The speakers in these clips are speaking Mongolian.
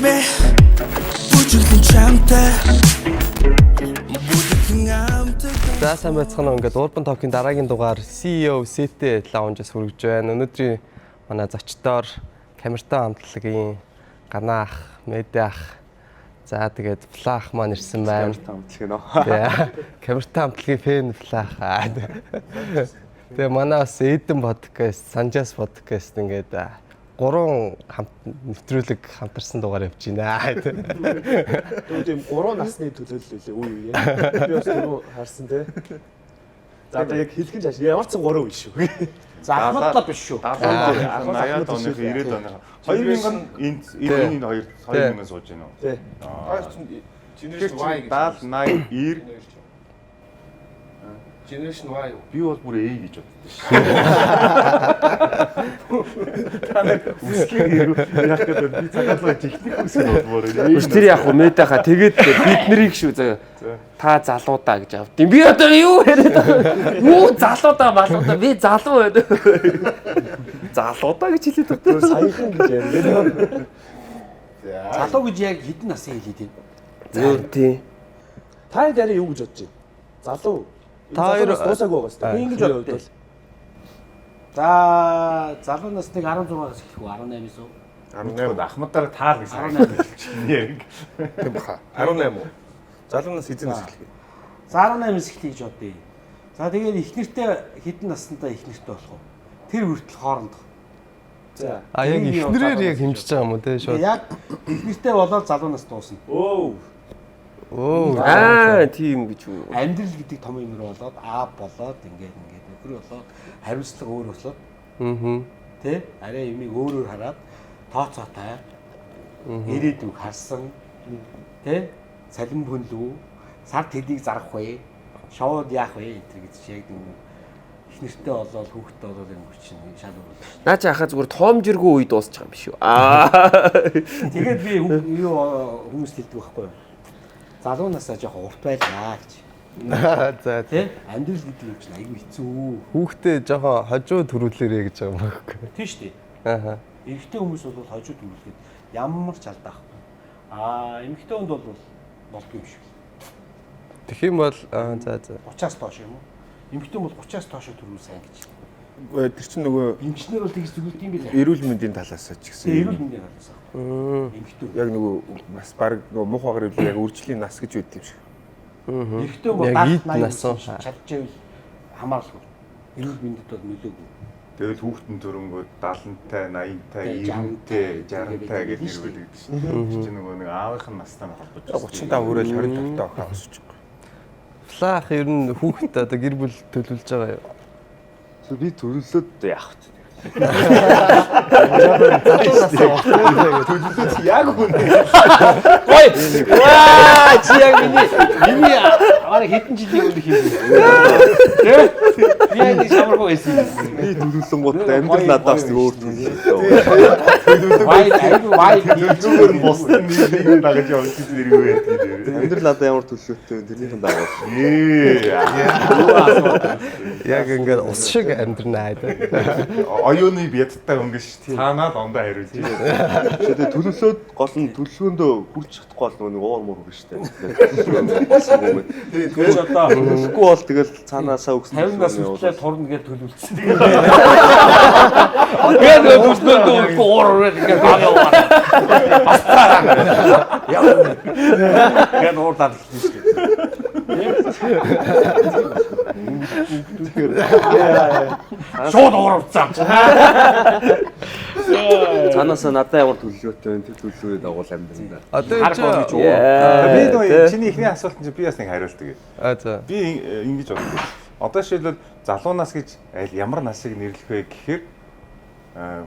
baby бүжиглэн чамтай За сайн байцгаана. Ингээд Urban Talk-ийн дараагийн дугаар CEO City Lounge-с хүргэж байна. Өнөөдрийн манай зочдоор камертай хамтлагийн Ганаа ах, Медиа ах, за тэгээд Флах маань ирсэн байна. Камертай хамтлагийн фэн Флах. Тэгээ манай бас Эдэн подкаст, Санжас подкаст ингээд гурван нэвтрүүлэг хамтарсан дугаар явж байна. Тийм 3 насны төлөөлөл үе яа. Би бас түрүү харсан те. За яг хэлхэн жааш ямар ч 3 үе шүү. За ахмадтай биш шүү. 80-аад оны 90-аад оны 2000 энэ 2000 сууж байна уу? Тий. Generation Y гэж 70 80 90 Generation Y. би бол бүр A гэж боддоо шүү. Та нар үсгээр яг гэдэг би цагаалгаа техник үсгээр болмоор байна. Тэр яг хөө Медиаха тэгээд бид нарыг шүү заа. Та залуудаа гэж авдیں۔ Би одоо юу яриад байгаа? Юу залуудаа малуудаа би залуу байна. Залуудаа гэж хэлээд байна. Саяхан гэж ярьдаг. Залуу гэж яг хэдэн насны хэлээд байна? Юу тий. Та дараа юу гэж бодож байна? Залуу. Та хоёр дуусаагүй байгаа шүү дээ. Би ингэж боддог. За залуу насныг 16-аас эхлэх үү 18-аас уу? 18 ахмадаар таал гэсэн. 18. Тийм баха. 18 уу? Залуу нас эзэнээс эхлэв. За 18-аас эхлэе гэж бодъё. За тэгээд ихнэртэй хэдэн наснаа ихнэртэй болох вэ? Тэр хүртэл хоорондох. За. Яг ихнэрээр яг хэмжиж байгаа юм уу те шууд. Яг ихнэртэй болоод залуу нас дуусна. Тийм гэж үү. Амьдрал гэдэг том юм руу болоод болоод ингээд нөхөр болоод хариуцлага өөр болоод. Тэ? Арай юмыг өөрөөр хараад тооцоо таа. Ирээдүг харсан. Тэ? Салин бүнлүү. Сар тэдийг зарах вэ? Шоуд яах вэ? Гэтэр гэж яг ихнэртэй болоод хүүхдтэй болоод юм чинь шал өөр. Наа чи хахаа зүгээр тоомжиргүй үед дуусчих юм биш үү? Тэгээд би юу хүмүүс хэлдэг байхгүй юу? Залуу насаа жоохон урт байлаа гэж. За тий. Амьдрал гэдэг юм чинь айгүй хэцүү. Хүүхдээ жоохон хожуу төрүүлээрэй гэж байгаа юм байхгүй. Тийм шүү дээ. Ааха. Эмэгтэй хүмүүс бол хожуу төрүүлэхэд ямар ч алдаахгүй. Эмэгтэй хүнд бол болдгүй юм шиг. Тэгэх юм бол за 30-аас доош юм уу? Эмэгтэй бол 30-аас доош төрүүл сайн гэж. Тэр чинь нөгөө эмчнэр бол тэгж зүгэлт юм билээ. Эрүүл мэндийн талаас ч гэсэн. Эрүүл мэндийн талаас. Эмэгтэй. Яг нөгөө бас баг нөгөө муухайгаар үл яг үржлийн нас гэж үүд юм шиг. Эмэгтэй бол яг насаа чадчихвэл хамааралгүй. Эрүүл мэндэд бол нөлөөгүй. Тэгэл хүүхдэн төрөнгөө 70-тай, 80-тай, 90-тай, 60-тай гэж нэрвэлдэг шин. Чи нөгөө нэг аавынхын настай холбож 35 хүрэл 25-тай охин өсөж байгаа. Флах ер нь хүүхдээ одоо гэр бүл төлөвлөж байгаа юу? Би төлөвлөд яах вэ? Төлөвлөд яг үнэ. Ой! Ваа! Чи яг миний аваа хэдэн жилийн өмнө хийсэн. Би энэ шамаргүй байсан. Би төлөвлөн гот амьдрал надаас өөр төлөвлөлөө. Вай зүгээр босны нэг дагаж явж ирэх юу гэдэг. Амьдрал надад ямар төлөвлөлттэй тэрнийхэн дагаж. Яг ингээд ус шиг амьдрнаа. Оюуны бядтай өнгөш цаанаа дондоо хариулж байна. Тэгээд төлөвлөөд гол нь төлөвлөгөөндөө хүрч чадахгүй бол нэг уур муур биш үү? Тэгээд одоо төлөвлөхгүй бол тэгэл цаанаасаа өгсөн. 50 нас хүртлээр турна гэж төлөвлөсөн. Тэгээд төлөвлөөд уур ингээд аваа. Тэгээд уур дарлаа шүү дээ. Шууд уурцсан. Цаанаасаа надад ямар төлөвлөгөөтэй вэ? Тэр төлөвлөгөөд дагуул амьдрал. Одоо би нөө чиний ихний асуултанд би бас нэг хариулдаг. за. Би ингэж боддог. Одоо жишээлбэл залуу нас гэж ямар насыг нэрлэх вэ гэхээр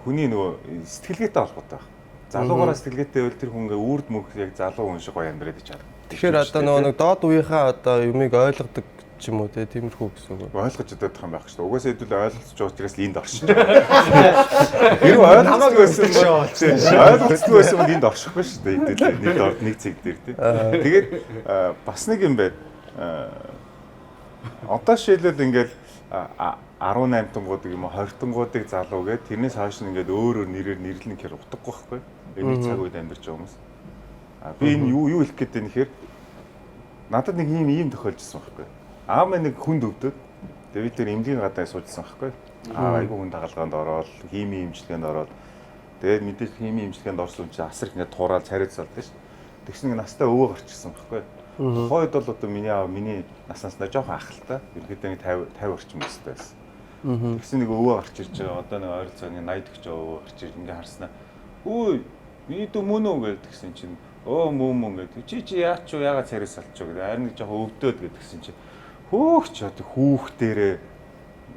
хүний нөгөө сэтгэлгээтэй холбоотой байна. Залуугаараа сэтгэлгээтэй байвал тэр хүн үрд мөнх яг залуу хүн шиг гоё амьдраад ичаад. Тэгэхээр одоо нэг доод үеийнхаа одоо юмыг ойлгодог ч юм уу тиймэрхүү гэсэн үг. Ойлгож чадах юм байх шүү дээ. Угаасаа хэдүүл ойлголцож байгаа учраас энд оршин. Хэрвээ ойлгохгүй байсан бол ойлголцдог байсан бол энд оршихгүй шүү дээ. Хэдүүл нэг цэг дээр тий. Тэгээд бас нэг юм байна. Одоо шийдэл ингээд 18 тунгуудыг юм уу 20 тунгуудыг залуу гээд тэрнээс хойш нь ингээд өөр нэрээр нэрлэнэ гэхээр утгагүй байхгүй. Энэ цаг үед амьдарч байгаа хүмүүс. Би энэ юу хэлэх гээд байна гэхээр надад нэг ийм тохиолжсэн байхгүй. Аав минь нэг хүнд өвдөд. Тэгээ би тэр эмнэлгийн гадаа суужсан байхгүй. Айгүй хүн дагалгаанд ороод, химийн имчилгээнд ороод тэгээд мэдээж химийн имчилгээнд орсон чинь асар их ингээд туураад царайд салдаг ш. Тэгсэн нэг настай өвөө гарчихсан байхгүй. Хойд бол одоо миний аав миний наснастай жоохон ахалтай. Ерөнхийдөө нэг 50 орчим өстэй байсан. Тэгсэн нэг өвөө гарч ирж байгаа. Одоо нэг ойролцоогны 80 40 өвөө гарч ирж ингээ харснаа. Үй, миний дүү мөн үү гэдгсэн чинь мөн гэдэг. Чи яач юу яагаад царайд салчих вэ гэдэг. Харин нэг жоохон өвдөөд гэдгсэн чинь хөөх ч одоо хүүхдээрээ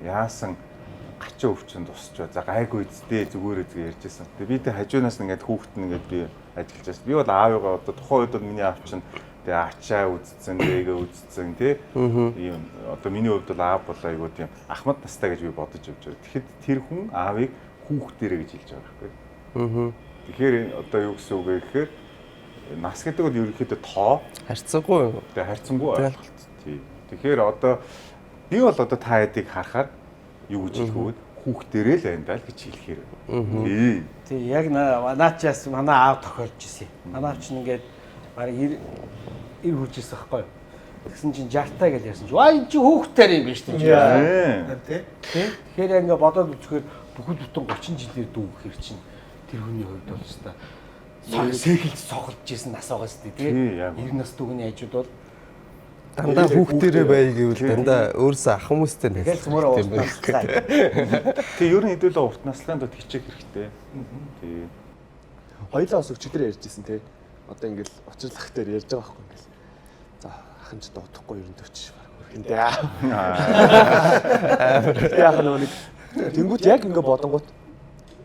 яасан гачаа өвчин тусчаа. За гайгүй эцтэй зүгээр ярьжсэн. Тэгээ би тэ хажуунаас ингээд хүүхэд нь ингээд би ажиллаж байсан. Би бол аавыгаа одоо тухайн үед бол миний аав чинь тэгээ ачаа үздсэн, дэгээ үздсэн тий. Ийм одоо миний хувьд бол аав бол айгуу тийм ахмад настай гэж би бодож явж байгаа. Тэгэхэд тэр хүн аавыг хүүхдээрээ гэж хэлж байгаа байхгүй. Тэгэхээр одоо юу гэсэн үг вэ гэхээр нас гэдэг бол ерөнхийдөө тоо харьцангуй юу? Тэгээ харьцангуй ойлголт. Тий. Тэгэхээр одоо би бол одоо та хэдийг харахаар юу гэж хэлэх вэ? Хүүхдээрээ л байна даа л гэж хэлэхээр. Тий, яг наачаас манай аав тохиолж ирсэн. Манай аав чинь ингээд бараг 90 хүчээс ахгүй. Тэгсэн чинь 60 гэж ярьсан чинь аа энэ чи хүүхдээр юм биш үү? Тий. Тэгэхээр яг ингээд бодоод үзэхээр бүхэл бүтэн 30 жилээр дүү гэхэр чинь тэр хүний хувьд бол өстой сэгэлж цоглож ирсэн нас байгаа шүү дээ. Тий. 90 нас дүүний хажууд бол дандаа хүүхдээрээ бай гэвэл дандаа өөрөөсөө ах хүмүүстэй тэгэл цөмөрөө уурлаа. Тэгээ ер нь хэдүүлээ урт наслахын тулд хичээх хэрэгтэй. Тий. Хоёлаа бас өчигдөр ярьжсэн тий. Одоо ингээл учирлах дээр ярьж байгаа байхгүй ингээл. За ахын ч дуудахгүй ер нь 40 баг өрхөндөө. Яг нэг тэнгууд яг ингээ бодонгууд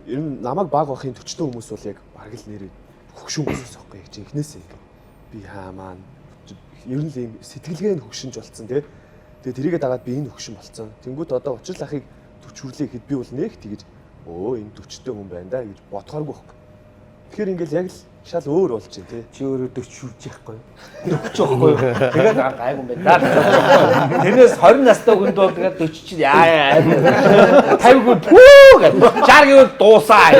ер нь намайг баг бахын 40 хүмүүс бол яг бараг л нэрээ хөгшин хүмүүс байхгүй яг жинхнээсээ би хаа маань ер нь л юм сэтгэлгээ нь хөгшинж болцсон тий. Тэгээ тэрийгээ дагаад би энэ хөгшин болцсон. Тэнгүүд одоо учрал ахыг 40 хүрлээ гэхэд би бол нэг тэгэж энэ 40-тэй хүн байна да гэж бодохооргүй байхгүй. Тэгэхээр ингээл яг л шал өөр болж байна тий. Чи өөрөө 40 шүрж яахгүй. 40 байхгүй. Тэгээд гайгүй юм байна да. Тэрнээс 20 настай хүнд бол тэгээд 40 чи яа 50 хүн пүү гэж 60 гэвэл дуусаа.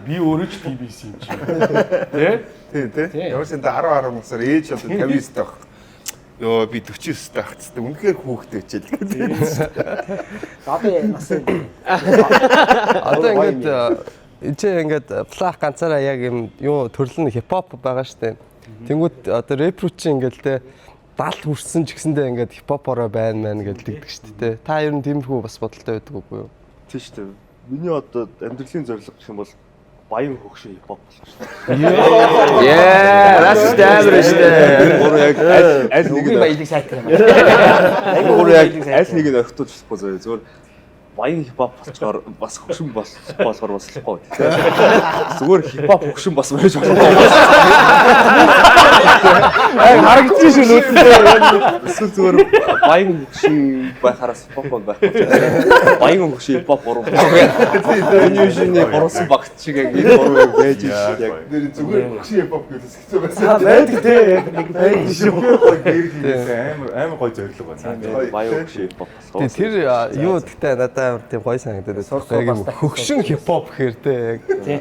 Би өөрөө ч тийм байсан юм чи. Тий? Ямар ч энэ 10 насаар ээж бол 59 таах. Йоо би 49 таах гэжтэй. Үнэхээр хүүхдээ хичээл. Одоо нас нь. Одоо ингээд плах ганцаараа яг юм юу төрөл нь хипхоп байгаа штэ. Тэнгүүд одоо рэп рүү чи ингээд те 70 хүрсэн ч гэсэндээ ингээд хипхопороо байна мэн гэдэг штэ те. Та ер нь тиймэрхүү бас бодолтой байдаг үгүй юу? Тийм шүү дээ. Миний одоо амьдралын зорилго гэх юм бол баян хөгшин хипхоп болох шүү дээ. That's damn шүү дээ. Гур яг аль нэг нь баялаг сайтар юм. гур яг аль нэг нь орхитуулж болохгүй зүгээр баян хипхоп болчоор бас хөгшин болохоор бас болохгүй. Зүгээр хипхоп хөгшин бас байж болохгүй. Харагдчих шүү нүүдээ. Эсвэл зүгээр баян хөгшин байхараас хипхоп байхгүй. Баян хөгшин хипхоп гурав. Энэ юуны гурван багт шиг яг энэ гурвыг байж шүү яг. Тэр зүгээр хөгшин хипхоп гэсэн хэцүү байсан. байдаг тий яг нэг байдаг шүү. Амар гой зориг байна. Баян хөгшин хипхоп. Тэр юу гэдэгтэй надад амар тийм гоё санагдаад байна. Хөгшин хипхоп гэхээр те яг Тий.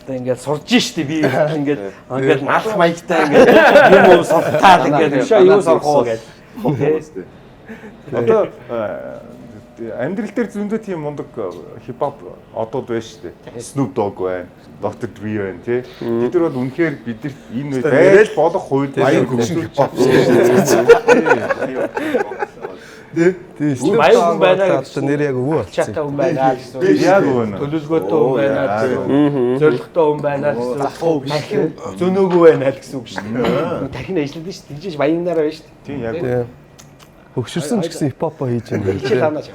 Одоо ингээд сурж штий би ингээд алах маягтай ингээд юм суртаад ингээд юу сурах уу гэж. Одоо амьдрал дээр зөндөө тийм мундаг хипхоп одод байна шүү дээ. Snoop Dogg байна, Dr. Dre байна тий. Тэд нар бол үнэхээр бидэрт энэ байж болох хувьд баян хөгшин хипхоп шүү дээ. тийм баян хүн байна гэдэг нэр яг өвөө болчихсон. Чата хүн байна гэсэн. Яг үнэ. Төлөвлөгөөтэй хүн байна гэсэн. Зорилготой хүн байна гэсэн. Дахин зөнөөгөө байна гэсэн үг шүү дээ. Дахин ажилладаг шүү дээ. Тэгжиж баяннаараа байна шүү дээ. Тийм яг. Тийм. Хөгшөрсөн ч гэсэн хипхопо хийж байна. Хичээл авнаач.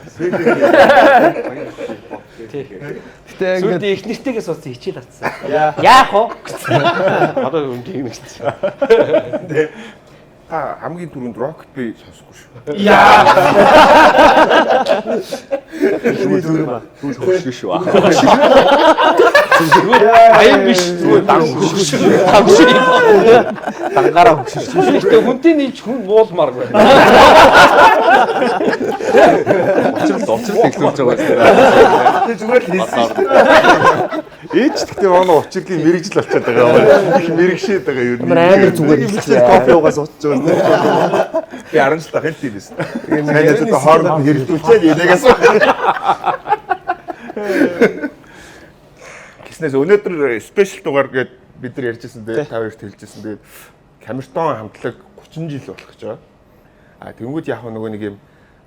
Гэтэ Сүйд ингээд их нэртэйгээс уусан хичээл авцсан. Яах вэ? Одоо үнтэй юм шүү. Та хамгийн түрүүнд Rocket би сонсохгүй шүү. Зүгээр хөгшин шүү. Баян биш зүгээр Дангаараа хөшөж. Гэхдээ хүнтэй нийлж хүн муулмааргүй. Учир тэглүүлж байгаа юм. Зүгээр л хийсэн. Ээж гэхдээ манай учирлын мэрэгжил болчиход байгаа юм. Мэрэгшээд байгаа юу? Амар зүгээр хэлсэн кофе уугаас уцж байгаа. Би 10 жил дахин тийм байсан. Тэгээд одоо хооронд хэрэлдүүлчихэд энийгээс Гиснээс өнөөдөр спешиал дугаар гээд бид нар ярьжсэн тэгээд та хоёрт хэлжсэн. Тэгээд Камертон хамтлаг 30 жил болох гэж байгаа. А тэнгууд яг нөгөө нэг юм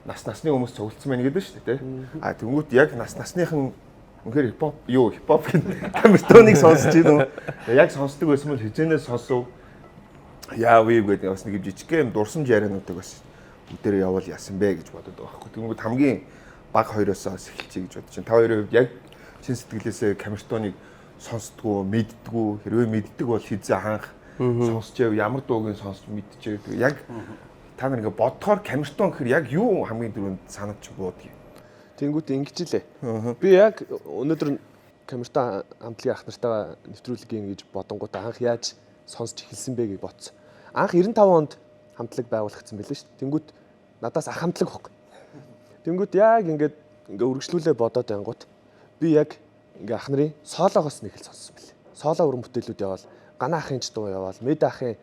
насны хүмүүс цуглдсан байна гэдэг шүү дээ. А тэнгууд яг насныхан үнэхээр хипхоп Камертоныг сонсож байна уу? Яг сонсдог байсан бол хизээнээс сонсов. Яа вэ гэдэг бас нэг юм жижигхэн дурсамж яриануудыг бас бүгдээрээ явал яасан бэ гэж бодод байгаа байхгүй. Тэнгууд хамгийн баг хоёроос эхэлчихье гэж бодож байна. Та хоёрын хувьд яг чин сэтгэлээсээ Камертоныг сонсдгоо, мэддгүү, хэрвээ мэддэг бол хизээ хаанх сонсчээ, ямар дууг сонсч мэдчихээ гэдэг. Яг та нар ингээ бодохоор Камертон гэхээр яг юу хамгийн түрүүнд санагдчих буудгийг. Тэнгүүт ингэж лээ. Би яг өнөөдөр Камертон хамтлагийн ах нартайгаа нэвтрүүлгийн гэж бодонгууд анх яаж сонсч эхэлсэн бэ гэж бодсон. Анх 95 онд хамтлаг байгуулагдсан байлээ шүү дээ. Тэнгүүт надаас ах хамтлаг хөөх. Тэнгүүт яг ингээ үргэлжлүүлээ бодоод байнгут би яг ингээ ах нарын соолоогоос нэг л сонссон байлээ. Сооло уран бүтээлүүд яваал, Гана ахын ч дуу яваал, Мэд ахын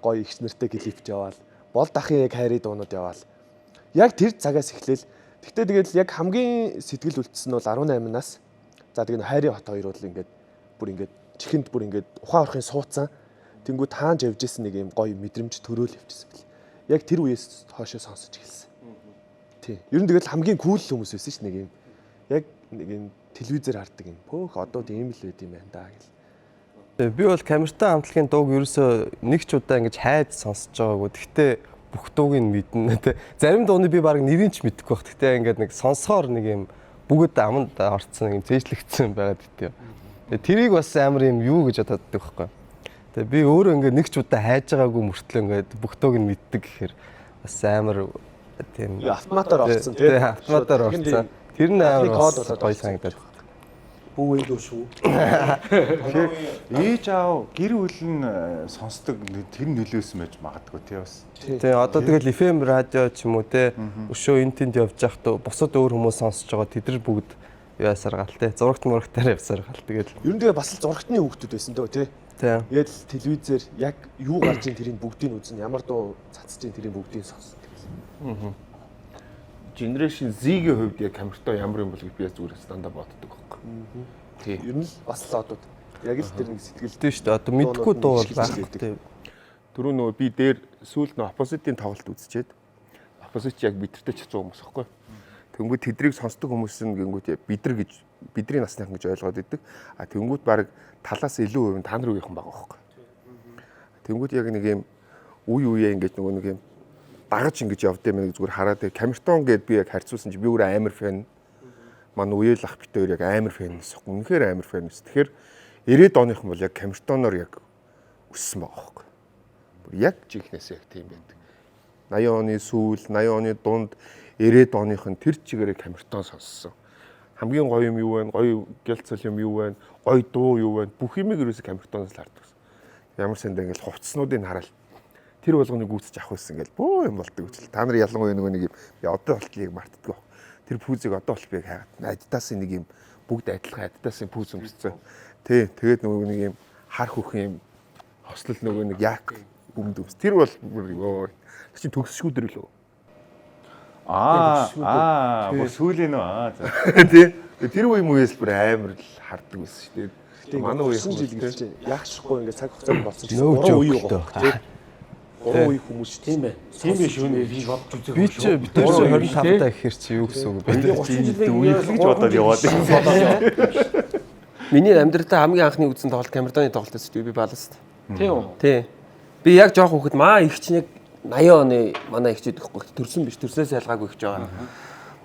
гоё их нэртэй клипч яваал, Болд ахын яг хайрын дуунууд яваал. Яг тэр цагаас эхлээл. Тэгтээ тэгэл яг хамгийн сэтгэл үлдсэн нь бол 18-наас. За тэгээ хайрын хот хоёр бол ингээд бүр ингээд чихэнд бүр ингээд ухаан орохын суудсан. Тэнгүү таанж явжсэн нэг юм гоё мэдрэмж төрөөл явжсэн бэл. Яг тэр үеэс хоошоо сонсож эхэлсэн. Тий. Ер нь тэгэл хамгийн кул хүмүүс байсан ш нэг юм. Яг нэг юм телевизээр хардаг юм. Пөөх одоо тийм л байд юм байна да гэл. Би бол Камертон хамтлагийн дууг ерөөсөө нэг ч удаа ингэж хайд сонсож байгаагүй. Гэхдээ бүх дууг нь мэднэ тэ. Зарим дууны би баг нэрийг ч мэдэхгүй байх. Гэхдээ ингээд нэг сонсохоор нэг юм бүгд аманд орцсон юм зээжлэгдсэн байгаад дитээ. Тэгээ тэрийг бас амар юм юу гэж боддог байхгүй. Тэгээ би өөрөө ингээд нэг ч удаа хайж байгаагүй мөртлөө ингээд бүх дууг нь мэддэг гэхээр бас амар тийм автоматар орцсон тий. Автоматар орцсон. Тэр нь амар гоё санагдаад. Бүү илүү шүү. Ээж аав гэр бүл нь сонсдог тэр нөлөөсөн байж магадгүй тий бас. Тэгээ одоо тэгэл FM радио ч юм уу те өшөө эн тэнд явж байхдаа бусад өөр хүмүүс сонсож байгаа тэд нар бүгд яасаар гал те зурагт мурагтаар явсаар гал тэгэл Ер нь тэгээ бас л зурагтны хүүхдүүд байсан дөө тий. Тэгэл телевизээр яг юу гарч ийн тэрийг бүгдийг үзэн ямар дуу цацж ийн тэрийг бүгдийг сонсдог. Generation Z-ийн хувьд яг Камертон ямар юм бол гэж би зүгээр стандартаар боддог байхгүй. Тий. Ер нь бас л одод яг л тэр нэг сэтгэлтэй шүү дээ. Одоо мэдхгүй дуу бол байхгүй. Түрүү нөгөө би дээр сүүлд нөгөө Opposite-ийн тоглолт үзчихэд Opposite яг бидэртэй ч хэцүү хүмүүс байхгүй. Тэнгүүд тэдрийг сонсдог хүмүүс нь гингүүд бид нар гэж бидний насныхан гэж ойлгоод идэг. А тэнгүүд баг талаас илүү хувь та нар үеийнхэн байгаа байхгүй. Тэнгүүд яг нэг юм үе үеэ ингэж нөгөө нэг юм дагаж ингэж явдсан мэн зүгээр хараад Камертон гэд би яг харьцуулсан чи би өөрөө амар фэн. Манай үеэл ах бит өөр яг амар фэн нисэх. Үнэхээр амар фэн нис. Тэгэхээр 90-ад оных нь бол яг Камертоноор яг өссөн байгаа байхгүй. Яг жинхнээс яг тийм байдаг. 80 оны сүүл, 80 оны дунд 90-ад оных нь тэр чигээрээ Камертон сонссон. Хамгийн гоё юм юу вэ? Гоё гэлцэл юм юу вэ? Гоё дуу юу вэ? Бүх юмыг ерөөсө Камертоноос л хардаг. Ямар сандаа ингээл хувцснуудыг хараад тэр болгоныг гүйцэж авах байсан ингээл бөө юм болдог үчил. Та нар ялангуяа нэг юм би одоо болтлыг мартдаг. Тэр пүүзийг одоо болт би хаагаад Adidas-ын нэг юм бүгд адилхан Adidas-ын пүүз өмссөн. Тий, тэгээд нөгөө нэг юм хар хөх юм хослол нөгөө нэг яг өмд өмс. Тэр бол ёо чи төгсшгүүдэр лөө. Бүр сүүлийн нөө. Тий. Тэр үе мууяс бүр амар л хардаг байсан шүү дээ. Манай үеийн жил гэж чинь яахшгүй ингээд цаг хугацаанд болсон чинь 3 үе байгаа. 3 үе хүмүүс шүү Тийм ээ. Тийм биш үү нэ би бодож үзээ. би ч бид 25 таа гэхэр чи юу гэсэн үг бэ? Үе л гэж бодоод яваад байна. Миний амьдралдаа хамгийн анхны үзсэн тоглолт Камертоны тоглолт байсан шүү дээ. Би баласт. Тийм үү? Тий. Би яг жоох хүүхэд маа их чинь яг 80 оны манай ихчээд ихгүй төрсөн биш. Төрснөөс ялгаагүй ихж байгаа.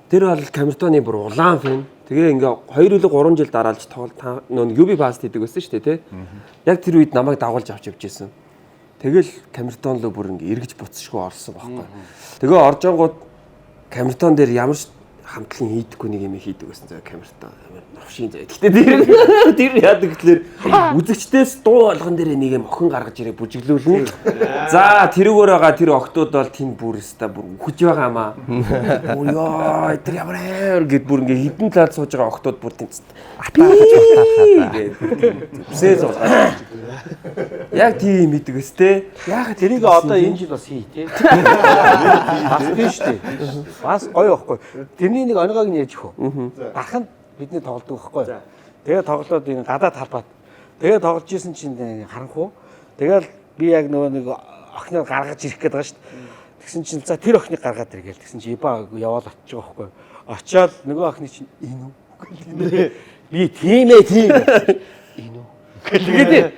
Тэр бол Камертоны бүр улаан фэн. Тэгээ ингээ 2 или 3 жил дараалж тоглолт нөө UB Fast хийдэг байсан шүү дээ, тий. Яг тэр үед намайг дагуулж авч явж ирсэн. Тэгэл Камертон руу бүр ингээ эргэж буцшгүй орсон байхгүй. Тэгээ оржонгууд Камертон дээр ямар хамтлан хийдэггүй нэг юм хийдэг гэсэн зав камертаа амар новшийн зав. Гэхдээ тэр яадаг гэхэлэр үзэгчдээс дуу болгон дээр нэг юм охин гаргаж ирээ бүжиглүүлнэ. За тэрүүгээр байгаа тэр охтууд бол тэнд бүр өста бүр үхэж байгаа маа. Өө тэр ямар гэд бүр ингээ хідэн талд сууж байгаа охтууд бүр тэнд атаахаж батаахаа. Үсээ зов. Яг тийм хийдэг өстэй. Яг тэрийг одоо энэ жил бас хий тий. Бас тийм шүү дээ. Бас гоё байхгүй. Тэрний нэг оногоог нь яаж хөө. Ахын бидний тоглодог байхгүй. Тэгээ тоглоод энэ гадаад талбайд. Тэгээ тоглож исэн чинь харанхуу. Тэгэл би яг нөгөө нэг охиноо гаргаж ирэх гээд байгаа шүү дээ. Тэгсэн чинь за тэр охиныг гаргаад иргээл. Тэгсэн чинь Иба яваал очиж байгаа байхгүй. Очоод нөгөө охины чинь энэ үү. Би тийм ээ тийм. Энэ үү. Тэгээд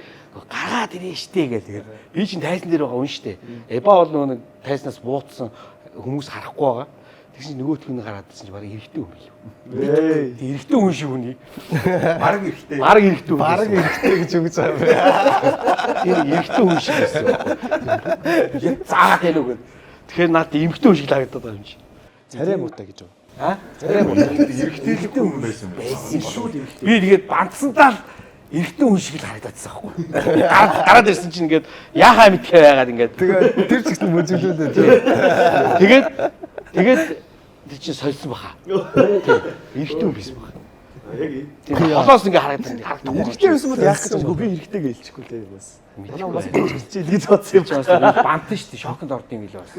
гараад ирээ штэ гэл. Би чинь тайзан дээр байгаа хүн штэ. Эба бол нөгөө нэг тайзнаас буутсан хүмүүс харахгүй байгаа. Тэгсэн чинь нөгөөтг нь гараад ирсэн чинь баг эрэгтэй хүн билүү. Эрэгтэй хүн шиг үний. Бараг эрэгтэй. Бараг эрэгтэй. Бараг эрэгтэй гэж үгэж байгаа юм. Тэр эрэгтэй хүн шиг байсан. Яг заагаад байна уу гэл. Тэгэхээр надад эмэгтэй хүн шиг харагдаад байгаа юм чи. Царай муутай гэж байна. Аа? Царай муутай. Эрэгтэйлэггүй хүн байсан шүү. Би тэгээд бандсандаа эрэгтэй хүн шиг л харагдчихсан байхгүй. Гараад ирсэн чинь ингээд яхаа мэдхээ байгаад ингээд Тэр ч гэсэн бүжиглүүлээ. тэгээд тэр чинь сольсон баха. Эрэгтэй хүн байсан баха. Яг олоос ингээд харагдсан. Эрэгтэй байсан бол яах гэж байна? Би эрэгтэй гэлчихгүй л юм бас. Манай бас хэлчихээ гэж бодсон юм байна. Бантан шүү дээ. Шоконд ордын гэлээ бас.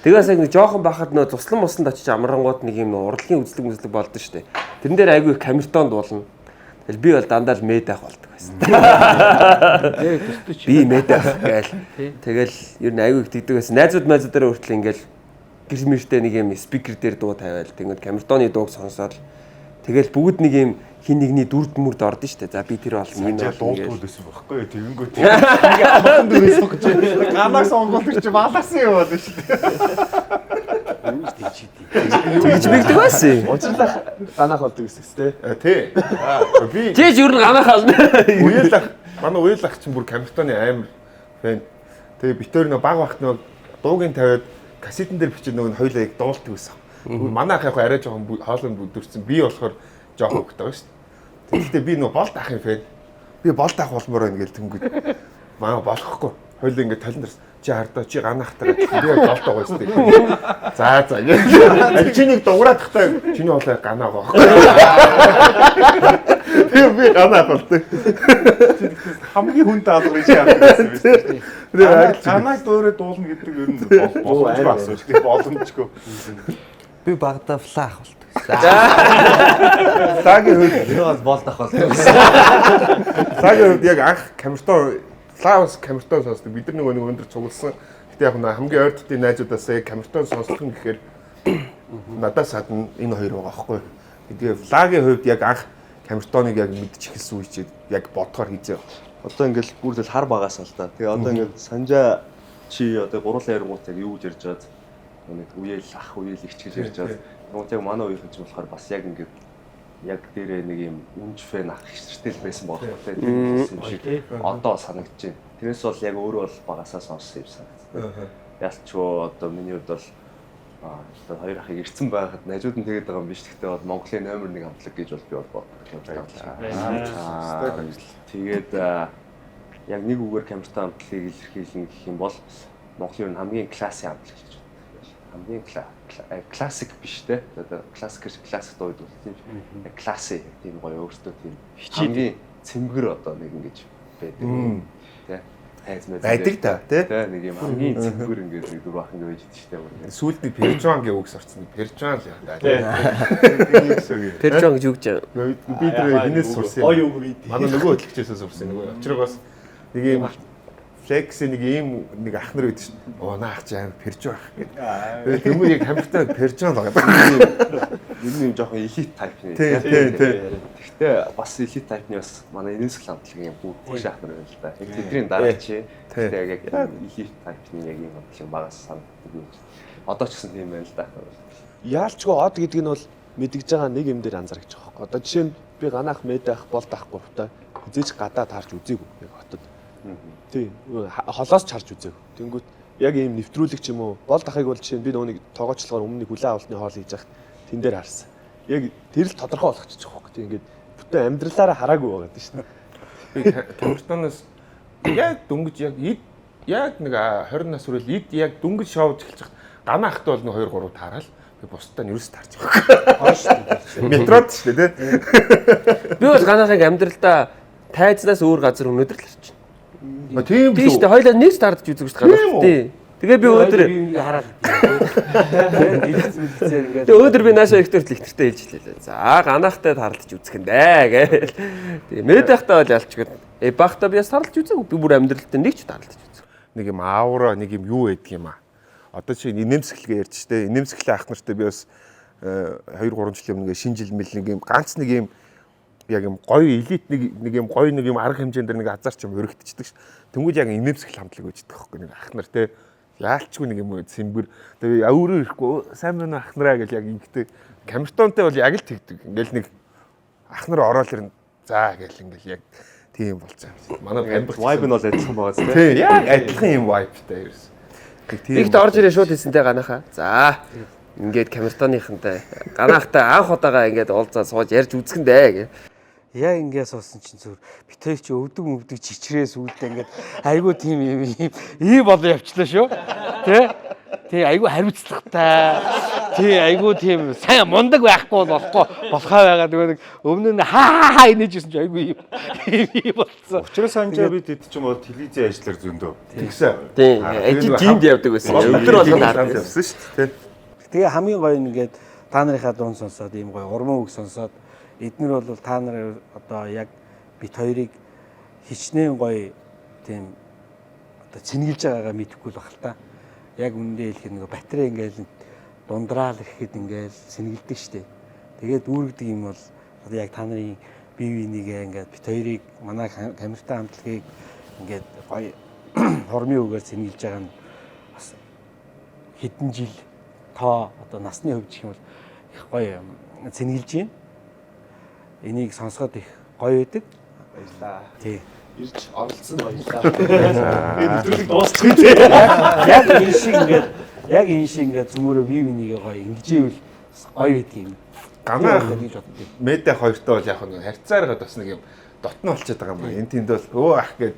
Тэгээс яг нэг жоохон бахад нөө туслан мусланд очиж амрангууд нэг юм урлагийн үзлэг болдоо шүү дээ. Тэрэн дээр айгүй камертон дуулна. Тэгэл би бол дандаа л мэд авах болдог байсан. Би мэд авах гээл. Тэгэл ер нь айгүй их тэгдэг байсан. Найзуудаараа хүртэл ингээл гэрмэртэй нэг юм спикер дээр дуу тавиал тэгээд камертоны дууг сонсоод тэгэл бүгд нэг юм хин нэгний дүрд мөрд ордон штэ. За би тэр бол энэ дуултуул байсан байхгүй юу? Тэгэнгүүт ингээ амхан дүрээс согж ганаа сонгол гэж баларсан юм байна шүү дээ. тэгж бигдэг байсан. Уучлах ганах болдог гэсэн тий. Тий. Би Тэгж ер нь ганахаас уйлах манай уйлах чинь бүр камертоны амар фэн. Тэгээ битээр нөө баг багт нөө дуугийн тавиад кассетэн дээр бичиж нөгөө хоёулаа яг дуулдаг байсан. Манай ах яг арай жоохон хоолой бүдэрсэн. Би болохоор жоохон хөвгтэй байгаа шүү дээ. Тэгэхдээ би нөгөө болд ахын фэн. Би болд ах болмоор байна гэл тэнгүүд. Маа болохгүй. Хоёулаа ингээд талан дэрс. Чи хардаа чи ганахтаа би яг болд байгаа шүү дээ. За. Чинийг дуурайх тахтай чиний болоо ганаа байгаа. Би ганаа болтой. Хамгийн хүн даалгаврыг чи яасан бэ? Ганаа дөөрэ дуулна гэдэг ер нь боломжгүй асууж тийм боломжгүй. Би багада флах болдог. Цагийн хувьд болдох болдог. цагийн хувьд яг анх камертон Славс камертон сонсдог. Бид нар нэг өндөр цугласан. Гэтэ яг хамгийн ойртын найзуудаас яг камертон сонсох юм гэхээр надаас гадна энэ хоёр байгаа байхгүй. Тэгээ флагийн хувьд яг анх камертоныг яг мэдчих хэлсэн үе чи яг бодохоор хийзээ. Одоо ингээл бүр л хар багаас л да. Тэгээ одоо ингээд санжаа чи одоо гурлын яргуут яг юу гэж ярьж байгаад нэг үеэл ах үеэл их гэж ярьж байгаад яг манай үеийнхэн ч болохоор бас яг ингээд яг дээрээ нэг юм үнж фэн ах хэвчтэй байсан байхгүй тийм одоо санагдаж байна. Тэрнээс бол яг өөрөө бол багасаа сонссон юм санагдав. Ялчгүй одоо миний хувьд бол одоо хоёр ахыг ирсэн байхад найзууд нь тэгээд байгаа юм биш. Гэхдээ бол Монголын номер 1 хамтлаг гэж бол би бол бодлоо. Тэгээд яг нэг үгээр камертон хамтлагийг илэрхийлнэ гэх юм бол Монголын хамгийн классик хамтлаг гэж байна. Хамгийн классик биш те. Одоо классик дууд бол тийм классик тийм гоё өөртөө тийм хамгийн цэмгэр одоо нэг ингэж байдаг. Тэ. Хайц мэд. Байдаг та тий. Тэ нэг юм хамгийн цэмгэр ингэж нэг дөрөв ахын гэж хэлж штэ бүр. Сүүлд нь пержуангийн үгс орсон. Пержуан л яа. Пержон гэж үгж байгаа. Би тэр хинээс сурсан. Гоё үг бий. Манай нөгөө хөтлөгчөөсөө сурсан нөгөө. Очрогоос нэг юм флекс нэг ийм нэг ах нар байдаг шин. Оо наах чи аим пержуан ах гэдэг. Тэмүүг яг хамттай пержуан байгаа. Ер нь жоохон элит тайп нэ. Тий. Гэхдээ бас элит тайпны бас манай энэс хамтлагийн бүгд шахах нар байна л да. Яг тэдний дараа чи тэгээд яг элит тайпны яг юм хамтлаг багаас санагддаг юм. Одоо ч гэсэн тийм байна л да. Яалчгүй од гэдэг нь бол мэдгэж байгаа нэг юм дээр анзаарч байгаа хөөе. Одоо жишээ нь би ганах мэд ах болд ахгүй та хизээч гадаа таарч үзээгүй яг хотод. Тийм. Холоос чарж үзээгүй. Тэнгүүт яг ийм нэвтрүүлэг ч юм уу болд ахыг бол жишээ нь би нөгөөний тоогоочлохоор өмнө хүлэн авалтны хоол хийж яхад Тэн дээр харсан. Яг тэр л тодорхой болгочих واخ. Тийм ингээд бүтэн амьдралаараа хараагүй байгаа гэдэг шнэ. Би Камертоноос яг дөнгөж яг нэг 20 нас хүрэл эд яг дөнгөж шоу эхэлж ганаа ахтай бол нэг 2 3 таарал би бусдаа нь юус таарч байгаа. Метрод шүү дээ тий. Би бол ганаахыг амьдралдаа тайзнаас өөр газар өнөдөр л харч байна. Тийм Тийм шүү дээ. Хоёлаа нэг тардж үзэх шүү дээ ганаах. Тийм. Тэгээ би өөдөр хараад. Тэгээ өөдөр би наашаа ихтэрт ихтэртэй хэлж хэлээ. За ганаахтай тарлаж үзэх нь дээ гээл. Тэгээ мэдээхтэй бол ялчгүй. Бахта би тарлаж үзээгүй. Би бүр амьдралтаа нэг ч тарлаж үзээгүй. нэг юм аавра нэг юм юу байдаг юм аа. Одоо чи инээмсэглэгээ ярьж штэ. Инээмсэглээ ах нартай би бас 2 3 жил өмнө шинэ жил мэл нэг юм ганц нэг юм яг юм гоё элит нэг юм гоё нэг юм арга хэмжээнд дэр нэг азарч юм өргөдчихдөг ш. Тэнгүүд яг инээмсэглэл хамтлаг үүсдэг байхгүй нэг ах нар те яалчгүй нэг юм цэмбэр тэгээ өөрөө ирэхгүй сайн байна ах нараа гэж яг ингэдэг. Камертонтой бол яг л тэгдэг. Ингээл нэг ах нар ороод ирнэ. За гэл ингээл яг тийм болцоо. Манай амьд Vibe нь бол адилхан байгаа зү. тийм яг адилхан юм vibeтай ерөөс. Игт орж ирээ шууд хэлсэнтэй ганаахаа. За ингээд камертоныхантай ганаахтай анх удаага ингээд уулзаад сууж ярьж үзэхэндээ гэ. Яг ингээс болсон чинь зүр битээ чи өвдөг чичрээс үүдээ ингээд айгуу тийм ийм болоо явчлаа шүү. Тэ айгуу хариуцлагатай. Тэ айгуу тийм сайн мундаг байхгүй болохгүй болохоо байгаа нөгөө нэг өмнө нь хаа инээжсэн чи айгуу ийм болсон. Учир санжаа бид хэд ч юм уу телевизийн ажлаар зөндөө. тэгсэн. Тийм ажил гинд явдаг байсан. Өдөр болгоно хараад явсан шүү дээ. Тэгээ хамгийн гоё нь ингээд та нарынхаа дуун сонсоод ийм гоё урман үг сонсоод эднэр бол та нар одоо яг бит хоёрыг хичнээн гоё тийм одоо цэнгэлж байгаагаа мэдэхгүй л баг л та. Яг үндэ хэлэхэд нөгөө батарей ингээл дундраал ирэхэд ингээл цэнгэлдэг штеп. Тэгээд дүүргдэг юм бол одоо яг та нарын бие бинийгээ ингээд бит хоёрыг манай камертай хамтлагийг ингээд гоё хормын үгээр цэнгэлж байгаа нь бас хэдэн жил тоо одоо насны хувьд гэх юм бол их гоё цэнгэлж байна. Энийг сонсоход их гоё байдаг. Баярлаа. Тий. Ирж оролцсон баярлаа. Энэ нэвтрүүлэг дуусчих тий. Яг энэ шиг ингээд зүмөрөө бие бинийгээ гоё ингэжээвэл гоё байдаг юм. Ганаа гэж боддог. медиа хоёртой бол яг нэг харьцаараад бас нэг юм дотно болчиход байгаа юм байна. Энэ тэнд бол өө ах гээд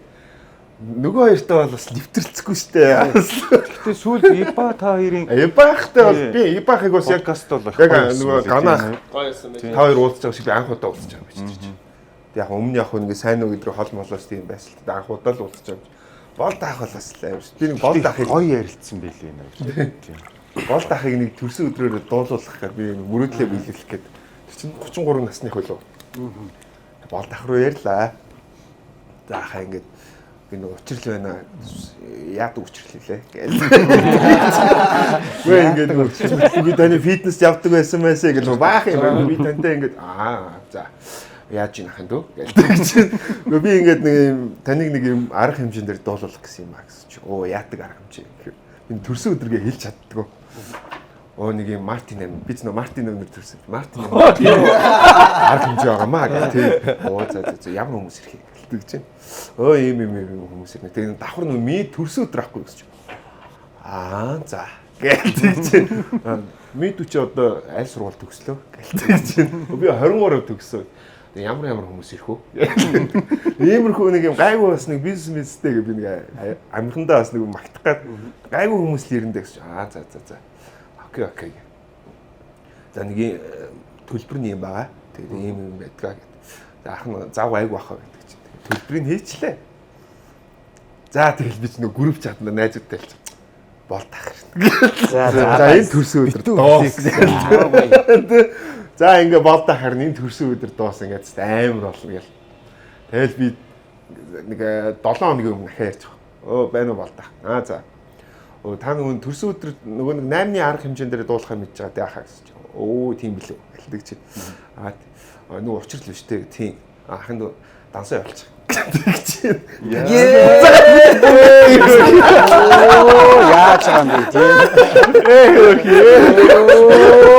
нөгөө хоёртой бол бас нэвтрэлцэхгүй штэ. Гэтэ сүүлд Иба та хоёрын Ибахтай бол би Ибахыг бас яг подкаст бол яг нөгөө ганаа та хоёр уулзж байгаа шиг би анх удаа уулзж байгаа юм чинь. Тэг яг өмнө яг нэг сайн уу гэдрээ хол молоос тийм байсан л анх удаа л уулзж байгаа юм. Бол даах бол бас л амар. Би нэг бол даахыг гоё ярилцсан байлээ нэ. Тийм. бол даахыг нэг төрсөн өдрөөр дуулуулах гэхээр би мөрөөдлөө биелүүлэх гээд тэр чинь 33 насны хөлөө. Бол даах руу ярьлаа. За хаа ингээд би нэг учрал байна. Яадаг учрал хэлээ. Гүй ингээд би таны фитнес явдаг байсан мэсэ гэж баах юм. Би тантай ингээд за яаж ийн ахын дөө гэдэг. Би ингээд нэг таныг нэг юм арга хэмжээндээр дуулуулах гэсэн юм аа гэсэн чи. Оо яадаг арга хэмжээ гэхээр энэ төрсөн өдрөгээ хэлж чаддгүй. Оо нэг юм Мартин амин би ч нөө Мартин өнөр төрсөн. Мартин арга хэмжээ байгаамаа гэх тийм. Оо за ямар хүмүүс ирэх гэлдэг чинь. Оо ийм хүмүүс ирнэ. Тэгээ давхар нөө ми төрсөн өдөр ахгүй гэсэн чи. За гэлдэг чинь. Ми ч одоо аль сургууль төгслөө гэлдэг чинь. Би 23 төгсөө. Ямар хүмүүс ирэх үү? Иймэрхүү нэг юм гайгүй бас нэг бизнестэй гэж би нэг амирхандаа бас нэг магтах гад гайгүй хүмүүс л ирэндээ гэж. За. Окей. За нэг төлбөр нь юм байгаа. Тэгээд ийм байдгаа гэдэг. За ах нь зав гайгүй баха гэдэг чинь. Төлбөрийг хийчлээ. За тэгэл би ч нэг групп чатна найзуудтай хэлж. Бол тах. За энэ төрсөн өдөр доос. За ингээ болдоо харин энэ төрсөн өдөр доос ингээд амар болно гэл. Тэгэл би нэг 7 хоногийн өмнө дахиад ярьж байгаа. Оо байна уу болдоо. За. Оо та нөгөө төрсөн өдөр нөгөө нэг 8-ны арга хэмжээнд дээр дуулахаа мэдж байгаа яхаа гэсэн чинь. Оо тийм билүү гэлдэг чи. Нөгөө учрал биш те. Тийм. Ахын дансаа явуулчих. Гэдэг чинь. Яаж байгаа юм бэ тийм.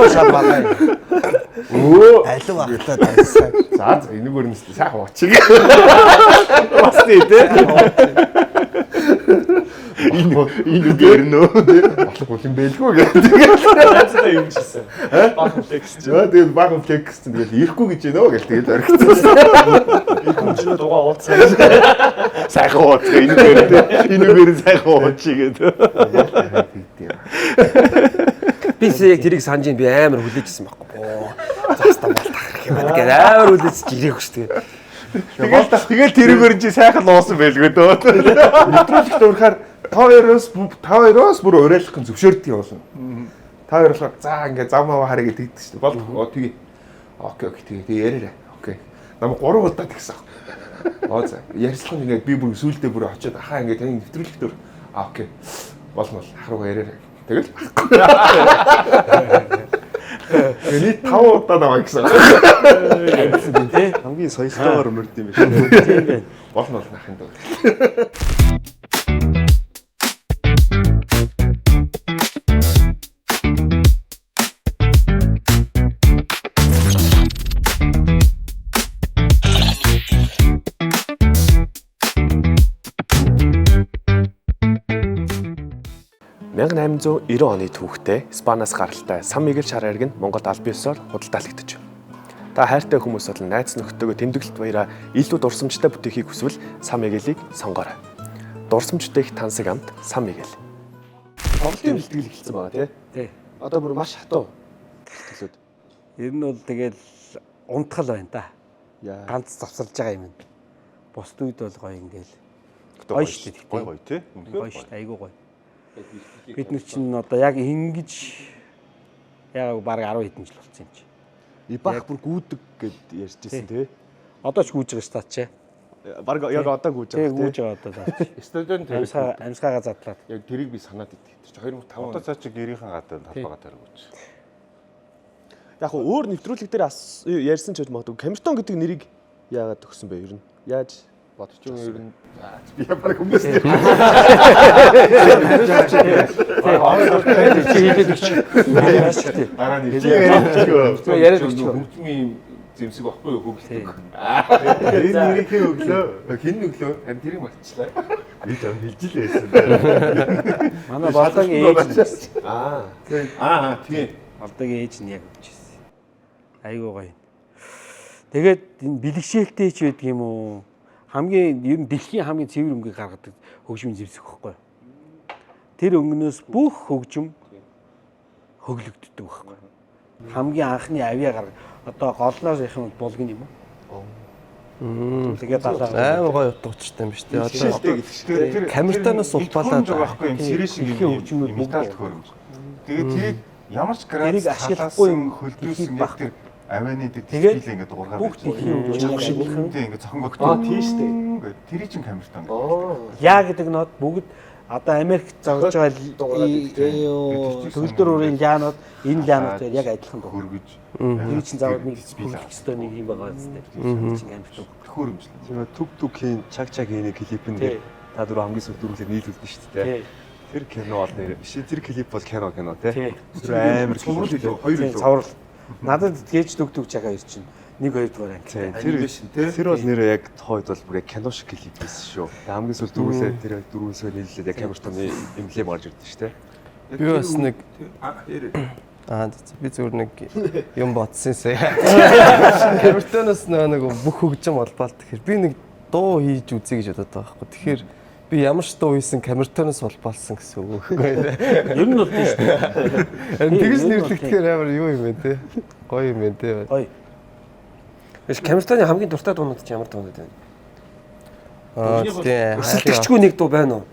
Шабалай. Алив ахтаа дайсаа. За энийг өрнөс сайхан уучих. Бас тий те. Энэ үгээр нөө болох юм байлгүй гэдэг. Ганцхан юм чийсэн. Баахан флекс чинь. Тэгээд баахан флекс чинь тэгэл ирэхгүй гэж нөө гэл тэгэл орхицсан. Хүнчнээ дугаа уулцсан. Сайхан ууц энэ үгээр сайхан ууч гэдэг. Би яг тэрийг санаж би амар хүлээжсэн байхгүй. Застан болтах хэрэг юм гээд амар хүлээж ирэхгүй шүү дээ. Тэгэл тэрүүгээр чи сайхан луусан байлгүй дөө. Нэвтрүүлэгт уурахаар та хоёроос бүр уриалах зөвшөөрдөг юм болно. Та хоёр болохоор за ингээ зам аваа хараа гэдэг шүү дээ. Болдгоо тэгээ. Окей тэгээ яриараа. Окей. Намайг 3 удаа тэгсэн. За ярьцлах ингээ би бүр сүулдэ бүр очиод ахаа ингээ тань нэвтрүүлэгт өр. Окей. Болно харуугаа яриараа. Тэгэл. Эний 5 удаа наваа гэсэн. Хамгийн соёлтойгоор мөрд юм биш. Болно ахын дөө. (1890) оны түүхтэй Испаниас гаралтай Сан Мигель шар айраг нь Монгол аль биесээр худалдаалагдаж байна. Та хайртай хүмүүс бол найз нөхдөөгөө тэмдэглэлт баяраа илүү дурсамжтай бүтэхийг хүсвэл Сан Мигелийг сонгоорой. Дурсамжтай их тансаг амт Сан Мигель. Тоглолтын бэлтгэл эхэлсэн байгаа тий. Одоо бүр маш хатуу. Төлөөд. Ер нь бол тэгэл унтгал байна да. Ганц завсарлаж байгаа юм. Бусд үед бол гоё ингээл. Гоё шүү дээ. Гоё тий. Гоё шүү дээ. Айгуу гоё. Бид нар чинь одоо яг ингэж яг баг 10 хэдэн жил болсон юм чи. Ибах бүр гүйдэг гэд ярьжсэн тий. Одоо ч гүйж байгаа стат чи. Баг яг одоо гүйж байгаа тий. Гүйж байгаа одоо. Стадион Амьсгаагаа задлаад. яг тэрийг би санаад идэв. Тэр 2005 Одоо цаа чи гэрийнхэн гадаад талбайгаа таригууч. Яг хөө өөр нэвтрүүлэг дээр ярьсан ч магадгүй Камертон гэдэг нэрийг яагаад төгсөн бэ ер нь? Яаж бодож байгаа ер нь би яг хүмүүс дараа нь яриад өгчөө. Хөгжмийн зэмсэг баггүй юу хөгжлөг. Энэ нэрийг өглөө. Хин өглөө? Харин тэрийг мартчихлаа. Би ч хэлж л байсан. Манай балдагийн ээж. Тийм. Балдагийн ээж нь яг өгчээсэн. Айгуу гоё. Тэгээд энэ бэлгшээлтэй ч байдаг юм уу? Хамгийн ер нь дэлхийн хамгийн цэвэр өнгөийг гаргадаг хөгжмийн зэвсэг байхгүй. Тэр өнгнөөс бүх хөгжим хөглөгддөг байхгүй. Хамгийн анхны авиа гаргав. Одоо голноос их юм болгоно юм уу? Тэгээд амар гоё утгатай юм биш үү? Одоо Камертоноос улбалаад байгаа байхгүй юм сэрэ шиг юм металл хөрөмж. Тэгээд тэрийг ямар ч тэрийг градус ашиглахгүй юм хөлдөөсөн яг тэр авианы дээр тэгээд дисплей ингээд дуургаад бүх дэлхийн хөгжим шиг ингээд цохингод тийм штэ. тэрий чин Камертон. яа гэдэг нот бүгд одоо Америкт зогж байгаа төгөлдөр үрийн лаанууд энэ лаанууд яг адилхан дуу. хөргөж Тэр чинь заавал нэг хөдөлгөстэй нэг юм байгаа зү. Чинь амжилт. хөрөмжлөө. Түг хийн чаг хийний клип нь та дөрөв хамгийн сүүлд дөрүүлээ нийлүүлсэн шүү дээ. Тэр кино бол нэр биш. Тэр клип бол кино тий. Тэр амар цуврал илүү хоёр илүү. Цаврал. Надад гэж дүгдүг чагаа ир чинь 1 2 дугаар анги. Тэр бол нэр яг хойд бол бүр яг кино шиг клип байсан шүү. Хамгийн сүүлд дөрүүлээ тэр дөрвөөсөө нийлүүлээд яг Камертоны эмблем гарч ирдэ шүү дээ. би бас нэг би зүгээр нэг юм бодсон сая. Камертоноос нэг бүх хөгжим олбаал тэгэхээр би нэг дуу хийж үзье гэж бодоод байгаа байхгүй. Тэгэхээр би ямар ч дуу хийсэн Камертоноос олбаалсан гэсэн үг. Ер нь бол тийм шүү дээ. Тэгж нэрлэгдэхээр амар юу юм бэ те? Гоё юм бэ те? Гоё. Биш Камертоны хамгийн дуртай дуунууд чи ямар дуунууд байна? Тийм. Өсөлтөгчгүй нэг дуу байна уу?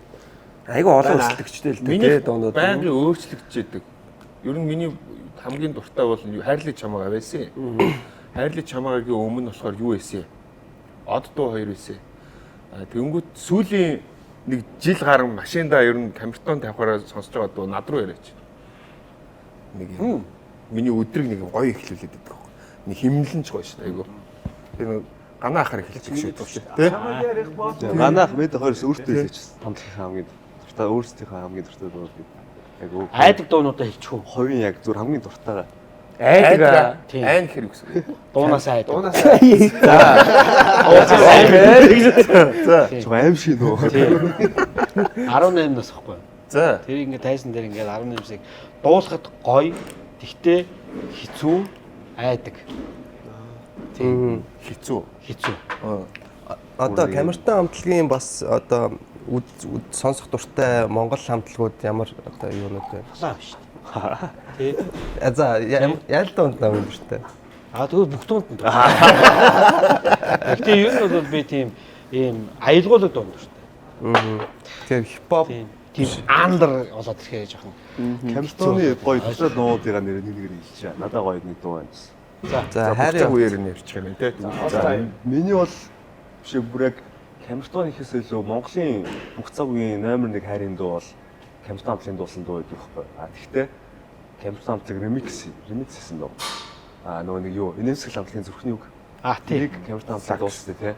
Айгу олон өсөлтөгчтэй л дээ дуунууд. Байнгын өөрчлөгдөж яадаг. Ер нь миний хамгийн дуртай бол хайрлаж чамаагаа байсан. Хайрлаж чамаагагийн өмнө болохоор юу байсан? Од дуу хоёр байсан. Тэнгүүт сүүлийн нэг жил гарan машиндаа ер нь Камертон тавихаараа сонсож байгаа дуу над руу яриач. Нэг юм. Миний өдрийг нэг гоё эхлүүлээд байдаг. Нэг химнэлэнч гоё шүү дээ айгу. Тэр нэг ганаа ахаар эхэлчих шүү дээ. Тэ? Ганах мэд хоёроос өөртөө хэлээч. Хамтлагийн хамгийн дуртай өөрсдийнхөө хамгийн дуртай дуу гэдэг. Яг Айдаг дуунуудаа хэлчихв. Ховын яг зүр хамгийн дуртайгаа. Айдаг. Айн хэрэг гэсэн. Дуунаас айд. Дуунаас Чог аим шиг нөө. 18 нас ахгүй. За. Тэр ингээд тайсан дээр ингээд 18-сыг дуулахад гоё. Тэгтээ хэцүү айдаг. Тийм. Хэцүү. Одоо камертаа хамтлагийн бас одоо сонсох дуртай Монгол хамтлагууд ямар одоо юунууд вэ? Халаа биш. Тий. За ялтанд нам юм шүү дээ. Тэгвэл бүх тунд нь. Гэхдээ ер нь бол би тийм ийм аялгуулаг дунд шүү дээ. Тэгэхээр хипхоп Тийм андер болоод ирэхээ жоохон. Камертоны гоё дуртай нуудыгаа нэр нэг хэлчихэ. Надад гоё нэг дуу байна. за Хайрын хайрын үеэр нь явчих юм тий. За миний бол биш бүр яг камертон ихээс илүү Монголын бүх цаг үеийн номер 1 хайрын дуу бол камертон хамтлагийн дуусан дуу гэдэг байхгүй. Тэгэхдээ камертон хамтлаг ремикс хийсэн дуу. Нөгөө нэг юу энэсгэл хамтлагийн зүрхний үг. Тийм. Камертон хамтлаг дууссан тий.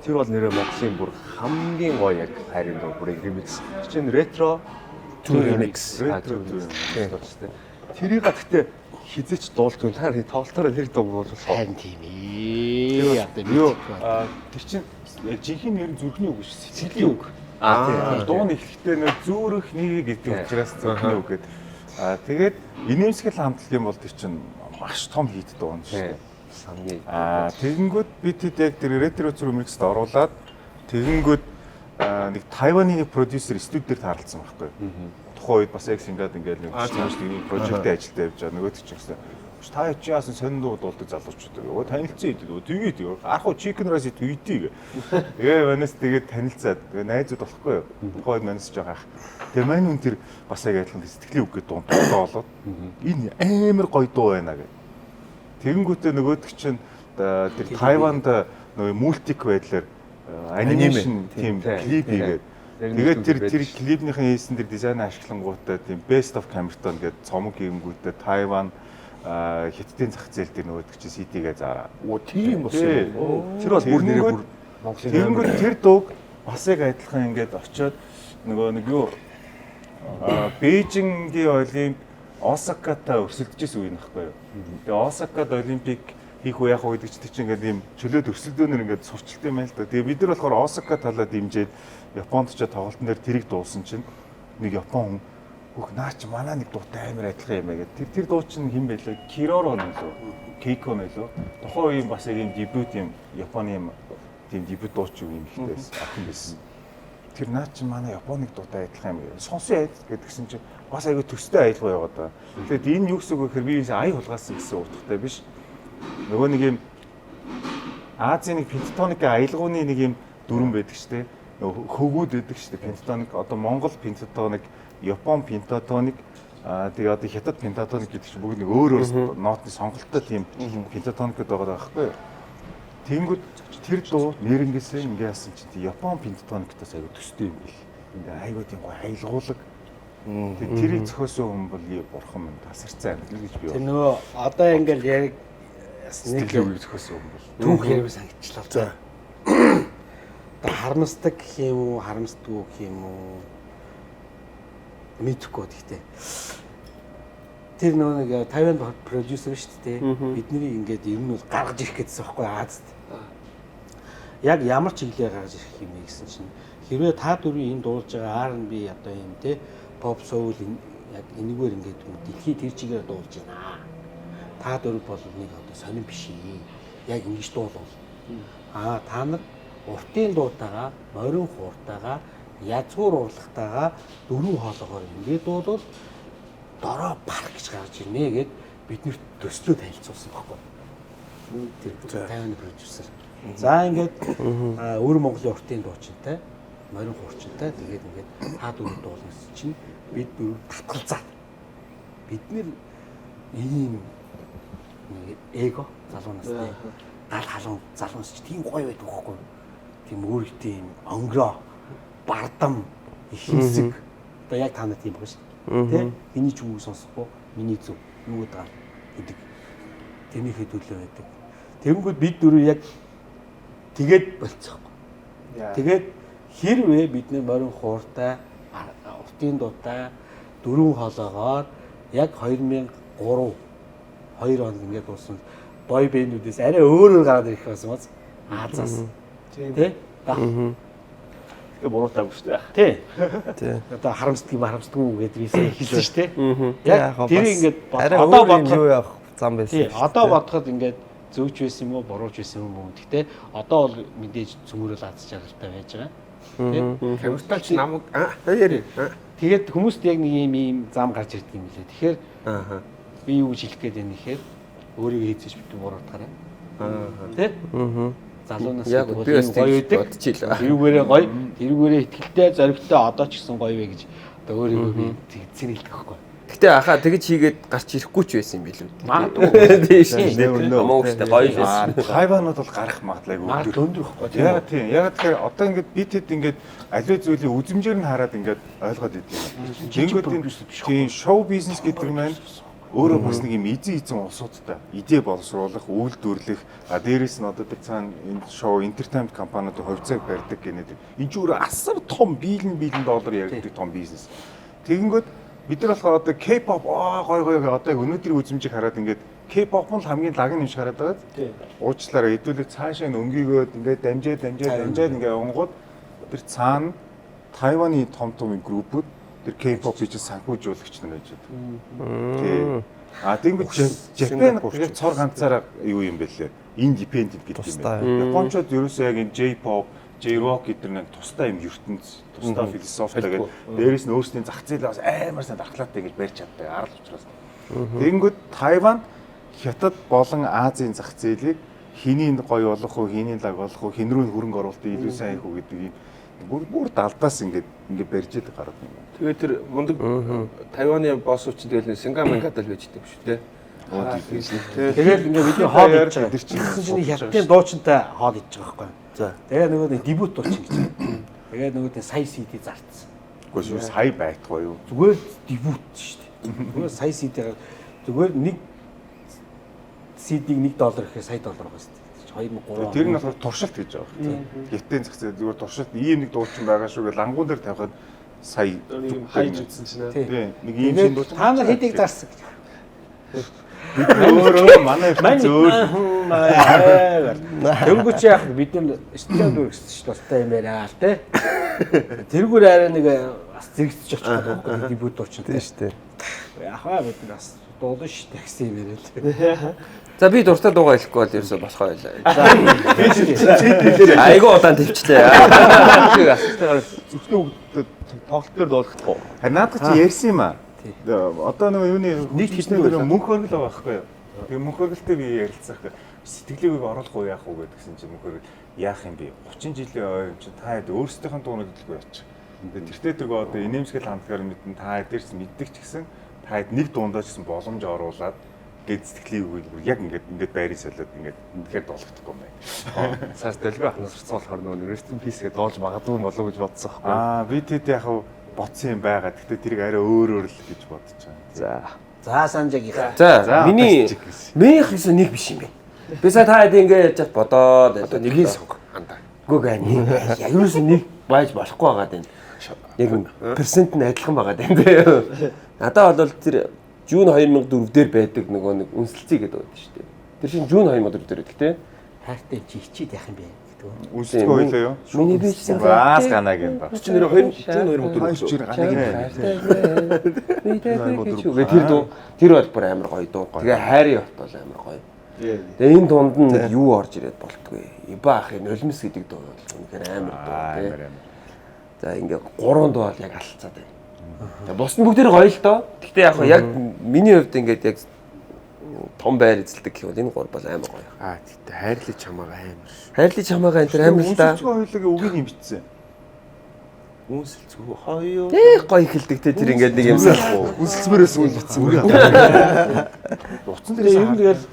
Тэр бол нэрээ Монголын бүр хамгийн гоё яг хайрын дуу бүрийг ремикс. Чинь ретро remix. Тэрийг гэхдээ хизээч дуулдаг юм. Та тоглолтоор нэр дуу болох. Харин тийм ээ. Юу тэр чинь жинхэнэ нэр нь зүрхний үг шүү. Сэтгэлийн үг. Тийм. Дуун эхлэхдээ нэр зүрх нэг гэдэг учраас зүрхний үг гэдэг. Тэгээд инээмсгэл хамтлагийн бол тэр чинь маш том хит дуу нь шүү. Тэгэнгүүт бид хэд яг тэр ретро remix-д оруулаад тэгэнгүүт нэг Тайваны нэг продюсер студи дээр таарлцсан байхгүй. Тухайн үед бас яг ингээд нэг нэг прожектын ажилд явж байгаа. Нөгөөд ч гэсэн та чи яасан сонин дуу дуулдаг залуучууд. Өө танилцсан идэв. Тэгээд арах уу chicken rice tweet-ийг. Тэгээ манайс тэгээд танилцаад тэгээ найзууд болохгүй юу. Тухайн үед манайс жоох ах. Тэгээ мань үн тэр бас яг адилхан сэтгэлийн үг гэдэг дуу болоод энэ амар гоё дуу байна гэх. Тэгэнгүүтээ нөгөөдөг чинь тэр Тайванд нөгөө мультик байдлаар анимашн тийм клип хийгээд тэгээд тэр клипнийхэн хийсэн тэр дизайн ашиглангуудаа тийм best of Camerton гэдэг цомог хиймгүүтээ Тайван хятадын зах зээл дээр нөгөөдөг чинь CD-гээ заараа. Тийм бас. Тэр бол бүр нэрээ бүр Монголын тэр дууг бас яг адилхан ингээд очиод нөгөө нэг юу Бээжингийн олимп Осаката өрсөлдөжсэн үе нөхгүй юу. Тэгээ Осакад олимпик хийх үе яах вэ гэдэг чинь ингээд ийм чөлөөт өрсөлдөөнөр ингээд сурчилт юм байл та. Тэгээ бид нар болохоор Осака талаа дэмжиж Японд ч тоглолтын дээр тэрийг дуусан чинь нэг Япон хүн хөх наа чи манай нэг дуутай амар адилхан юм аа гэдэг. Тэр дуу чинь хэн байлаа? Кироро нэлөө. Кейко нэлөө. Тухайн үеийн бас яг ийм дебют юм Японы юм тийм дебют дууч юм ихтэйс охин байсан. Тэр наа чи манай Японыг дуутай адилхан юм. Сонсон яд гэдгсэн чинь бас аягүй төстэй аялал яваад байгаа. Тэгэхэд энэ юу гэсэн үг гэхээр би ая хулгаасан гэсэн утгатай биш. Нөгөө нэг юм Азийн нэг пентатоник аялгауны нэг юм дүрэн байдаг штэ. Хөгүүд байдаг штэ. Пентатоник одоо Монгол пентатоник, Япон пентатоник, тэгээ одоо Хятад пентатоник гэдэг чинь бүгд нэг өөр өөр нотны сонголттой тийм пентатоникуд байгаа байхгүй юу? Тэнгүүд тэр дуу нэрнгээсээ ингээ яасан чинь Япон пентатониктаас аягүй төстэй юм бил. Ингээ аягүй тийм гоё аялгуулаг. Тэгээ тэрийг зохиосон хүн бол бурхан минь тасарцсан гэж би Тэр нөгөө одоо ингээл яг нэг сэтгэлийн үг зохиосон хүн бол. түүх ярив санагчлаа. За. Харамсдаг гэх юм уу, харамсдаггүй гэх юм уу? Мэдхгүй гэхдээ. Тэр нөгөө нэг Тайван продюсер шүү дээ. Бидний ингээд ер нь бол гаргаж ирэх гэсэн байхгүй Азад. Яг ямар чиглэлээр гаргаж ирэх юм бэ гэсэн чинь хэрвээ та дөрвийн энэ дуулж байгаа R&B одоо юм те pop soul яг энэгээр ингээд дэлхийд тэр чигээр дуулж байна. Та дөрв бол нэг одоо сонирн биш юм. Яг ингэж дуулвал. Та нар уртын дуутайгаа, морин хууртайгаа, язгуур урлагтайгаа дөрвөн хоолоогоор ингээд дуулвал дороо парк гэж гарч ирнэ гэд биднэрт төслөө танилцуулсан байхгүй. Тэр Тайваны продюсер. За ингээд өвөр Монголын уртын дуучинтай, морин хуурчинтай тэгээд ингээд та дөрөв дуулсан чинь бид дөрөв батгалзаад бид нэр ийм эго залуу настай гал халуун залуус ч тийм гоё байдаг байхгүй. Тийм өөр тийм онгороо бардам их хэсэг одоо яг та нар тийм байгаа шүү дээ. Тэ? Миний ч үг сонсохгүй, миний зөв юу гэдэг гэдэг. Тэрний хэдүүлээ байдаг. Тэгэнгүүт бид дөрөв яг тэгээд болцоохгүй. Тэгээд хэрвээ бидний морин хууртай, уртын дуутай дөрвөн хоолоогоор яг 2003 2 хоног ингээд дууссан бой бэндүүдээс арай өөр гараад ирэх байсан биз. Азаас. Тэ? Буруутай шүү дээ. Тий. Тий. Одоо харамсдаггүй гэдэг визээ хэлсэн шүү дээ. Яг тэр ингээд арай одоо өөр юм бодоход юу явах зам байсан. тий, одоо бодоход ингээд зөвч байсан юм уу, бурууч байсан юм уу. Гэхдээ одоо бол мэдээж цөмөрөл аз жаргалтай байж байгаа. Тий. Камертач намайг яри. Тэгээд хүмүүст яг нэг юм зам гарч ирдэг юм лээ. Тэгэхээр би юу гэж хэлэх гээд байна гэхээр өөрийгөө хийцэж битүү буруутгаарай. Тий? Залуунаас Яг бол би бас гоё байдаг. бодчихлаа. Тэрүүгээрээ гоё, тэрүүгээрээ ихтэй зоригтой одоо ч гэсэн гоё вэ гэж одоо өөрийгөө би зэнэлдэг байхгүй. Гэтэ ахаа тэгж хийгээд гарч ирэхгүй ч байсан юм билүү. Магадгүй. Тийм шүү. Амууштай гоё л байсан. Тайванууд бол гарах магадлал Магадгүй өгдөг. өндөр байхгүй. Яг тийм. Яг тэгэхээр одоо ингээд бид хэд ингээд аливаа зүйлийг үзмжээр нь хараад ингээд ойлгоод идэв. Тэнгүүд тийм шоу бизнес гэдэг нь маань өөрөө бас нэг юм эзэн улсуудтай идэ боловсруулах, үйлдвэрлэх, дээрээс нь одоо тэр цаана энэ шоу entertainment компаниуд хувьцааг барьдаг гэнэ. Энэ ч өөрөө асар том биелэн доллар яригддаг том бизнес. Тэгэнгүүт бид нар болохоор одоо K-pop гой одоо өнөөдрийн үзмжийг хараад ингээд K-pop нь хамгийн лаг нь юм шиг хараад байгаа. Уучлаарай хэдүүлээ цаашаа нөгөөгөөд ингээд дамжаад ингээд онгод тэр цаана Тайваны том группүүд тэр K-pop-ийг санхүүжуулагч нар байж байгаа. Тэгэнгүүт Japan яг цор ганцаараа юу юм бэлээ? Independent гэдэг юм байна. Япончууд ерөөсөө яг энэ J-pop, J-rock гэдэг нэг тусдаа юм ертөнц, тусдаа философитой гэдэг. Дээрээс нь өөрсдийн зах зээлээ бас амар сайн дархлаатай гэж барьж чаддаг арга учраас. Тэгэнгүүт Тайван, Хятад болон Азийн зах зээлийг хэний гоё болох уу, хэний лаг болох уу, хэн рүү хөрөнгө оруулалт илүү сайн хийх үү гэдэг юм бүр далдаас ингээд барьж идэг гараад юм. Тэгээд тэр мундаг Тайваны босс учраас тэгэл Сингапур байж идэг шүү дээ. Тэгээд ингээд бидний хоол хийж байгаа. Тэр чинь хятадын дуучинтай хоол хийж байгаа байхгүй. За. Тэгээд нөгөө нэг дебют дуучин гэж. Тэгээд нөгөө нэг сая CD зарцсан. Үгүй шүү сая байхгүй юу? Зүгээр дебют шүү дээ. Зүгээр сая CD зүгээр нэг CD-г $1 гэхээр сая доллар байгаа шүү дээ. 2003. Тэр нь болохоор туршилт гэж байгаа. Гитэн зах зээл зүгээр туршилт ийм нэг дуучин байгаа шүү гэж лангуун дээр тавихад сая хайж үзсэн чинь тийм нэг ийм шин дуучин та нар хэдийг зарсан гэж. бид өөрөө манай зөөр Тэнгүүч яах бид нар студиод үргэлжлэж дуртай юм байна л те. Тэргүүр арай нэг бас зэрэгцэж очих гэдэг дебют дуучин тийм шүү дээ. Яхаа бид нар бас дуулна шүү такси юм яриад. За би дуртай дуугаа хэлэхгүй бол ерөөсөө болохоо байлаа. Айгуу удаан төвчлээ. зөвхөн тоглолт дээр дуулахгүй. Надад чи ярьсан юм аа. Одоо нөгөө юуны нэг хичнээн мөнх хөргөл байгаа байхгүй юу? Тэгээ мөнх хөргөлтэй би ярилцах. Сэтгэлийг оруулах уу яах уу гэдгсэн чинь мөнх хөргөл яах юм бэ? 30 жилийн ойр чинь та хэд өөрсдийнхөө дуунууд хэлгүй яачих. Тэгээ тэртээ тэгээ одоо инээмсгэл хандлагаар мэдэн та дээрс мэддэг ч гэсэн та хэд нэг дундаа ч гэсэн боломж оруулаад гээд сэтгэлийг өгвөл яг ингээд байрын солиод ингээд тэгэхээр дуулахдаггүй юм байна. Цааш дэлгөө ахнаас сурцсан болохоор нөгөө Rest in Peace гэдэг дуулж магадгүй болов гэж бодсон байхгүй. Би тэд яг бодсон юм байгаа. Гэхдээ тэрийг арай өөр л гэж бодож байгаа. За санжаагийнхаа. За миний мэх гэсэн нэг биш юм бэ. Би сая та хэд ингэ яаж бодоод Одоо нэгийг сонго андаа. Гүг ани. Яг юусэн нэг байж болохгүй байгаа дээ. Яг персент нь адилхан байгаа дээ. Надад бол тэр Жун 2004 дээр байдаг нөгөө нэг үнсэлцээ гэдэг байдаг шүү дээ. Тэр чинь Жун 2004 дээр байдаг тий. Хайртай чи хичээд яах юм бэ гэдэг. Үнсэлцээ ойлоо юу? Миний бичсэн Бас ганаг юм ба. Чи нэр 2004 Чи ганаг юм. Тэр бол бүр амар гоё дуу. Тэгээ хайрын хот бол амар гоё. Тэгээ энэ дунд нь юу орж ирээд болтгүй. Иба ахын нулимс гэдэг дуу бол үнэхээр амар дуу тий. За ингээ 3 дуу бол яг алцаад байна. Тэгээ бус нь бүгдээр гоё л доо. Гэхдээ яг миний хувьд ингээд яг том байр эзэлдэг гэх бол энэ 3 бол амар гоё. Тэгтээ хайрлаж чамаагаа амар. Хайрлаж чамаагаа энэ тэр амар л да. Үнсэлцээ хоёулаа үгийг юм бичсэн. Үнсэлцүү хоёо. Тэг гоё хэлдэг те тэр ингээд нэг юмсан. Үнсэлцмээрээс үйл битсэн үгүй. Утсан Тэгээ ер нь тэгэл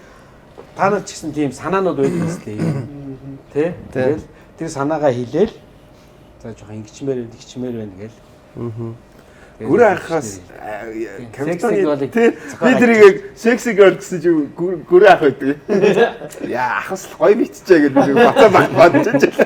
та нар ч гэсэн тийм санаанууд байдаг юм тест. Тэ? Тэгэл тэр санаагаа хэлээл за жоохон ингэчмээр байна гээл. Гүр анхаас камертаны би тэрийг секси гол гэсэн чи гүр анх байдаг. Яа ахас гоё битчихэ гэдэг бата бодож.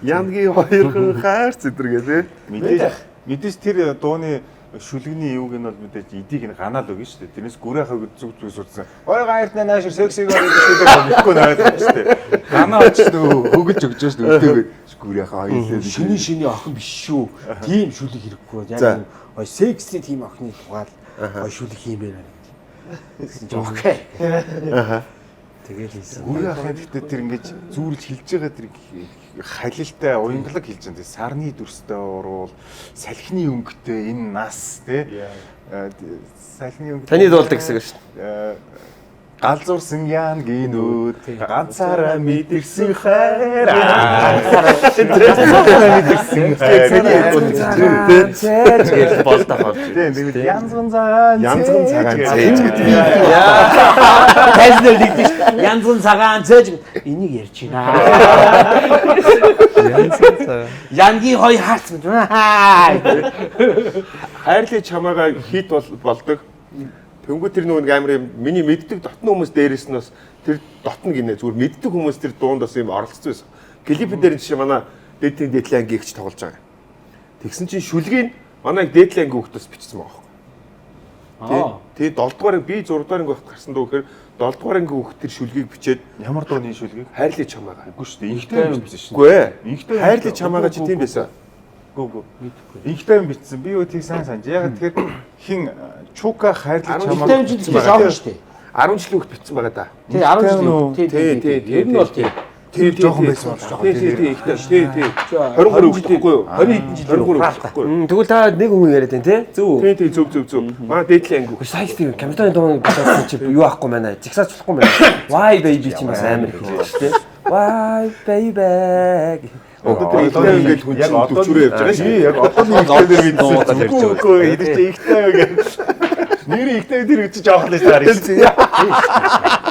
Янгийн хоёр хүн хайр зэдэр гээ. мэдээж тэр дууны шүлгэний юуг нь бол мэдээж эдийг нь ганаал өгнө шүү дээ. Тэрнээс гүрээхаг зүг зүг сурсан. Ой гайртна наашир сексиг гэдэг шүлэг өгөхгүй наад шүү дээ. Ганаа очсон хөглж өгч шүү дээ. Өдөөг гүрээхаа хоёлаа. Шиний охин биш шүү. Тийм шүлэг хэрэггүй. Яг ой секси тийм охины тухайл ой шүлэг хиймээр байна. Гэсэн чинь окей. Тэгээд хийсэн. Гүрээхаа гэхдээ тэр ингэж зүүрлж хилж байгаа тэр халилтай уянгалаг хэлж байгаа. Сарны дүрстэй уруул, салхины өнгөтэй энэ нас тий. Салхины өнгө. Таны дуулдаг хэсэг шүү дээ. Галзуурсан яан гинүүд ганцаараа мэдэрсэн хайр. Тэгээд болдоо хол. Тэгээд янзган цагаан цээж гэдэг. Тайлбар нэгдэж янзын цагаан цээж энийг ярьж байна. Янгийн хоёр хаарсан байна. Хайрлаа чамаагаа хит болдог. Тэнгүү тэр нөгөө амар юм миний мэддэг дотны хүмүүс дээрээс нь бас тэр дотно гинэ зүгээр мэддэг хүмүүс тэр дуундас юм оролцсон байсан. Клипэн дээр жишээ манай дээдлийн дээдлийн ангигч тоглож байгаа. Тэгсэн чинь шүлгийг манай дээдлийн анги хүүхдээс бичсэн байгаа байхгүй. Тэгээ 7 дугаар би 6 дугаар анги байхад гарсан дуу гэхээр 7 дугаар анги хүүхд тэр шүлгийг бичээд ямар дууны шүлгийг? хайрлаа чамаагаа. Үгүй шүү дээ. Инхтэй бичсэн шүү. Үгүй ээ. Хайрлаа чамаагаа чи тийм байсан. Гүү. Инхтэй бичсэн. Би өөтийг сайн санаж. Яг тэгэхээр хин Чука хайрлаж чамаагаа Инхтэй чинь жоохон шүү дээ. 10 жилийн хүүхд бичсэн байгаа да. Тий 10 жил. Тий. Ер нь бол тий. Тэр жоохон байсан бол жоохон. Тий. 23 үгүй юу? 20 жил 23 үгүй юу? Тэгвэл та нэг хүн яриад байна тий? Зөв. Тий зөв. Манай дээдлийн анги. Сайн тийм камертаны дуу бичсэн чи юу ахгүй байна. Жигсаач болохгүй байна. Why baby чи бас амар их тий. Why baby. Одоо тэр ингээд хүн чинь 40 явж байгаа шүү. Яг одоо нэг ихтэй мэдсэн. Үгүй эдгээр чи ихтэй гэж. Нэр ихтэй тэр гэж жоох л шаарай шүү.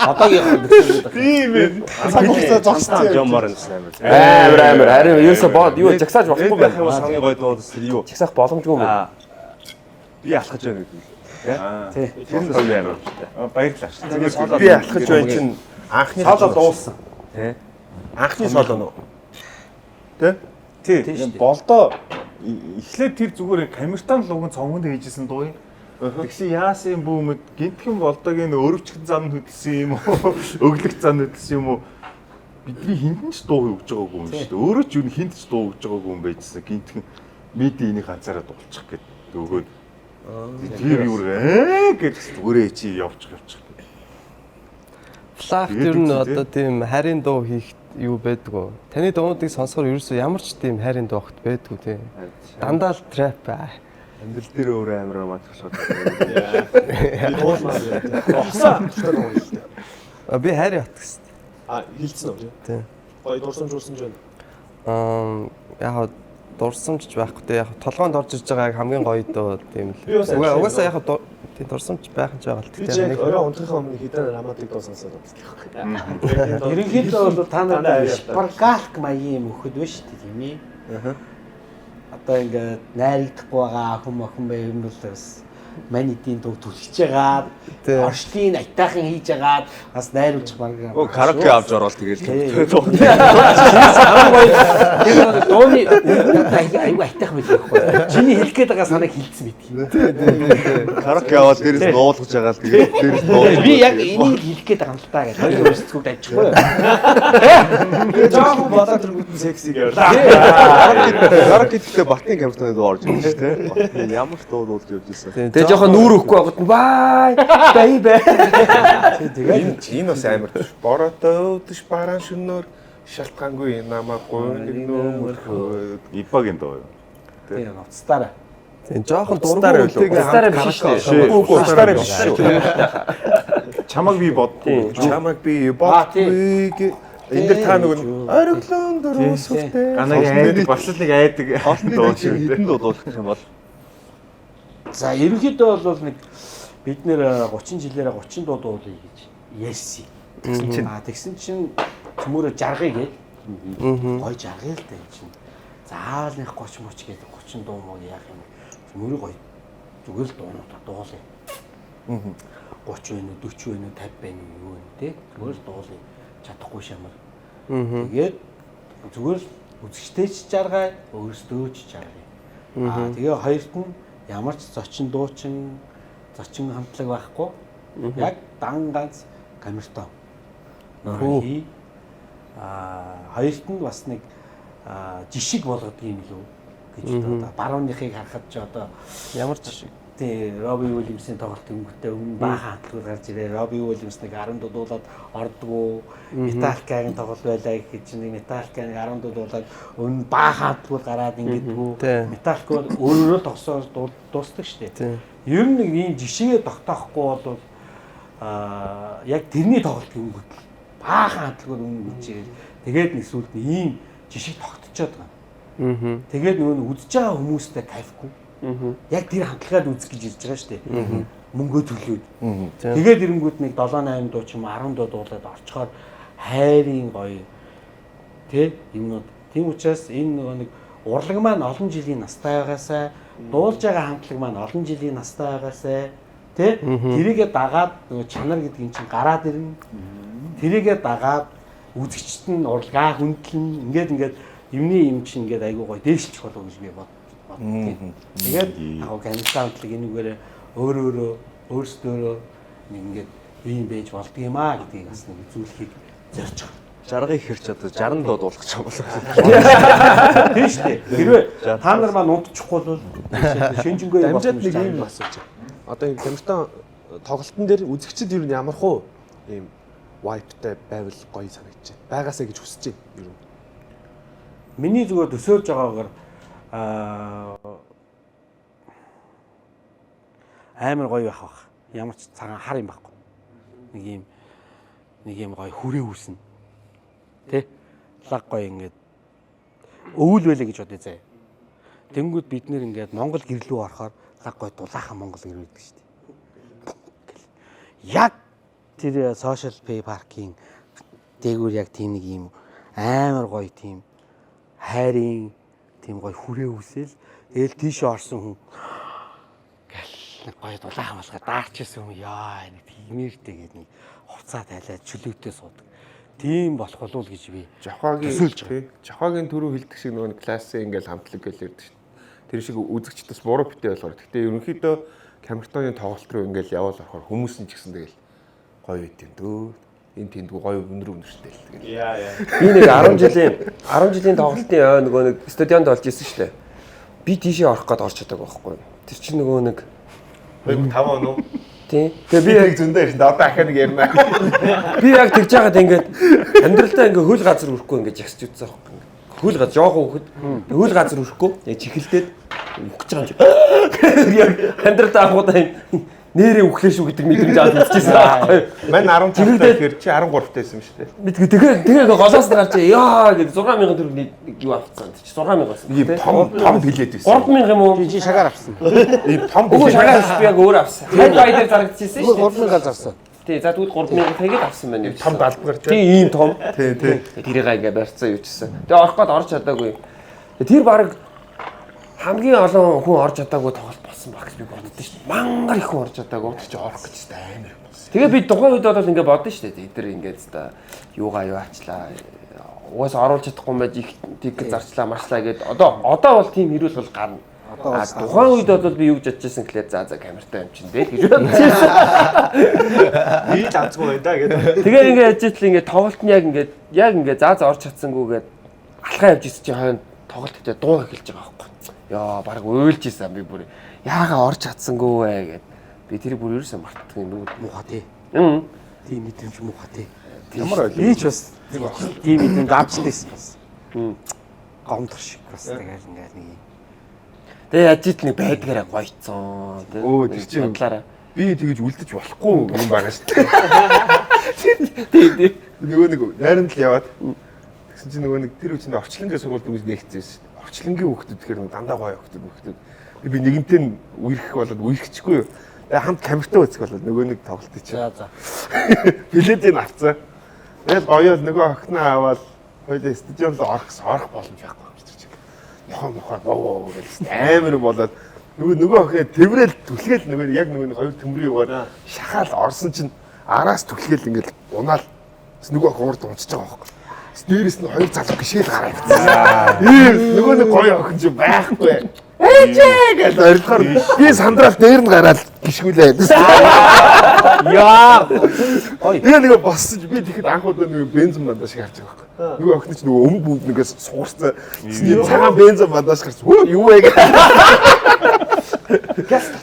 Одоогийн Тийм ээ. Цагаан зогссон. Жомор амар. Амар харин ерөөсө бод юу жагсааж болохгүй байх юм байна. саний гой дуудас юу? Жагсаах боломжгүй байна. Би алхаж байна гэдэг. Тий. Тэр нь хоёр амар. Баярлалаа. Тэгээд би алхаж байна чинь анхны соло дууссан. анхны соло нөө. Тий. Болдоо эхлээд тэр зүгээр камертан лугын цомгонд хийжсэн дуу юм. Тэгсэн яасан бүүмэд гинтхэн болдоогийн өрөвчгөн зам хөдөлсөн юм уу? Өглөх зам хөдөлсөн юм уу? Бидний хинтэн ч дуу өгж байгаагүй юм шүү дээ. Өөрөө ч юу хинт ч дуу өгж байгаагүй юм байжсэн. Гинтхэн меди энийг ганцаараа дуулчих гэдэг өгөөд. Тэр юу гэж зүгээрээ чи явчих. Флаг тэр нь одоо тийм хайрын дуу хийх юу байдгүй. Таны дуунуудыг сонсохоор ерөөсөө ямар ч тийм хайрын дуу огт байдгүй тий. Дандаа л трэп бай. Амьдрал дээр өөрөө амар романтик шууд. Би хайр ят гэсэн. Хилцэн үү? Тий. Гоё дурсамж байна. Яг дурсамж байхгүй те яг толгоонд орж иж байгаа хамгийн гоё дөө тийм л. Би бас Угаасаа яг тийм дурсамж байх нь ч байгаа л Би ч яг орой унтрахын өмнө хідэн рамадыг дуу сонсоод байна. Ерөнхийдөө бол та нар шпаргалк маягийн мөхөд биш тийм ээ. Одоо ингээд найрагдахгүй байгаа охин байв юм бол бас манидийн дуу түлхэж байгаа. Оршлын айтайхан хийж байгаа. Бас найруулж баг. Караоке авч ороод тэгээд Дууны аюу айтайхан байх байхгүй. Чиний хэлэх гээд байгаа санааг хилцсэн мэдхий. караоке аваад дээрээс нуулгаж байгаа л тэгээд дээрээс нуулж. Би яг энийг хэлэх гээд байгаа юм л та гэж. Хоёр өсцгүүд авчихгүй. Жаахан болоод тэргүүтэн секси гэрлээ. Караоке гэхдээ Батны камертаны дуу орж ирж шүү дээ. Ямар ч дуу дуулж явж ирсэн. Тэгээ жоохон нүүр өгөхгүй байгууд нь бай baby. Энэ бас амар биш. Борото өвдөж бараан шөнөөр шалтгаангүй намаагүй нөмөрхөө. Ипагийн дуу юу? Тийм ноцтаараа. Тийм жоохон дургуй үлтэйг Устаараа биш шүү. Үгүй устаараа биш шүү. Чамаг би боддоо. Чамаг би бодгүй. Энд дэр та нөгөө ориглон дөрөсөлтэй. Ганаг айдаг бас л нэг айдаг Хоолны чинь хитэн дуу дуулах юм бол За ерөнхийдөө бол нэг бид нэр 30 жилээрээ 30 дуу дуулъя гэж ярьсан. Тэгсэн чинь төмөрө жаргая гээд гоё жаргая л дээ чинь. Заавал нэг 30 моч гээд 30 дуу муу яах юм. Төмөрө гоё зүгээр л дуунуудаа дуулъя. 30 байна уу 40 байна уу 50 байна уу юу вэ те. Зүгээр л дуулъя. Чадахгүй шамар. Тэгээд зүгээр л үзэгчтэй ч жаргая, өөрсдөө ч жаргая. Тэгээ хоёрт нь ямар ч зочин дуучин зочин хамтлаг байхгүй. Яг дан ганц камертон. Нөрхий хоёрт нь бас нэг жишг болгодог юм лүү гэж одоо барууныхыг харахад ч одоо Ямар жишээ? тий Робби Уильямсийн тоглолт өнгөтэй өмнө баахан хамтлагууд гарч ирээ. Робби Уильямс нэг 10 дуулаад ордгоо. Металликагийн тоглолт байлаа гэхэд чинь Металлика нэг 10 дуулаад өмнө баахан хамтлагууд гараад ингэдэггүй. Металлика бол өөрөө тогсоор дуусдаг шүү дээ. Ер нь нэг ийм жишээ тогтоохгүй бол яг тэрний тоглолт өнгөт баахан хамтлагууд өмнө үжиж тэгээд нэг сүлд ийм жишээ тогтчиход байгаа. Тэгээд нөгөө үзэж байгаа хүмүүстэй кайфгүй. Яг тэр хамтлагаад үзэх гэж ирж байгаа шүү дээ. Мөнгөө төлөөд. Тэгээд ирэнгүүт нэг 7-8 дуу ч юм 10 дуу дуулаад орчхоор хайрын гоё тэ юмнууд. Тийм учраас энэ нөгөө нэг урлаг маань олон жилийн настай байгаасаа дуулж байгаа хамтлаг маань олон жилийн настай байгаасаа тэ тэрийгэ дагаад нөгөө чанар гэдэг юм чинь гараад ирнэ. Тэрийгэ дагаад үзэгчт нь урлагаа хүндлэн ингээд юмний юм чинь ингээд айгуу гоё дээшлчих болов гэж би бод. Тэгээд яг камертантлаг энүүгээр өөрсдөө нэг ингээд ийм байж болдго юм аа гэдгийг бас нэг зүйлхийг зорж байгаа. Жаргыг хэрч одоо 60 дуу дуулах гэж болов. Тийм шүү дээ. Хэрвээ та нар маань унтчихгүй бол шинжэнгөө юм Дамжаад нэг юм асууж байгаа. Одоо энэ камертон тоглолтын дээр үзэгчд ер нь ямар хуу ийм вайптай байвал гоё санагдаж байна. Байгаасаа гэж хүсэж байна ер нь. Миний зүгээр төсөөлж байгаагаар амар гоё байх бах. Ямар ч цагаан хар юм байхгүй. Нэг юм гоё хүрээ үүснэ. Тэ? Лаг гоё ингээд өвөл байлаа гэж бодъё заяа. Тэнгүүд бид нэр ингээд Монгол гэрлүү орохоор лаг гоё дулаахан Монгол гэр байдаг шүү дээ. Яг тэр social pay паркийн дээгүүр яг тийм нэг юм амар гоё тийм хайрын тийм гоё хүрээ үсэл ээл тийш орсон хүн гэл нэг гоё дулаахан болгоо даарчсэн хүн яа нэг тиймэртэй гээд нэг хуцаа тайлаад чөлөөтэй суудаг. Тийм болох болов гэж би Жохогийн төрөө хилдэг шиг нөгөө классын ингээл хамтлаг гэж ярьдаг шин. Тэр шиг үзэгчдээс буруу битээ болохоор. Гэхдээ ерөнхийдөө камертоны тоглолт руу ингээл яваал орохоор хүмүүс нь ч гэсэн тэгэл гоё байт юм дөө. Энэ тэндгүй гоё өнөрштэй л тэгэл. Би нэг 10 жилийн тоглолтын нөгөө нэг стадионд олж ирсэн шүү дээ. Би тийшээ орох гээд орч чадаагүй байхгүй. Тэр чинь нөгөө нэг 5 он уу? тий. Тэгээ би яг зөндөө ирсэн. Одоо ахаа нэг ярина. би яг тэгж байгаад ингээд амьдралдаа ингээд хөл газар өрөхгүй ингээд жагсч үзсэн байхгүй. Хөл газар жоохон хөхөд хөл газар өрөхгүй яг чихэлдээд үхэж байгаа юм. Яг амьдралдаа анхудаа нэрээ үхлээ шүү гэдэг мэдрэмж аваад үзчихсэн байхгүй. Мань 15 тэгэхээр чи 13 тайсэн юм шүү дээ. Тэгээ голоос гарч яа гэдэг 6000 төгрөг юу авцсан. 6000-аас. Том билет байсан. 3000 юм уу? чи шагаар авсан. Ийм том Үгүй билет. шагаас би яг өөр авсан. Хайд байдаар зарагдчихсан шүү дээ. 3000 зарсан. Тий, за тэгвэл 3000 тэгээд авсан байна юу. Том далбар Тий, ийм том. Тий. Тэрийг ингээ барьцсан юу чсэн. Тэгээ орох гээд орж чадаагүй. Тэр баг хамгийн олон хүн орж чадаагүй тоглолт болсон баг гэж би боддоо шүү дээ. Мангар их хүн орж чадаагүй. Тэр чи орох гэж та амар юм болсон. Тэгээ би тухайн үед бол ингээ бодсон шүү дээ. Эдгээр ингээд та юугаа юу ачлаа. Угаасаа оруулж чадахгүй юм байж их тикет зарчлаа марчлаа гэд одоо бол тийм хэрүүл бол гарна. Тухайн үед бол би юу гэж бодчихсон гэхлээр за камертай юм чинь дээ гэж бодчихсон. Ий ланцгүй байна да гэдэг. Тэгээ ингээ яжчихл ингээ тоглолт нь яг ингээ за орж чадсангүйгээд алхаа явж ирсэн чинь хойно тоглолт гэдэг дуу эхэлж байгаа байхгүй. Яа баг уйлж исэн би бүр яагаа орж чадсангүй вэ гэд би тэр бүр ерөөсөө мартдаг юм Муухай тий. Тийм мэдрэмж муухай тий. Ямар Би ч бас тийм мэдрэмж авчихсан бас. Гомдох шиг бас тэгэл ингээд нэг. тэгээ яжчихл нэг байдгаараа гоёцсон. Өө тэр чинь бодлаараа. би тэгэж үлдэж болохгүй юм байгаа шүү дээ. Тий. Нөгөө нэг найрамд л яваад тэгсэн чинь нөгөө нэг тэр үчинд орчлонгийн сургуульд үз нэгцсэн шүү дээ. Орчлонгийн хүүхдүүд тэгэхээр дандаа гоё хүүхдүүд. Би нэгэнтээ үерхэх болоод үерхчихгүй юу. Тэгээ хамт камертай үзэх болоод нөгөө нэг тоглолт чинь. За. Билетийг авцаа. Тэгэл гоёол нөгөө охиноо аваад хоёул стадионд орох боломж байхгүй гэж чинь. Нохоо боо гэж амар болоод нөгөө охин тэрвэл түлгээл нөгөө яг нөгөө хоёр төмрийн угаар шахаал орсон чинь араас түлгээл ингээд унаал нөгөө охин урд унцж байгаа байхгүй. Дээрээс нь хоёр залуу гişээл гараад. Нөгөө нэг гоё охин чи байхгүй. гэж орилохоор би сандрал дээр нь гараад гიშгүүлээ. Яа. Тэгээ нэг боссож би тэгэхэд анх удаа нэг бензин бандаж шиг харж байгаа байхгүй. Нөгөө охин ч нөгөө өмнө бүгд нэгээс суурцсан. Цагаан бензин бандаж гарч юу вэ гэж.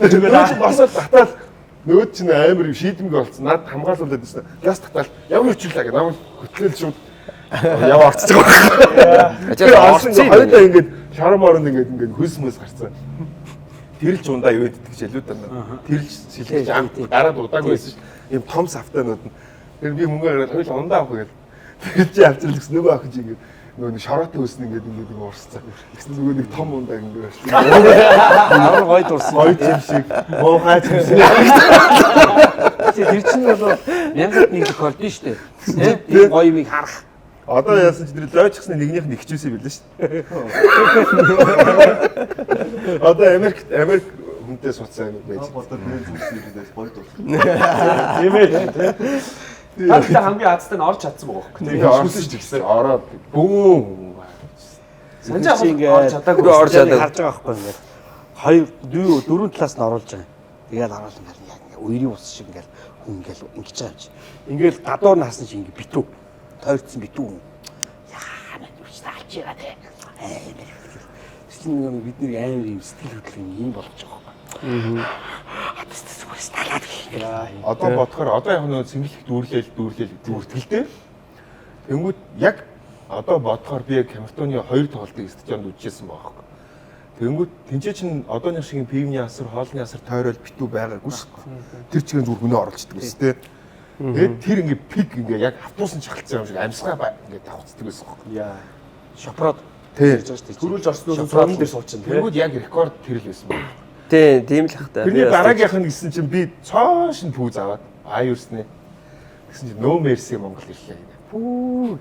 Тэгээд босоод татаад нөгөө чинь амар шийдэмэг болсон. Над хамгаалуулаад байсан. Газ татаад ямар өчлөө гэж намайг хөтлөөл шууд яваа орцож байгаа. Тэгээд орцсон хоёулаа ингээд шараморон ингээд хөлс мэс гарцсан. Тэрл жундаа юу гэдэг ч илүү даа. Тэрл шилжиж гараад удаагүй байсан ш. Ийм том савтанууд нь. Тэр би мөнгө гараад хоёул ундаа авах гээл. Тэр чи авчрал гэсэн нөгөө охин чи ингээд нөгөө шороотой өснө ингээд уурсцаа. Гэсэн нөгөө нэг том ундаа ингээд орсон. Амар гоё дурсан. Гоё юм шиг. Моохай юм шиг. Тэр чинь бол мянгад нэг тохиолдсон шүү дээ. Тийм гоё юмыг харах. Одоо яасан ч тэр лойч гисны нэгнийх нь ихчээсэй билээ шүү дээ. Одоо Америк хүнтэй суцсан юм байж. Одоо бензин зүйлээс гоё дурсан. Тийм ээ. Та хамгийн азтай нь орж чадсан байгаа хөөх. Тийм орсон шүү дээ. Ороод бүүн. Санжаа ингээд орж чадаагүй орж чадаагүй харж байгаа байхгүй ингээд. Хоёр дөрвөн талаас нь оруулж байгаа. Тэгээд харуул ингээд яг үерийн ус шиг ингээд хүн ингээд ингэж байгаа юм чи. Ингээд гадуур нь хасан чи ингээд битүү. Тойрцсон битүү. Яа нэг үс таалж байгаа те. Тэсний бид нэг амар юм сэтгэл хөдлөл юм болгож байгаа байхгүй. Хатас зүгээс талаад гэх. Одоо бодохоор одоо яг нэг цэнгэлэх дүүрлэлтэй. Тэнгүүд яг одоо бодохоор би яг Камертоны хоёр тоглолтыг стадионд үзчихсэн байгаа байхгүй. Тэнгүүд тэнцээ чин одооны шиг пивний асар, хоолны асар тойрол битүү байгаагүй шүү. Тэр чигээр зүр хөнөө оруулцдаг байсан те. Тэгээд тэр ингээ пиг ингээ яг автобус нь шахалцсан юм шиг амьсгаа ингээ давхцдаг байсан байхгүй. Яа. Шопрод Төрүүлж орсноо форум дээр суучин. Тэнгүүд яг рекорд тэр л байсан байна. Тийм л хахтай. Тэрний дараагийнх нь гэсэн чинь би цоошин пүүз аваад аюурсны. Гэсэн чинь нөө мерси Монгол ирлээ гэнэ. Пүү.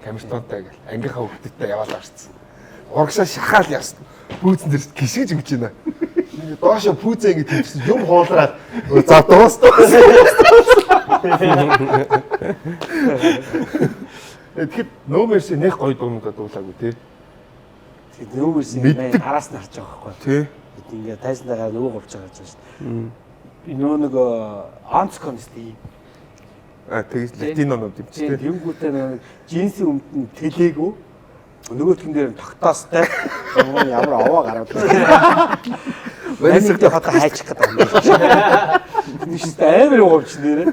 Камертонтай гэл ангийнхаа хөвгтөдтэй яваад гарцсан. Урагшаа шахаал явсан. Пүүзэн дээр гიშгэж өгч байна. Доошо пүүзээ ингэ төвсөн юм хоолраад за дуустаа. Тэгэхэд нөө мерси нэх гоё дуунуудаа дуулаагүй тий. тэгээд нөгөөс ингэ араас нь харж байгаа байхгүй. Тий. Ингээд тайсантайгаар нөгөө говч байгаа гэж байна шүү дээ. Би нөгөө онцконсти. Тэгж латинонууд юм чи тий. Тэнгүүтээ нэг джинсийн өмд нь тэлээгүү. Нөгөөтгөн дээр тогтоостай. Ямар аваа гараад. Вэнсэгтэй хата хайчих гэдэг юм. Тийм шүү дээ амар говч нэрэ.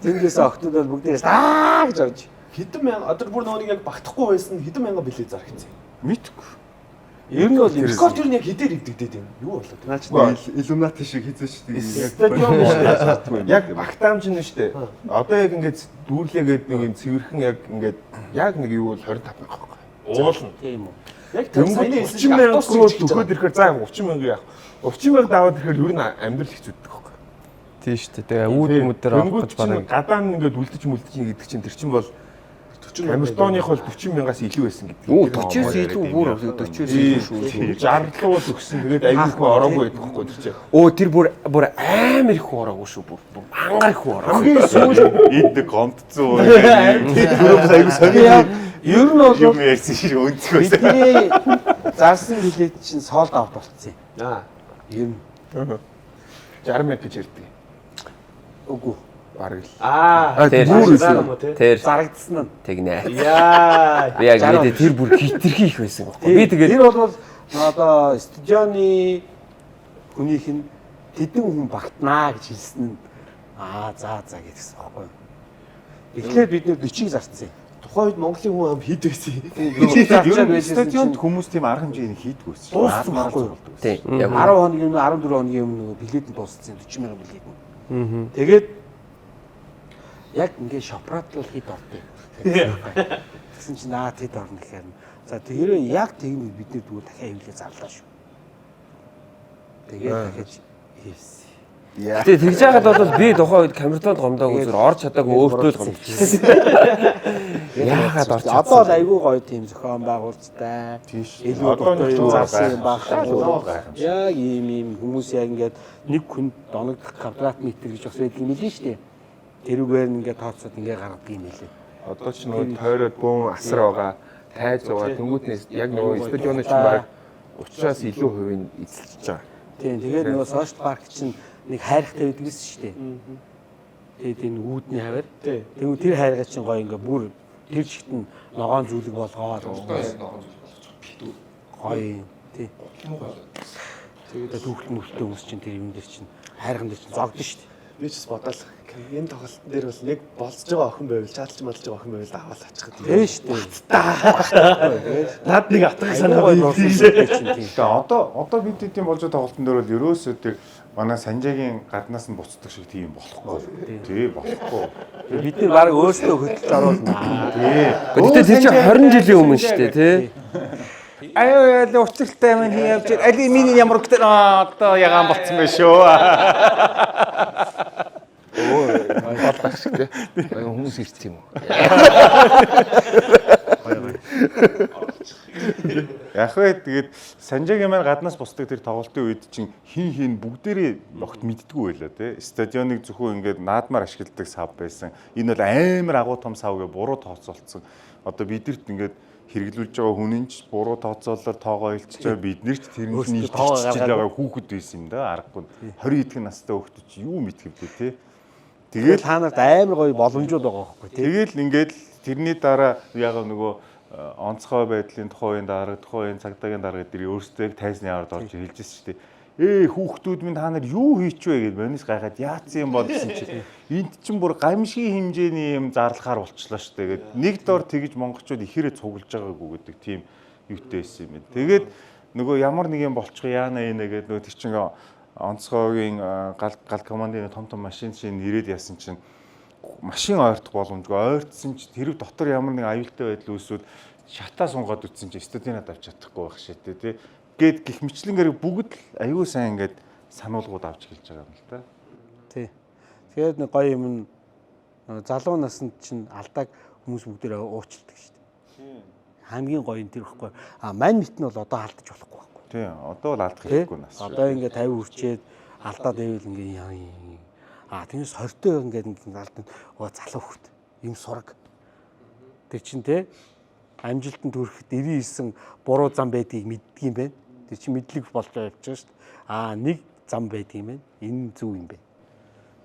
Тэнгээс октод бол бүгдээс гэж авч. Хэдэн мянга одоо бүр нөгөө яг багтахгүй байсан хэдэн мянга билет зарагцсан. Мэдгүй. Ер нь бол рекорд ер нь яг хэдээр игдэгдээд байна. Юу болоод байна? Наач Illuminati шиг хийсэн шүү дээ. Стадион шүү дээ. Яг багтаамж нь шүү дээ. Одоо яг ингээд дүүрлээгээд нэг юм цэвэрхэн яг нэг юу бол 25 мянга байхгүй. Уулна. Тийм үү. Яг тэр саяны 30 мянга өгөөд ирэхээр за 30 мянга яах. 30 мянга даваад ирэхээр ер нь амьдрал хэцүүдэг байхгүй. Тийм шүү дээ. Тэгээ үүд мөдөр авах гэж байна. Гадаа нь ингээд үлдэж гэдэг чинь тэр чинь бол Камертоных бол 40 мянгаас илүү байсан гэдэг. Оо 40-с илүү бүр 40-с илүү шүү. 60 руу төгсөн. Тэгээд аюулгүй ороогүй байдаг хгүй тэр чинь. Оо тэр бүр амар их ороогүй шүү. Бүр мангар их ороо. Хамгийн сүүл эддэг гомдцсон. түрүүс аюул сони. Ер нь бол Юм ярьсан шиг өнцгөөс. бидний зарсан билет чинь соолд авт болцсон юм. Ер нь 60 мянга гэж ярьдаг. үгүй. Бараг л. Тэр Зарагдсан нь. тэгнэ. Яа. Би яг мэдээ тэр бүр хитрхи их байсан байхгүй. Би тэгээд тэр бол одоо стадионы хүнийх нь тэдэн хүн багтнаа гэж хэлсэн нь за гэдэгсэн байхгүй. Эхлээд бид нэр 40-ыг зарцсан. Тухайн үед Монголын хүн хэд байсан? Стадионд хүмүүс тийм арга хэмжээний хийдгүү байсан. Дууссан байхгүй. тийм 10 хоногийн өмнө 14 хоногийн өмнө билет нь дууссан 40 мянган билет нь. Тэгээд яг ингээд шопратлал хэд ордог. Тэгсэн чинь хэд орно гэхээр за тэр яг тийм бид нар дүү дахиад хөвлөө зарлаа шүү. Тэгээд дахиж хийсэн. тэгээ тэгж яагаад бол би тухайн үед Камертонд гомдоогүй зүр орж чадаагүй өөртөө л гомдчихсан. Яагаад орж чадсан? Одоо л айгүй гоё тийм зохион байгуулалттай. Илүү дутуу зарсан юм баг. Яг ийм хүмүүс яг ингээд нэг хүн доногдох квадрат метр гэж бас байдаг юм лээ шүү дээ. Тэрүүгээр ингээд тооцоод ингээд гаргадаг юм лээ. Одоо ч нөгөө тойроод бүүн асар байгаа. Тайз байгаа. Тэнгүүтнээс яг нөгөө стадионы чинь баг Учраас илүү хувийн эзэлж байгаа. Тийм тэгээд нөгөө social park чинь нэг хайртай байдгийс шүү дээ. Тэгээд энэ үүдний хавар. Тэгвэл тэр хайргаа чинь гоё ингээ бүр тэр чигт нь ногоон зүйлэг болгоод гоё тийм. Тэгээд түүхэл мөрөлтөө хүмүүс чинь тэр юм дээр чинь хайрхан дээр чинь зогдсон шүү дээ. Би ч бодоол энэ тоглолтын дээр бол нэг болцож байгаа охин байвал чаалж мадалж байгаа охин байвал аваад очих гэдэг. Тийм шүү дээ. Наад нэг атгах санаа болсон чинь тийм. Тэгээ одоо бид хэдийн болж байгаа тоглолтын дээр бол ерөөсөө тэр манай Санжаагийн гаднаас нь буцдаг шиг тийм болохгүй. Тий болохгүй. Бид нар баг өөрсдөө хөдөлж оруулнаа. Гэтэ тэр чинь 20 жилийн өмнө шүү дээ тий. Аяа уцалтай юм хийвч али миний ямар гэдэг одоо ягаан болцсон байх шүү. Бодлох шиг тий. Хүмүүс ирсэн юм уу? Яг вэ тэгээд Санжаагийн маань гаднаас бусдаг тэр тоглолтын үед чинь хин бүгдээрээ огт мэддэггүй байлаа тий. Стадионыг зөвхөн ингээд наадмаар ашигладаг сав байсан. Энэ бол амар агуу том сав гэ буруу тооцоолцсон. Одоо бидэрт ингээд хэрэглүүлж байгаа хүн ч буруу тооцоололоор тоогоо илчж байгаа бид нэр ч тэрнээс нийлж байгаа хүүхэд байсан юм да аргагүй 20 эдхэн настай хүүхэд чи юу мэдэх вэ тий. Тэгээд та нарт амар гоё боломжууд байгаа байхгүй тий. Тэгэл ингээд тэрний дараа яг нөгөө онцгой байдлын тухайн цагдаагийн дарга дээр өөрсдөө тайзны аваад орж хэлжсэн шүү дээ. Хүүхдүүд минь та нар юу хийчихвэ гэж манис гайхаад яатсан юм бол гэсэн чинь энд чинь бүр гамшигын хэмжээний юм зарлахаар болчлоо шүү дээ. Нэг дор тэгж монголчууд ихээрээ цуглаж байгаагүй гэдэг тийм юутай байсан юм байна. Тэгээд нөгөө ямар нэг юм болчих яана инэ гэдэг нөгөө тэр чинь онцгойгийн гал командын том машин шин ирээд яасан чинь машин ойртох боломжгүй ойртсон чи тэрв дотор ямар нэг аюултай байдал үүсвэл шатаа сунгаад үтсэн чи стадионод авч чадахгүй байх шээ тий. Гээд гих мэтлэнгээр бүгд л аюул сайн ингээд сануулгууд авч хэлж байгаа юм л та. Тий. Тэгээд нэг гоё юм залуу наснд чинь алдааг хүмүүс бүгдээ уучилдаг шүү дээ. Хамгийн гоё юм тэр ихгүй. Мань мэт нь бол одоо алдаж болохгүй байхгүй. Тий. Одоо бол алдах хэрэггүй нас. Одоо ингээд 50 хүрчээд алдаад байвал ингээд тиймээс 20-той ингээд алдсан залуу хөхт юм сураг. Тэр чинь те амжилтанд хүрэхэд 99 буруу зам байдгийг мэддэг юм байна. Тэр чинь мэдлэг болж явж байгаа шүү дээ. Нэг зам байдаг юм байна. Энэ зөв юм байна.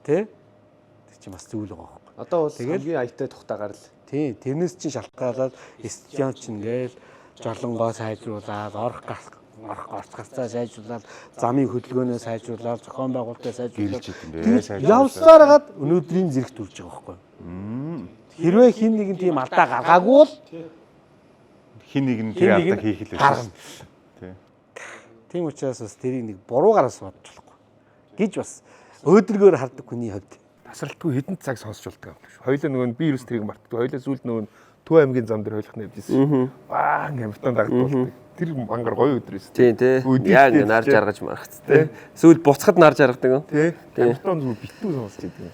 Тэ? Тэр чинь бас зөв л байгаа байхгүй. Одоо бол хамгийн аятай тухтаагаар л. Тий, тэрнээс чинь шалтгаалаад стадион чинь гээл жолонгоо сайжруулаад, орох гарцгаа сайжруулаад, замын хөдөлгөөнөө сайжруулаад, зохион байгуулалтаа сайжруулаад. Явсаар хагаад өнөөдрийн зэрэгт үрж байгаа байхгүй. Хэрвээ хин нэгэн тийм алдаа гаргаагүй бол хин нэг нь тэр алдаа хийх л байсан. Тийм учраас бас тэрийг нэг буруугаараас бодож болохгүй гэж бас өөдрөгөөр хардаг хүний хувьд Тасралтгүй хэдэн цаг сонсч болдог юм шүү. Хоёулаа нөгөө би ерөөс тэрийг мартдаг. Хоёулаа сүлд нөгөө Төв аймгийн зам дээр хойлох нэвжсэн. Баа гэмтэн дагдуулдаг. Тэр мангар гоё өдөр байсан. Тийм тий. Яг ингэ нар жаргаж маргац тий. Сүүл буцахад нар жаргадаг юм. Тий. Гэмтэн зүг битүү сонсч идэг юм.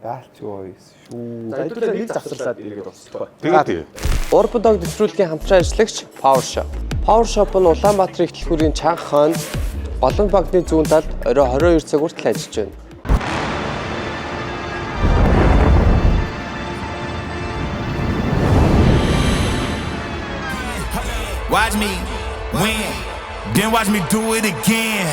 Яалч гоё шүү. За хэдүүлээ нэг завсарлаад иргээд болчихлоо. Тэгээ. Urban Dog нэвтрүүлгийн хамтран ажиллагч Power Shop. Power Shop нь Улаанбаатар их дэлгүүрийн Чанга хойно Голон банкны зүүн талд орой 22 цаг хүртэл ажиллаж байна. Watch me win, then watch me do it again.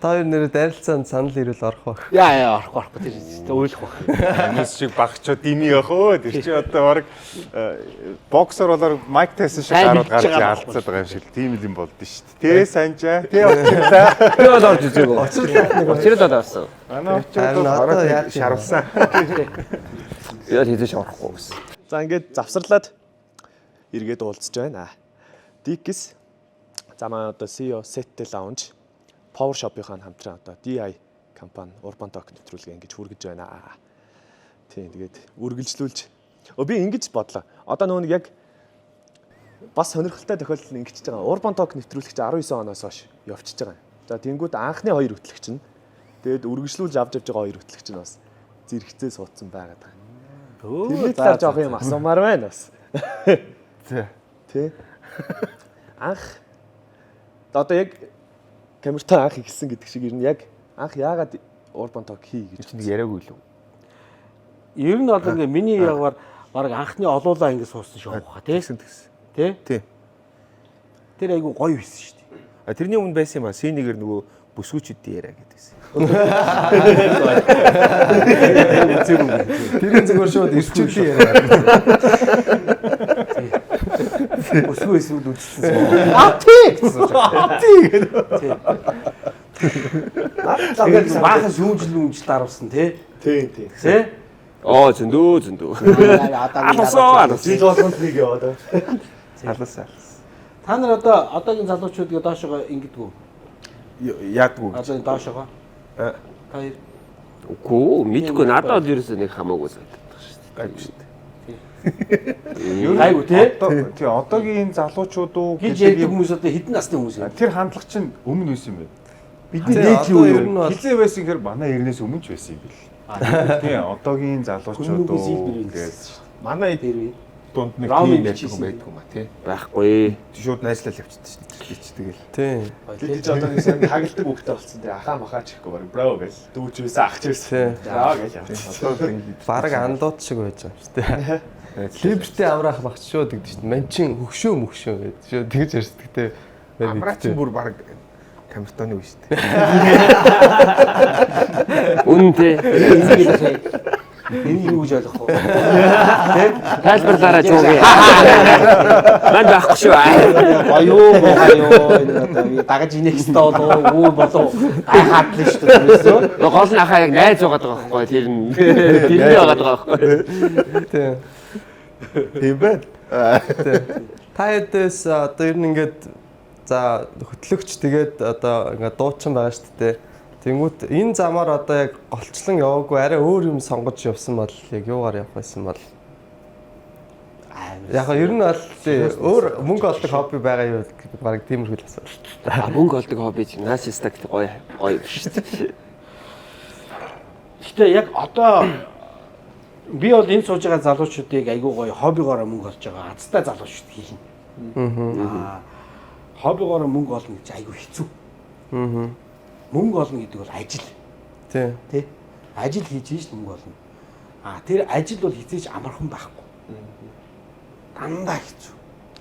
Та хоёр нэрээ дайралцаанд санал ирүүл орох баг. Яа орохгүй тэр уйлах баг. Хүмүүс шиг багчууд дими явах өө. Тэр чи одоо баг боксер болоор Майк Тайсон шиг гарууд гарч яалцаад байгаа юм шиг тийм юм болд нь шүү дээ. Тэ санжаа. Тэ очирлаа. Би бол орж үзээгүй. Очирлаад авсан. Манай очирлаад ороод яаж шаруулсан. Яа хийдэж орохгүй гэсэн. За ингээд завсарлаад эргээд уулзж байна. Dix за манай одоо CEO Set Lounge Power Shop-ийн хамтран одоо DI компани Urban Dog нэвтрүүлгээ ингэж хүргэж байна. Тийм тэгээд үргэлжлүүлж. Би ингэж бодлоо. Одоо нөгөө нэг яг бас сонирхолтой тохиолдол нь ингэж байгаа. Urban Dog нэвтрүүлэгч 19 оноос хойш явчихж байгаа. За тэнгууд анхны хоёр хөтлөгч нь тэгээд үргэлжлүүлж авч явж байгаа хоёр хөтлөгч нь бас зэрэгцээ суудсан байгаад байгаа. Тэрний талаар жоох юм асуумаар байна бас. Тэ. Анх одоо яг камертаа анх ихсэн гэдэг шиг ер нь яг анх яагаад Urban Dog хий гэж нэг яриаггүй л үү? Ер нь бол ингээ миний ягвар баг анхны олуулаа ингэ суусан шүү хаа тий. Тэ? Тий. Тэр айгу гоё байсан шүү дээ. А тэрний өмнө байсан юм а сценэгээр нөгөө бүсгүүчүүдийн яриа гэдэгсэн. тэрийн зүгээр шууд ирчүүлийн яриа. Өсгөө эсвэл үзсэн. Тий гэсэн. Тий. Тэгээд баахан шүүмжил дарвсан тий. Тий. Тий? Зөндөө. Аласаа. Жил болгонд нэг яваа. Алаас. Та нар одоогийн залуучуудыг доошоо ингэдэггүй. Яадгүй. Одоо доошоо. Хоёр. Үгүй мэдгүй надад бол ерөөсөө нэг хамаагүй санагддаг шүү дээ. Гайгүй шүү дээ. Гайгүй тий? Тий одоогийн залуучууд уу Гэж ярьдаг хүмүүс одоо хэдэн насны хүмүүс юм? тэр хандлага чинь өмнө байсан юм байна. Бидний нийтлүү ер нь бол Хизээ байсан гэхээр манай эрнээс өмнө ч байсан юм бэл. Тий одоогийн залуучууд уу гэж Манай Тэр дунд нэг Ромын тийм бичсэн. байдаг юм а тий. Байхгүй. Шууд найзлал явчихсан шүү дээ. Тэгэл. тий. Тэгж одоогийн сайн хагалдаг хөвгтэй болсон. Тэгээ ахаа махаа чихгүй баг бро гэл. Дүүч байсан ах ч байсан. За гэж явчихсан. Одоо ингэ Бараг андууд шиг байж байгаа шүү дээ. Либерти авраах багч шууд гэдэг шүү дээ. Манчин хөгшөө гэдэг шүү тэгж ярьдаг те. амраач бүр баг камертоны үе шүү дээ. Үнэнтэй. энэ юу гэж ойлгох вэ? Тайлбарлаарай зooгээ. Манд байхгүй шүү. Аюу энэ одоо дагаж инех хэвээр болов уу болов гайхаадлаа шүү дээ. Гол нь ахаа яг найз байгаа байхгүй тэр нь. Тэрний байгаа байхгүй. Тийм байна. Та хэд одоо ер нь ингээд за хөтлөгч тэгээд одоо ингээд дуучин байгаа шүү дээ. Тэнгүүт энэ замаар одоо яг голчлон яваагүй арай өөр юм сонгож явсан бол яг юугаар явах байсан бол яг ер нь бол өөр мөнгө олдог хобби байгаа юу баг тиймэрхүү л асуулт. Мөнгө олдог хобби чинь наашистаг гоё шүү дээ. Гэтэ яг одоо би бол энэ сууж байгаа залуучуудыг айгүй гоё хоббигоор мөнгө олж байгаа азтай залуучууд хийх. Хоббигоор мөнгө олно гэж айгүй хэцүү. Мөнгө олно гэдэг бол ажил. Тий. Ажил хийж ийш мөнгө олно. Тэр ажил бол хизээч амархан байхгүй. Дандаа хэцүү.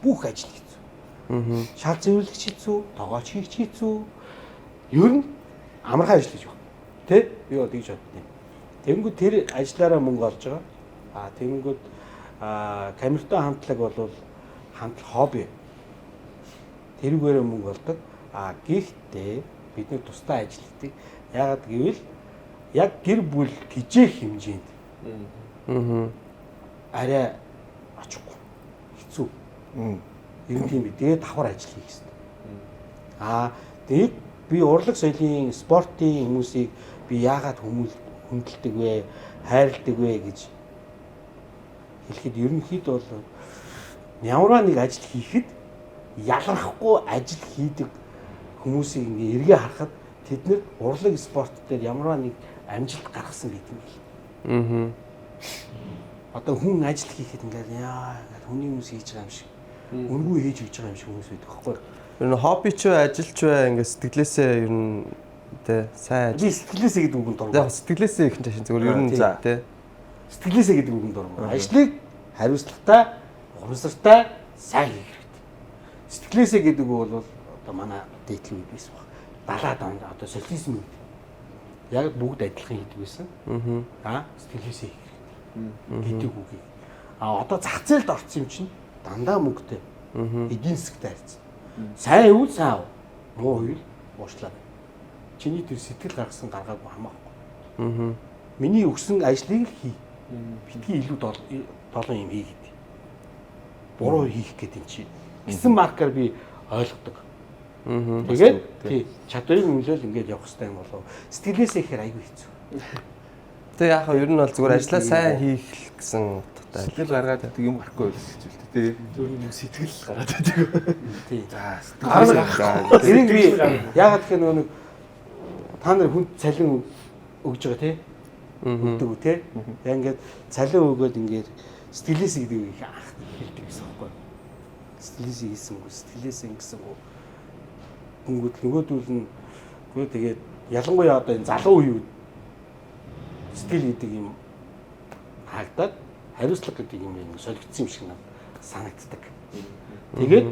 Бүх ажил хэцүү. Шал зөвлөгч хэцүү, тогооч хийгч хэцүү. Ер нь амархан ажил гэж байна. Тий? Би бол тэгж боддیں۔ Тэнгүүд тэр ажиллаараа мөнгө олж байгаа. Тэнгүүд камертай хамтлаг бол хобби. Тэрүүгээрээ мөнгө олдог. Гэхдээ бид нэг тусдаа ажил хийдэг. Яагаад гэвэл яг гэр бүл хижээх хэмжээнд арай очихгүй. Хэцүү. Ер нь тийм ээ. Давхар ажил хийх хэрэгтэй. Тэгээд би урлаг соёлын спортын хүмүүсийг би яагаад хүндэлдэг вэ, хайрладаг вэ гэж хэлэхэд ерөнхийдөө бол ямарваа нэг ажил хийхэд ялрахгүй ажил хийдэг хүмүүсийг ингээ эргээ харахад тэд нэр урлаг спорт дээр ямарваа нэг амжилт гаргасан гэдэг юм. Одоо хүн ажил хийхэд ингээ хүний хүмүүс хийж байгаа юм шиг үнгүй хийж өгч байгаа юм шиг хүмүүс байдаг байхгүй. Ер нь хобби ч вэ, ажил ч вэ ингээ сэтгэлээсээ ер нь тэ сайн ажил сэтгэлээсээ гэдэг үгэнд дургу. Яг сэтгэлээсээ их чинь зүгээр ер нь тэ сэтгэлээсээ гэдэг үгэнд дургу. Ажлыг хариуцлагатай, ухамсартай сайн хийх хэрэгтэй. Сэтгэлээсээ гэдэг бол одоо манай дээдлийн үед байсан баг. 70-аад онд одоо социализм үед яг бүгд адилхан хийдэг байсан. Сэтгэлээсээ хийх хэрэгтэй. Гэдэг үгийг. Одоо зах зээлд орсон юм чинь дандаа мөнгөтэй. Эдийн засгтай харьцсан. Сайн үйл сайн муу үйл уушлаа. Чиний тэр сэтгэл гаргасан гаргаагүй хамаахгүй. Миний өгсөн ажлыг л хий. Битгий илүү долоо юм хий гэдэг. Буруу хийх гэдэг юм чи. Гэсэн маркаар би ойлгодог. Тэгээд тий чадварыг нөлөөл ингээд явах хэрэгтэй юм болов. Сэтгэлээсээ ихээр айгүй хэцүү. Тэг яг ер нь бол зүгээр ажлаа сайн хийх гэсэн утгатай. Сэтгэл гаргаад байдаг юм гарахгүй байх гэж үү тий. Зөвхөн сэтгэл гараад байдаг. Тий. За Тэрийг би яагаад гэхээр нөгөө та нар хүнд цалин өгж байгаа тий. Өгдөг үү тий. Яг ингээд цалин өгөөд ингээд сэтгэлээс гэдэг их анх хэлдэг гэсэн үг байхгүй. Сэтгэлээс хийсэн үг, сэтгэлээс ингэсэн үг. Нөгөөдөл нь үгүй тэгээд ялангуяа одоо энэ залуу үеуд сэтгэл гэдэг юм хаагдаад хариуцлага гэдэг юм солигдсон юм шиг надад санагддаг. Тэгээд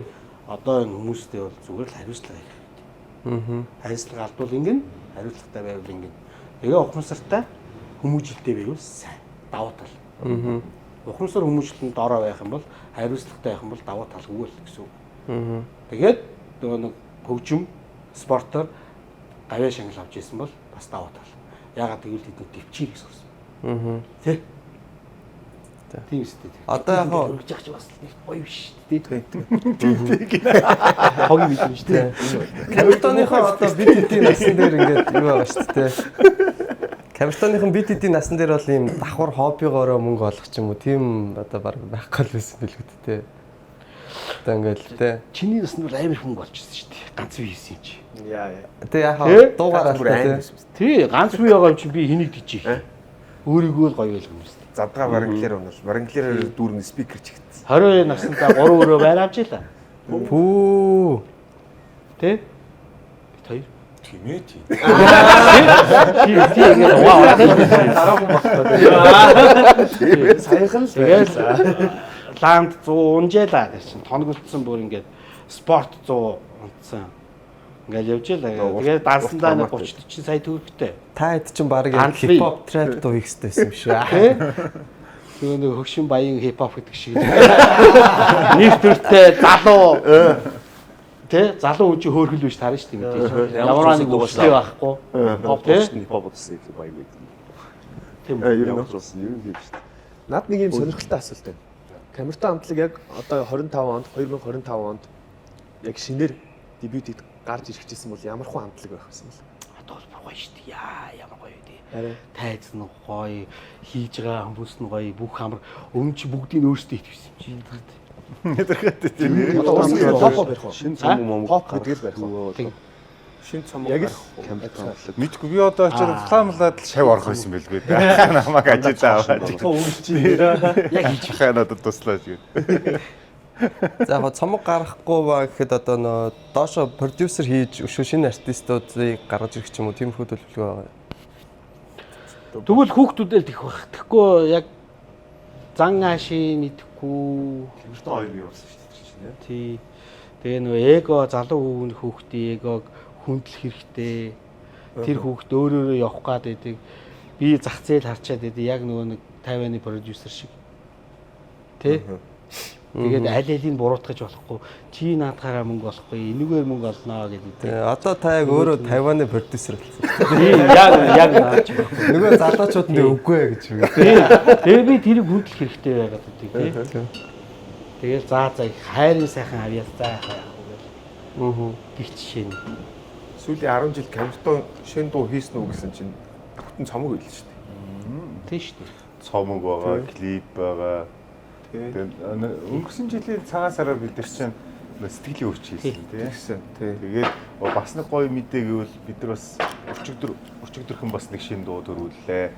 одоо энэ хүмүүстэй бол зүгээр л хариуцлага хийх хэрэгтэй. Хариуцлага алдвал ингэн, хариуцлагатай байвал ингэн. Тэгээ ухамсартай хүмүүжлэлтэй байвал сайн. Давуу тал. Ухамсар хүмүүжлэлтэнд дорой байх юм бол хариуцлагатай байх юм бол давуу тал өгөөл гэсэн үг. Тэгээд нөгөө нэг хөгжим спортоор гавьяа шангал авч ирсэн бол бас давуу тал. Ягаад гэвэл тэд төвчийг гэсэн. Тэ. Тийм үстэй. Одоо яг хөгж ах чи бас нэг гоё биш тий. Хоги мэдэн шүү дээ. Камертоныхоо одоо бид хэдийн насан дээр ингээд юу байгаа шүү дээ. Камертоныхон бид хэдийн насан дээр бол ийм давхар хоббигоороо мөнгө олох ч юм уу тийм одоо баг байхгүй л байсан билгүй дээ. Одоо ингээд л дээ. Чиний наснд бол амар хүн болж ирсэн шүү дээ. Ганц бие хийсэн юм чи. Яа. Тэгээ яг дуугаараа л дээ. Тий, ганц бие байгаа юм чи би хэнийг дижих. Өөрийгөө л гоё байлгүй юм шүү дээ. Задгаа баранглаар унал. Баранглаар дүүрэн спикер чигтсэн. 22 наснаа 3 өрөө байр авч ийлаа. Пүү. Тэ? Хоёр. Тийм ээ тийм. Тий ингээд ваа. Дараахан багтаа. Тийм. Саяхан л тэгэл ланд 100 унжаалаа гэж чинь тоногдсон бүр ингээд спорт 100 унтсан. Ингээд явж ийлаа. Тэгээд даасандаа 30 40 сая төгрөгтэй. Та хэд ч баг хипхоп трап дуу хийх хэрэгтэй юм шиг. Тэгээ нэг хөгшин баян хипхоп гэдэг шиг. Нэг төртэй залуу тэ залуу хүн чи хөөрхөл биш таарна шүү дээ. Ямар нэг өвчлөө байхгүй. Хоп хипхоп гэсэн баяг байд. Тийм. Ер нь бол юм биш. Наад нэг юм сонирхолтой асуулт байна. Камертон хамтлаг яг одоо 25 онд 2025 онд яг шинээр дебютид гарч ирэхжсэн бол ямар хүн хамтлаг байх вэ? Одоо бол гоё шүү дээ. Ямар гоё вэ? Тайз нь гоё, хийж байгаа хүмүүс нь гоё, бүх хамар өмнө чи бүгдийг өөрсдөө итгэсэн юм чи. Мэдрэхтэй тийм. Одоо хопо барих уу? Шин цом юм Хоп гэдэг л барих уу? Шин цом Яг л камертон. Мэдгүй би одоо очиод фламлаад л шав орох байсан байлгүй дээ. Намайг ажидлаа аваад. Яг хийж Хаа надад туслаач гэдэг. За яг цомог гаргахгүй ба гэхэд одоо нөө доошо продюсер хийж өшөө шинэ артистуудыг гаргаж ирэх ч юм уу тийм их төлөвлөгөө байгаа. Тэгвэл хүүхдүүдэл тэх байх. Тэгэхгүй яг зан ааши мэдхгүй. Камертон хоёр бий болсон шүү дээ. Тий. Тэгээ нөгөө эго залуу хүүхдийн эгог хүндлэх хэрэгтэй. Тэр хүүхд өөрөөрөө явах гад байдаг. Би зах зээл харчаад байдаг. Яг нөгөө нэг 50-ны продюсер шиг. Тэ? Тэгээд аль алийг буруутгаж болохгүй. Чи наадахаараа мөнгө олохгүй, энэгээр мөнгө олноо гэдэг. Одоо та яг өөрөө Тайваны продюсер болсон. Тийм яг наач байхгүй. Нөгөө залуучууд нь үгүй ээ гэж үг. Тэгээ би тэрийг хүндлэх хэрэгтэй байгаад байдаг тийм. Тэгээд за хайрын сайхан авьяас за яах вэ? Гих жишээ нь. Сүүлийн 10 жил камертон шин дуу хийсэн үү гэсэн чинь бүтэн цомог байлаа шүү дээ. Тийм шүү дээ. Цомог байгаа, клип байгаа. Тэгээд өнгөрсөн жилийн цагаан сараар бид нар чинь сэтгэлийн өвч хийсэн тийм. Тэгээд бас нэг гоё мэдээ гэвэл бид нар бас өчигдөрхөн бас нэг шинэ дуу төрүүллээ.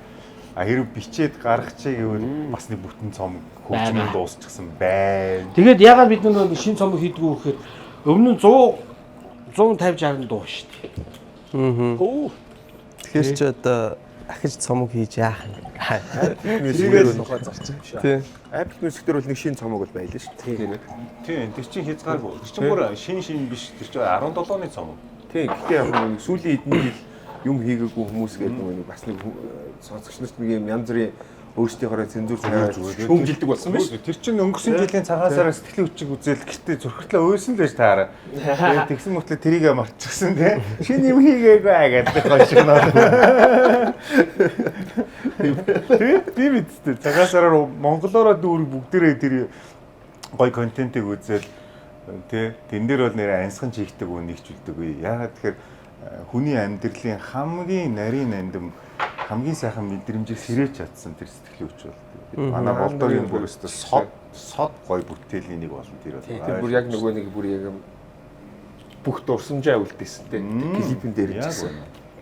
Хэрэг бичээд гаргачих гэвэл бас нэг бүтэн цомог хөгжмөн дуусчихсан байна. Тэгээд ягаад бид нар шинэ цомог хийдгүү гэхээр өмнө нь 150-60 дуу шүү дээ. Тэгэхээр ч одоо ахиж цомог хийж яах юм. Тэгээд тухай зарчим шүү. Тийм. Apple Music дээр бол нэг шин цомог бол байлаа шүү дээ. Тийм, тэр чинь хязгааргүй. Тэр чинь бүр шин биш, тэр чинь 17-ны цомог. Тийм. Гэхдээ яг нэг сүүлийн эдний жил юм хийгээгүй хүмүүс гэдэг нэг бас нэг сонсогч нарт нэг юм янз бүрийн өөрсдийнхөө цензур тавиад шүүмжилдэг болсон биш. Тэр чинь өнгөрсөн жилийн цагаан сараас сэтгэлийн хүчийг үзэл гэртээ зөрхөтлөө ойсон л байж таараа. Тэгээд тэгсэн мөртлөө тэрийг мартчихсан тий. Шинэ юм хийгээгүй гэдэг гоё шиг нөө. Би мэдтэй цагаан сараар монголоор дүүрэг бүгдээрээ тэр гоё контентыг үзэл тий. Тэн дээр бол нэр аньсхан чигдэг үнийгчүүлдэг үе. Яагаад тэгэхээр хүний амьдралын хамгийн нарийн нандин хамгийн сайхан мэдрэмжийг сэрэж чадсан тэр сэтгэлийн хүч бол манай болдогийн бүрээс сод гой бүтээлийн нэг болно тэр бол. Тэр бүр яг нөгөө нэг бүр яг бүх дурсамжаа үлдээсэн те клипэн дээр ч гэсэн.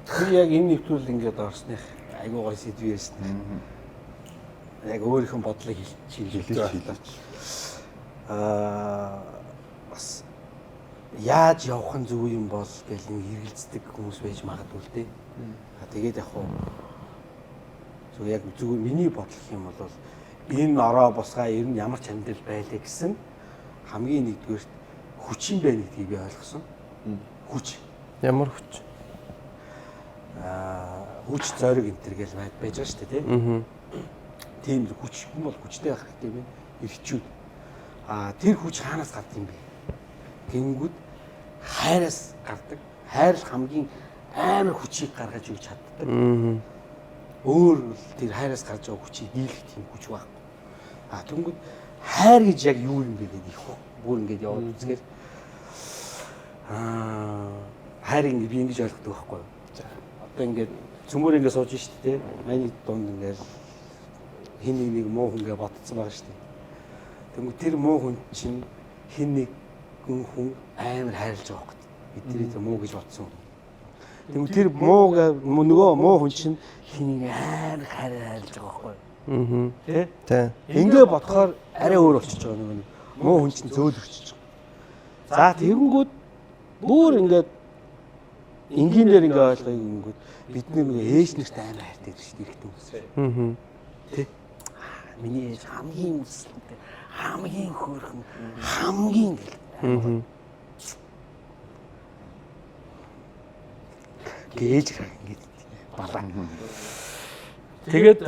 Би яг энэ нэвтрүүл ингээд орсных айгуу гоё сэдв ярьсан. Яг өөрийнхөө бодлыг хэлж бас яаж явах нь зөв юм бол гэж нэг хэрэгэлцдэг хүмүүс байж магадгүй л дээ. Тэгээд яг хуу зөв яг зөв миний бодлох юм бол энэ ороо босгаа ер нь ямар чандал байлаа гэсэн хамгийн нэгдүгээр хүч юм байна гэдгийг би ойлгосон. Хүч. Ямар хүч? Хүч зориг энтер гэж байж байгаа шүү дээ, тийм. Тийм хүч хүн бол хүчтэй байх хэрэгтэй байна. Ирчүүд. Тэр хүч хаанаас гардаг юм бэ? Гингүүд хайраас гардаг. Хайр хамгийн амар хүчийг гаргаж өгч чаддаг. Өөр тэр хайраас гарч байгаа хүчийг дийлэх тийм хүч байхгүй. Тэнгүүд хайр гэж яг юу юм бэ гэдэг их бүр ингэж яваад үзгээр хайр ингэ би ингэж ойлгодог байхгүй юу? Одоо ингээд цөмөр ингэ сууж штэ тий. Миний дунд ингээд хин нэг муу хүнгээ ботцсон байгаа штэ. Тэнгүүд тэр муу хүн чинь хин нэг хүн амар хайрлаж байгаа байхгүй. Бидний тэр муу гэж ботсон. Тэнгүүд тэр нөгөө муу хүн чинь хин амар хайрлаж байгаа байхгүй. Тэ. Ингээ бодохоор арай өөр болчихж байгаа нэг муу хүн чинь зөөлөрчж байгаа. За тэгэнгүүт бүр ингээд энгийн дээр ингээ ойлгоё гингүүд бид нэг ээж нэртэй амар хайртай гэж ирэх юм. Тэ. Миний ээж хамгийн үстэй, хамгийн хөөрхөн, хамгийн гэл. Гээж ингээд балаа. Тэгээд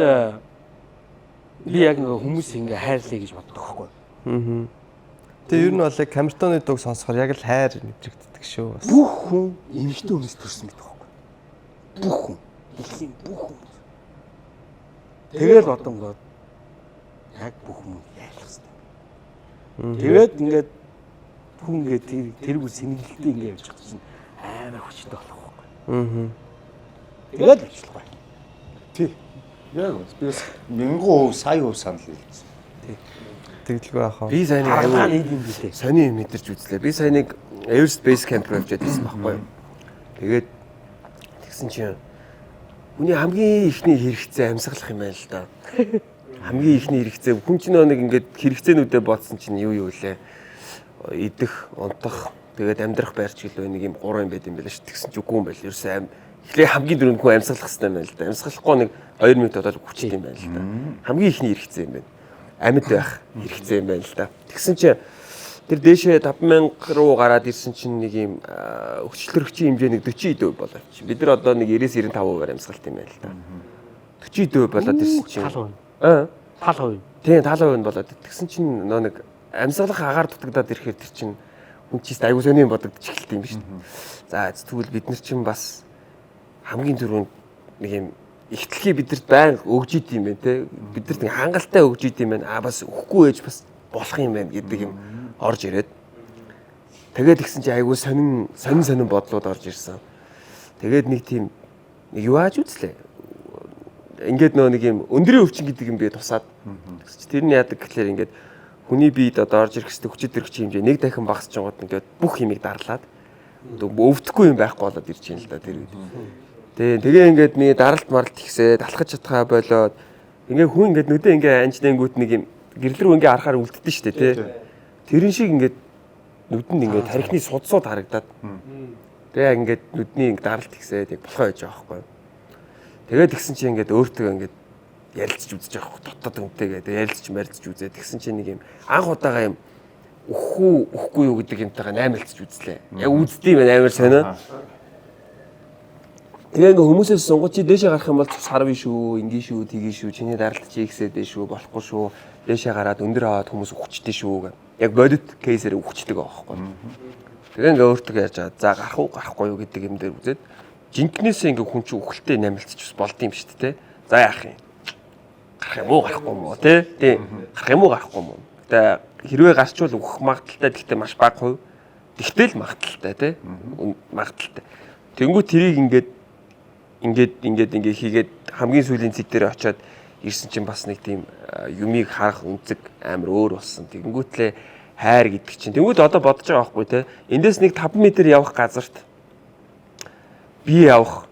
би яг нэг хүмүүс ингээ хайрлаа гэж боддог байхгүй. Тэгээ ер нь бол камертоны дуу сонсохоор яг л хайр мэдрэгддэг шүү. Бүх хүн эмэгтэй хүмүүс төрсөн гэдэг байхгүй. Бүх хүн. Дэлхийн бүх хүмүүс. Тэгэл бодонгод яг бүх хүн яалах хэрэгтэй. Тэгээд ингээд хүн ингээд тэр бүр сэнгэлтэй ингээд явж байгаа чинь амар хүчтэй болох байхгүй. Тэгээд ажиллах бай. Тий. Яг би 1000% сая хувь санал хэлсэн. Тэгэлгүй ахаа. Би сайн нэг сони мэдэрч үзлээ. Би сайн нэг Everest Base Camp явж байсан байхгүй юу. Тэгээд тэгсэн чинь хүний хамгийн ихний хэрэгцээ амьсгалах юм байна л да. Хамгийн ихний хэрэгцээ хүн чинь нэг ингээд хэрэгцээнүүдэд бодсон чинь юу лээ. Идэх, унтах, тэгээд амьдрах байрч гэлөө нэг юм 3 юм байд юм байл ш. Тэгсэн ч үгүй юм байл. Ерөөсөө эхлээ хамгийн дөрөнд хүн амьсгалах хэрэгтэй юм байна л да. Амьсгалахгүй нэг 2 минут бодоод хүчтэй юм байна л да. Хамгийн ихний хэрэгцээ юм байна. Амьд байх хэрэгцээ юм байна л да. Тэгсэн чинь тэр дээшээ 5000 руу гараад ирсэн чинь нэг юм өчтөрөгчийн хэмжээ нэг 40% болоо. Бид нар одоо нэг 90-95% амьсгалт юм байна л да. 40% болоод ирсэн чинь тал хувь. Тийм, тал хувь нь болоод тэгсэн чинь нөө нэг амьсгалах агаар дутагдаад ирэхээр тэр чинь хүн чийс аягүй сони бодогдчих эхэлт юм биш. За тэгвэл бид нар чинь бас хамгийн түрүүнд нэг юм ихтлхий бидэрт байнга өгж идэм байх те. Бидэрт нэг хангалттай өгж идэм байх. Бас өгөхгүй ээж бас болох юм байна гэдэг юм орж ирээд. Тэгээд тэгсэн чинь аягүй сонин бодлууд орж ирсэн. Тэгээд нэг тийм нэг юу ааж үзлээ. Ингээд нөө нэг юм өндрийн өвчин гэдэг юм би тусаад. Тэр нь яадаг гэхлээр ингээд хүний биед одоо орж ирэх хэвээр хүчит төрөгчийн хэмжээ нэг дахин багасч байгаа гот ингээд бүх юмыг дарлаад өвдөхгүй юм байхгүй болоод ирж байна л да тэр үед. Тэгээ ингээд миний даралт маралт ихсээ талхаж чадхаа болоод ингээд хүн ингээд нүдээ ингээд анжнэнгүүт нэг юм гэрлэр ингээд харахаар үлддэн шүү дээ тий. Тэрэн шиг ингээд нүдэнд ингээд тархины судсууд харагдаад. Тэгээ яг ингээд нүдний ингээд даралт ихсээ тэг болохоо байж байгаа байхгүй. Тэгээд тэгсэн чинь ингээд өөртөө ингээд ярилцж үзэж байгаа дотоод хүнтэйгээ ярилцж марилцж үзээ. Тэгсэн чинь нэг юм анх удаага юм өхгүй юу гэдэг юмтайгаа наймалцж үзлээ. Яг үздэм байх амар сонио. Тэгээ ингээ хүмүүсээс сунгууд чи дээшээ гарах юм бол цус харвь шүү, ингийн шүү, тгий шүү, чиний даралт чи ихсээд дээ шүү, болохгүй шүү. Дээшээ гараад өндөр аваад хүмүүс хүчтэй шүү гэх. Яг бодит кейсээр хүчтэй байгаа байхгүй. Тэгээ ингээ өөртөө ярьж байгаа. За гарах уу, гарахгүй юу гэдэг юм дээр үзээд жинкнээсээ ингээ хүн чи үхэлтэй наймалцчих болд юм шүү дээ. За яах юм? Гарах юм уу, гарахгүй юм уу тий? Гарах юм уу, гарахгүй юм уу? Тэгээ хэрвээ гарчвал үхэх магадaltaй гэхдээ маш бага хувь. Тэгтэл магадaltaй тий? Магадaltaй. Тэнгүү тэрийг ингээд хийгээд хамгийн сүүлийн цэг дээр очиод ирсэн чинь бас нэг тийм юмыг харах үнцэг амар өөр болсон. Тэнгүүтлээ хайр гэдэг чинь. Тэнгүүд одоо бодож байгаа байхгүй те. Эндээс нэг 5 м явах газарт бие явах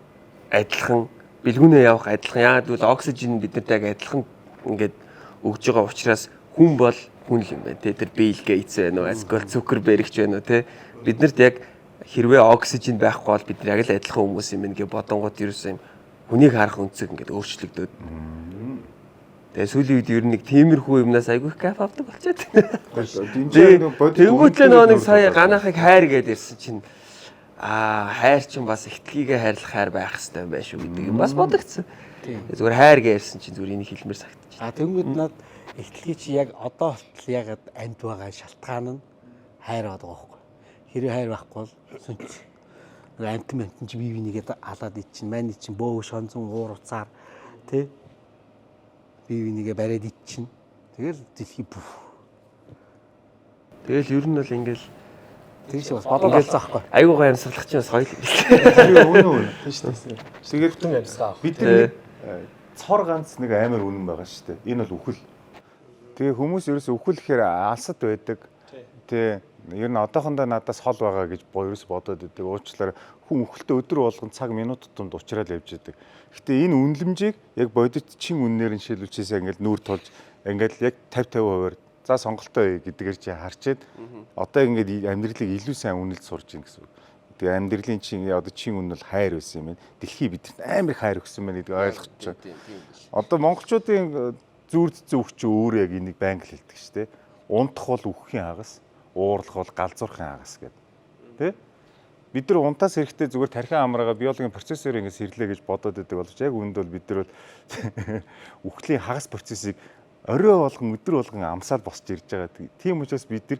адилхан, бэлгүүнээ явах адилхан. Яагаад гэвэл оксижен биднэртэй адилхан ингээд өгж байгаа учраас хүн бол хүн л юм байна те. Тэр Bill Gates байна уу, Asgard Zuckerberg байна уу те. Биднэрт яг хэрвээ оксижен байхгүй бол бид яг л адилхан хүмүүс юм ингээ бодонгууд ерөөсөө юм хүнийг харах үнцэг ингээд өөрчлөгдөд. Тэгээ сүүлийн үед ер нь нэг тиймэрхүү юмнаас айгүй их кайф авдаг болчиход. Тэнгүүтлээ нэг сая ганаахыг хайр гэдээ ирсэн чинь хайр чинь бас ихтлгийгээ хайрлах хайр байх хэрэгтэй байх шүү гэдэг юм бас бодогдсон. Зүгээр хайр гэсэн чинь зүгээр энийг хэлмээр сагдчих. Тэнгүүд над ихтлгий чи яг одоо болтол яг амьд байгаа шалтгаан нь хайр байгаа байхгүй. Хэрэг хайр байхгүй бол сүнц. Амтэн чи бие бинийгээ алаад иччин, маань иччин бөөгш хонзон уур уцаар тий бие бинийгээ бариад иччин. Тэгэл дэлхий бүх. Тэгэл ер нь бол ингээл тэгш бас бодоод болсон аахгүй. Айгуу гой амьсгалах чинь бас гоё л. Тэгээд Бүтэн амьсгаа. бидний цор ганц нэг амар үнэн байгаа шүү дээ. Энэ бол үхэл. Тэгээ хүмүүс ерөөсө үхэл гэхээр алсад байдаг. Тэ ер нь одоохондоо надаас хол байгаа гэж ерөөс бодоод байдаг. Уучлаарай. Хүн үхэлтэй өдөр болгон цаг минут тутамд уучраад явж байдаг. Гэтэ энэ үнэлэмжийг яг бодит чин үннээр нь шилжүүлчихсээ ингээд нүүр тулж ингээд яг 50-50% за сонголтоо гэдгээр чи харчээд одоо ингээд амьдралыг илүү сайн үнэлж сурж ийн гэсэн үг. Тэгээ амьдралын чин одоо чин үнэ бол хайр байсан юм байна. Дэлхий бидэнд амар хайр өгсөн байна гэдгийг ойлгочих. Одоо монголчуудын зүрд зөвч өөр яг энийг байнга хэлдэг шүү дээ. Унтах бол үхэхийн хагас, уурлах бол галзуурхын хагас гэдэг. Тэ? Бид нар унтаас эрэхтэй зүгээр тархин амраагаа биологийн процессор ингэж сэрлээ гэж бодоод байдаг боловч яг үүнд бол бид нар үхлийн хагас процессыг орой болгон өдөр болгон амсаад босч ирж байгаа. Тийм учраас бид нар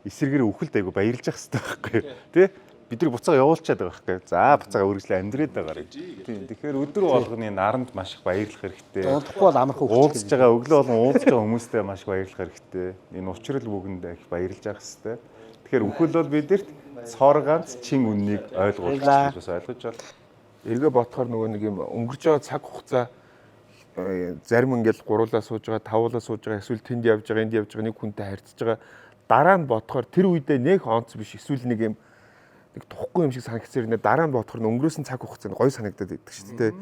эсэргээр үхэлд айгу баярлж явах хэрэгтэй байхгүй юу? Тэ? Бид нар буцаага явуулчаад байгаа байхгүй юу? За буцаага үргэлжлээ амьдрээд байгаа. Тийм. Тэгэхээр өдөр болгоны наранд маш их баярлах хэрэгтэй. Унтахгүй бол амархан уулзж байгаа өглөө болгон уулзж байгаа хүмүүстээ маш их баярлах хэрэгтэй. Энэ учрал бүгэнд их баярлж явах хэрэгтэй. Тэгэхээр үхэл бол бидэрт цор ганц чин үннийг ойлгуулж бас ойлгож байна. Эргээ бодохоор нөгөө нэг юм өнгөрч байгаа цаг хугацаа зарим ингээл гуруулаа сууж байгаа, тавуулаа сууж байгаа, эсвэл тэнд явж байгаа, энд явж байгаа нэг хүнтэй харьцаж байгаа. Дараа нь бодохоор тэр үедээ нэг онц биш, эсвэл нэг юм нэг тухгүй юм шиг санагдсан юм. Дараа нь бодохоор өнгөрөөсөн цаг хугацаанд гоё санагдаад байдаг шүү дээ.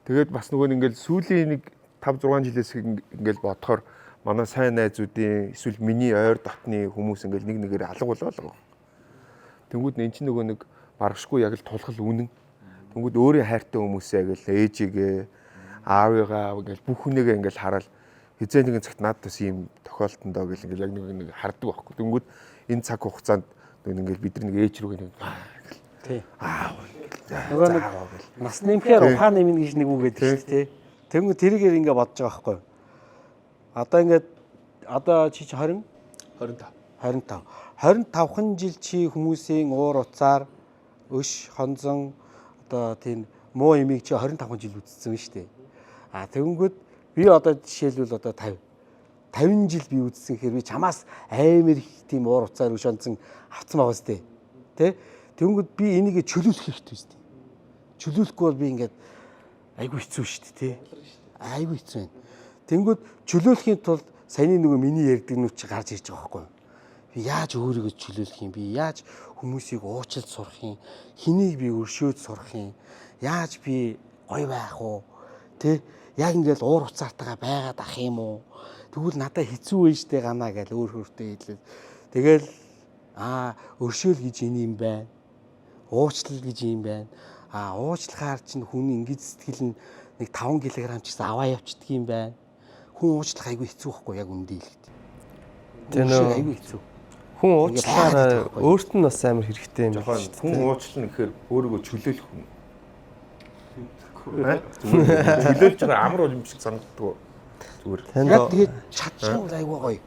Тэгээд бас нөгөө ингээл сүүлийн нэг 5-6 жилээс ингээл бодохоор манай сайн найзуудын эсвэл миний ойр дотны хүмүүс ингээл нэг нэгээр алга болоо. Тэнгүүд эн чинь нөгөө нэг баргашгүй яг л тулхал үнэн. Тэнгүүд өөрийн хайртай хүмүүсээ ингээл ээжигээ аавыгаа ингээл бүх хүнийгээ ингээл хараад хизээ нэгэн цагт над бас ийм тохиолдондоо гэл ингээл яг нэг хардаг байхгүй. Тэнгүүд энэ цаг хугацаанд ингээл бид нар нэг ээж рүү нэг тий аав нөгөө нэг нас нэмэхээр ухаан нэмнэ гэж нэг үг гэдэг шүү дээ. Тэнгүүд тэрийгээр ингээ бодож байгаа байхгүй. Одоо чи 20 25хан жил чи хүмүүсийн уур уцаар өш хонзон одоо тийм муу имийг чи 25 жил үзсэн шүү дээ. Тэгэнгүүт би одоо жишээлбэл одоо 50 жил би үзсэн хэрэг би чамаас амар их тийм уур уцаар өш хонзон авцсан байгаа сте. Тэ? Тэгэнгүүт би энийг чөлөөлөх хэрэгтэй шүү дээ. Чөлөөлөхгүй бол би ингээд айгүй хэцүү шүү дээ, тэ? Айгүй хэцүү байна. Тэнгүүд чөлөөлөхийн тулд саяны нөгөө миний ярьдаг нүч гарч ирж байгаа байхгүй юу? Би яаж өөрийгөө чөлөөлөх юм? Би яаж хүмүүсийг уучлалт сурах юм? Хэнийг би өршөөд сурах юм? Яаж би гоё байх уу? Тэ? Яг ингээл уур уцаартайгаа байгаад ах юм уу? Тэгвэл надад хэцүү ээжтэй ганаа гэж өөр хөртөө хэлээд. Тэгэл өршөөл гэж энэ юм байна. Уучлал гэж юм байна. Уучлахаар чинь хүн ингэж сэтгэл нь нэг 5 кг ч гэсэн аваа явчихдаг юм байна. Хүн уучлах айгүй хэцүү байхгүй яг үндэ хэлэхэд. Тэгээ айгүй хэцүү. Хүн уучлахаар өөрт нь бас амар хэрэгтэй юм байна. Хүн уучлах гэхээр өөрийгөө чөлөөлөх хүн. Чөлөөлж байгаа амар юм шиг санагддаг. Зүгээр. Яг тэгээд чадчих бол айгүй гоё.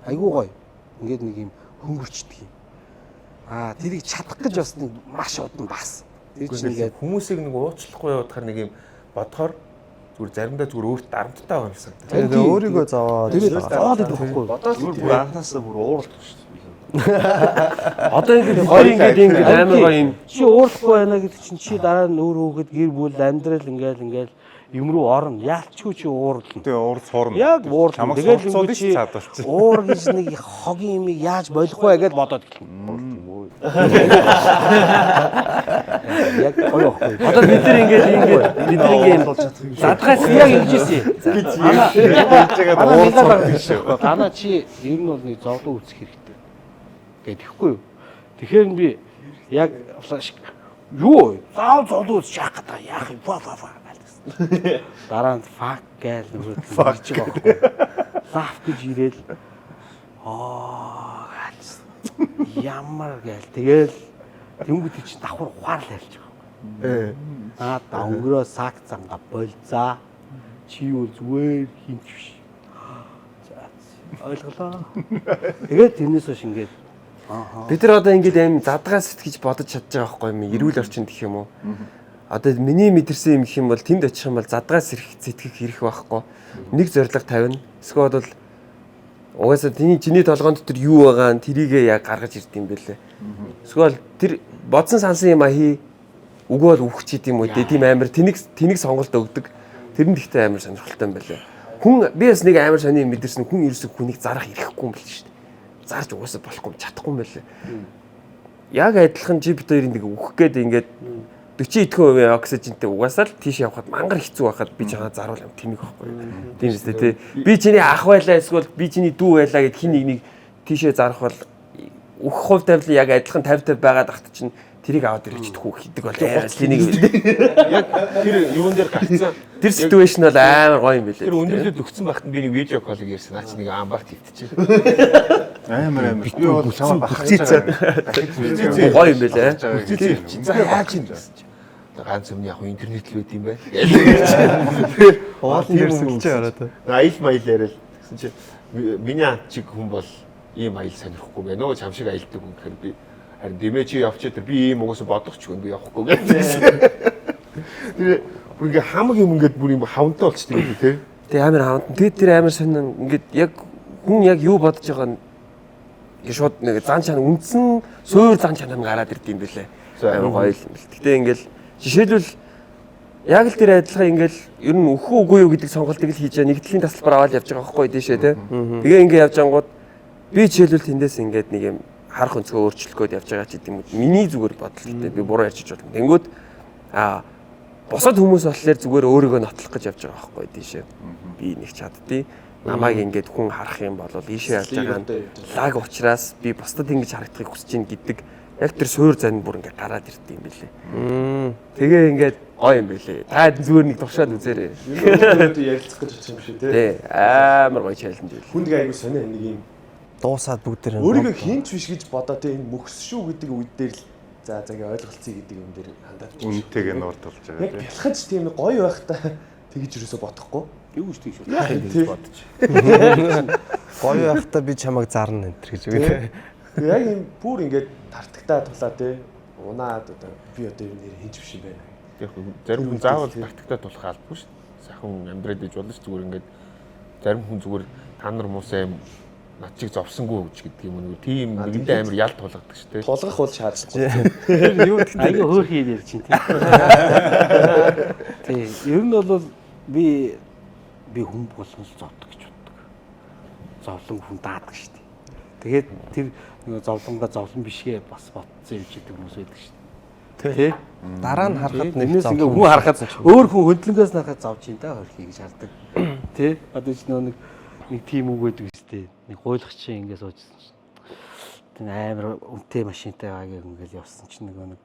Айгүй гоё. Ингээд нэг юм хөнгөрчдөг юм. Тэрийг чадах гэж бас нэг маш удан бас. Тэр чинь ингээд хүмүүсийг нэг уучлахгүй явахаар нэг юм бодохоор зүгээр заримдаа зүгээр өөртөө дарамттай байгаа юм санагдав. Тэгээд өөрийгөө зовоод зовоод идэхгүй. Бодоод бүр анханасаа бүр ууралдаг шүү дээ. Одоо ингээд амар гоё юм. Чи уурлахгүй байна гэдэг чинь чи дараа нь өөр хөөхд гэр бүл амьдрал ингээл юм руу орно. Яалчгүй чи уурлна. Тэгээ уур цорно. Яг уурлна. Тэгээд ингээд чи уур гэж нэг хогийн юмыг яаж болох вэ гэж бодоод эхэлнэ. Яг гоё байхгүй. Одоо бид нар ингээд задгаас яг ингэж ийсэн. Танаа чи ер нь бол нэг зовлон үүсэх хэрэгтэй гэхгүй юу. Тэгэхээр би яг юу заав зовлон үүсчих яах гэдэг яах юм. Дараа нь fuck гээл нөгөө хийж байгаа байхгүй. Laugh гэж ирээл ямар гээл тэгэл тэнгууд чи давхар ухаарлаа ярьж байгаа. Аа өнгөрөө саг замга болзаа. Чи юу зүгээр хинч биш. За ойлголоо. Тэгээд тэрнээс хойш ингээд бид нар одоо ингээд аим задгаа сэтгэж бодож чадж байгаа байхгүй юм эрүүл орчинд гэх юм уу. Одоо миний мэдэрсэн юм гэх юм бол тэнд очих юм бол задгаа сэтгэх хэрэг байхгүй. Нэг зориг тавина. Эсвэл бол угаасаа чиний толгойн дотор юу байгаа нь тэрийгээ яг гаргаж ирд юм бэлээ. Эсвэл тэр бодсон сансан юм хий үгүй бол үхч идэм үү тийм амар тэнийг сонголт өгдөг. Тэр нь ихтэй амар сонирхолтой юм байлаа. Хүн би бас нэг амар сони мэдэрсэн хүн ерөөсөө хүнийг зарах ирэхгүй юм байна шүү дээ. Зарж угаасаа болохгүй чадахгүй юм байлаа. Яг адилхан жип хоёрын нэг үхэх гээд ингээд 40% оксижентэй угаасаа л тийш явхад мангар хэцүү байхад би чамаа заруул юм тэмийг байхгүй. Тийм үстэй тий. Би чиний ах байлаа эсвэл би чиний дүү байлаа гэд хин нэг тийшээ зарах бол үхэх хувь тавилан яг адилхан 50-50 байгаад ахт чинь тэрийг аваад ирж төхөх хийдэг бол тэнийг Яг тэр юун дээр гарцсан. тэр ситүэйшн бол амар гоё юм билээ. Тэр өнөөдөр өгсөн багт би нэг видео колыг ярьсан. Наач нэг амбарт хөвтчихээ. Амар. Би бол чамаа Хүчээцээ. Гоё юм билээ. За яаж юм гэсэн чи. Ганц өмнө яг интернет л үүд юм байна. Оолн дээрсэн гэж хараад. Айл майл яриад гэсэн чи миний анд чиг хүн бол ийм айл сонирхгүй байна. Нөө чам шиг аялдаг хүн гэхээр би харин дэмэ чи явчихад би ийм угсаа бодох ч би явахгүй гэсэн. Тэр бүр ингээ хамаг юм ингээд бүр юм хавнтай болчихдог юм тий. Тэгээ амар хавд. Тэгээд тэр амар сонин ингээд яг хүн яг юу бодож байгаа нь шууд нэг зан чанар үндсэн суур зан чанар нь гараад ирд юм бэлээ. Амар гоё юм бэл. Гэтэ ингээл жишээлбэл яг л тэр адилхан ингээл ер нь өөхөө үгүй юу гэдэг сонголтыг л хийж байгаа нэгдлийн тасалбар аваад явж байгаа байхгүй дэшээ тий. Тэгээ ингээ явж ангууд би жишээлбэл тэндээс ингээд нэг юм харах өнцгөө өөрчлөх гээд явж байгаа ч гэдэм үү. Миний зүгээр бодол гэдэг би буруу ярьчих болно. Тэнгүүд босод хүмүүс болохоор зүгээр өөрийгөө нотлох гэж явж байгаа байхгүй тийшээ. Би нэг чаддیں۔ Намайг ингээд хүн харах юм бол ийшээ явж байгаа нь лаг учраас би бусдад ингэж харагдахыг хүсэж ин гэдэг яг тэр суур зан бүр ингээд гараад ирд юм билээ. Тэгээ ингээд гоё юм билээ. Та зүгээр нэг туршаад үзээрэй. Өнөөдөр ярилцах гэж бодсон юм шиг тий. Амар гоё чаленж байл. Хүнд айгу сонио нэг юм Дуусаад бүгд тэр өөрийгөө хинч биш гэж бодоо тий энэ мөхс шүү гэдэг үед дээр л за ингээ ойлголцъя гэдэг юм дээр хандаад үнэтэйг нь урд болж байгаа яг бэлхэж тийм гоё байхтаа тэгж юусоо бодохгүй. юу ч тийш Яг тийм бодож. гоё байхдаа би чамайг зарна энэ гэж үгүй. Яг юм бүр ингээд тартагтаа тулаа тий. Унаад одоо би одоо юу нэр хинч биш юм байна. Яг зарим хүн заавал тактиктай тулах албагүй шүү дээ. Сайхан амьдраад иж болно ш зүгээр ингээд зарим хүн зүгээр та нар муусаа над чиг зовсонгүй гэж гэдэг юм уу. Тийм нэгдээ амар ял тулгадаг шүү дээ. Тулгах бол шаардлагагүй. юу айгүй хөөрхий ярьж чинь тий. Тий, ер нь бол би хүн болгоно зовдөг гэж боддог. Зовлон хүн даадаг шүү дээ. Тэгээд тэр нэг зовлонгаа зовлон бишгээ бас бодсон юм чидэг хүмүүс байдаг шүү дээ. Тий. Дараа нь харахад нэгнээс ингээ хүн харахад өөр хүн хөндлөнгөөс харахад зовж юм да хөрхий гэж хардаг. Тий. Одоо ч нэг тим үг гэдэг үстэй. Нэг гуйлах чинь ингээ суужсэн чинь. Тэн амар үнэтэй машинтай байгааг ингээл явсан чинь нэг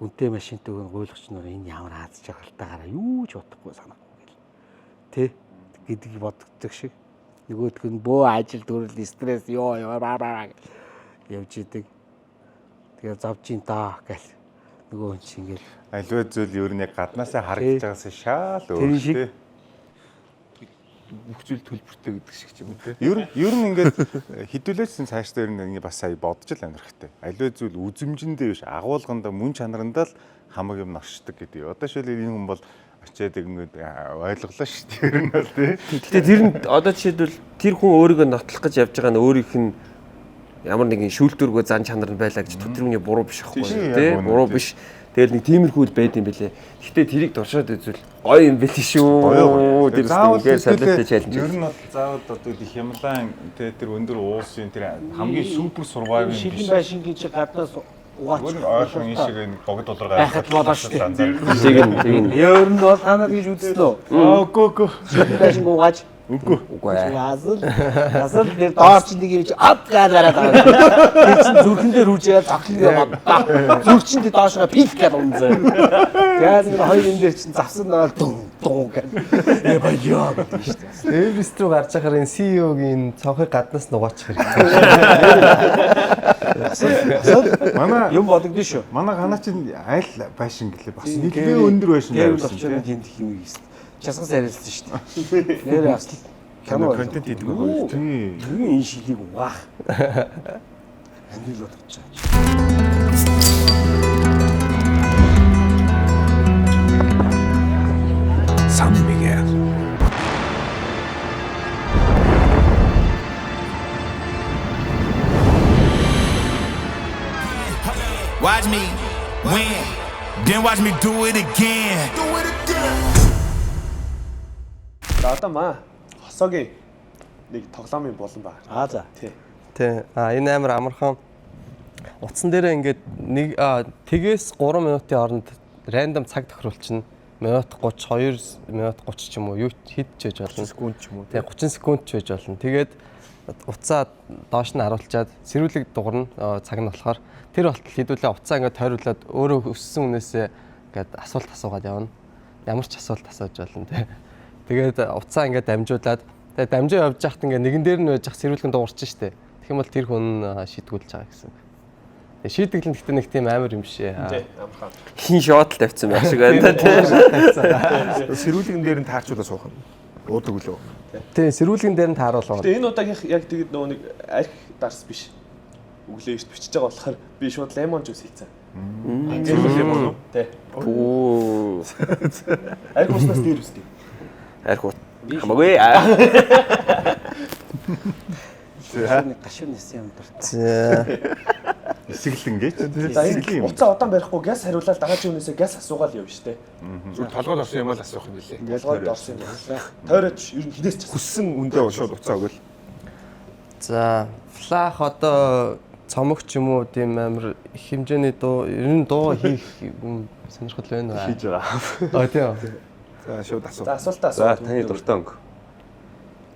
үнэтэй машинтай гуйлах чинь энэ ямар хааз жаргалтайгаараа юу ч бодохгүй санахгүй гэл. Тэ гэдэг боддог шиг. Нөгөөдг нь бөө ажил төрөл стресс ёо явж идэг. Тэгээ зовж ин таа гэл. Нөгөө хүн чинь ингээл аливаа зүйл ер нь яг гаднаасаа харагдаж байгаас шал өөр шүү дээ. Бүх зүйл төлбөртэй гэдэг шиг ч юм уу те. Ер нь ингээд хідүүлээссэн цаашдаа ер нь ингэ бас сая бодож л амьдрах хэрэгтэй. Аливаа зүйл үзмжиндээ биш агуулгандаа мөн чанарандаа л хамаг юм оршдог гэдэг. Одоо шил энэ хүн бол очиад ингээд ойлголоо шүү дээ. Ер нь бол тий. Гэхдээ тэр нь одоо жишээлбэл тэр хүн өөрийгөө нотлох гэж явж байгаа нь өөрийнх нь ямар нэгэн шүүлтүүргөө зан чанар нь байлаа гэж тэр хүний буруу биш аахгүй тий. Буруу биш. Тэгэл нэг тиймэрхүү байд юм бэлээ. Гэхдээ тэрийг туршаад үзвэл гоё юм бэл шүү. Тэр ингээд солиотой чаленж. Ер нь бол заавал одоо Хямлан тэр өндөр уусын тэр хамгийн супер сурвайв юм биш. шилэн байшин гэж гаднаас угаач ойрхон энэ шиг нэг богд доллар байхад болоо шүү дээ. тийм. Ер нь бол та нар гэж үзсэн үү? Үгүй. Шилэн байшин угааж Үгүй. Үгүй ээ. Асал тэр доор чинь нэг юм чи ад гараад байгаа. Тэр чинь зүрхэн дээр үржээд зогтлоо боддоо. Зүрх чинь доошоо пик гэдэг үнзээ. Тэгээд нэг хоёр энэ дээр чинь завсан наа дуу гэдэг. Баяа гэдэг шүү дээ. Эврест рүү гарч байхаар энэ CEO-гийн цонхыг гаднаас нугаачих хэрэгтэй. Манай Юм бодогдсон шүү. манай ханаа чинь айл байшин гэлээ бас нэлээд өндөр байшин Гэвч байсан очоод тэнд химиг хийсэн. Часгас арилсан шүү дээ. Нэр асал кино контент хийдэг байгаа. Тий. энэ шилийг угаах. Андил бодож байгаа. San Miguel. Watch me win, then watch me do it again. За одоо маа хосоогийн нэг тоглоомын болон байна. За. Тий. Тий. Энэ амар амархан утсан дээрээ ингээд нэг тгээс 3 минутын хооронд рандом цаг тохируулчихна. Минут 30, 2 минут 30 ч юм уу юу хэд ч байж болно. Секунд ч юм уу. Тэгээ 30 секунд ч байж болно. Тэгээд уцаа доош нь харуулчаад сэрүүлэг дуурна цаг нь болохоор тэр болтол хэдүүлээ уцаа ингээд тойруулаад өөрөө өссөн үнээсээ ингээд асуулт асуугаад явна. Ямар ч асуулт асууж болно тий. Тэгээд уцаа ингээд дамжуулаад тэгээд дамжаа явж байхад ингээд нэгэн дээр нь байж ах сэрүүлгэн дуурч штэ. Тэгэх юм бол тэр хүн шийдгүүлж байгаа гэсэн. Шийдэглэн гэхдээ нэг тийм амар юм шээ. Хин шот л тавьсан байх шиг байна тий. Сэрүүлгэн дээр нь таарчулаа суух юм. Уудаг үлээ. Тий, сэрүүлгэн дээр нь тааруулаа. Тэгээ энэ удаагийнх яг тэгэд нөгөө нэг арх дарс биш. Өглөө эрт бичиж байгаа болохоор би шууд лемон жуус хийцэн. Ангийн лемон уу? Тий. Оо. Арх уснаас дээр үстэй. Арх уу. Хамаагүй. Нэг гашуун нисэн юм дуртай. За. Эсэглэн гэж. За энэ уцаа удаан барихгүй газ хариулаад дагаачийн үнээсээ газ асуугаал явна штэ. Зүгээр толгойд орсон юм аа л асуух юм билээ. Ялгоод орсон юм байна. Тойрооч ер нь хинээс ч Хүссэн үндэ шууд уцаа өгөөл. За, флах одоо цомог ч юм уу тийм амар их хэмжээний дуу, ер нь дуу хийх юм сонирхол байна уу? Хийж байгаа. Тийм. За шууд асуу. За асуултаа За асуу. таны дуртай өнгө.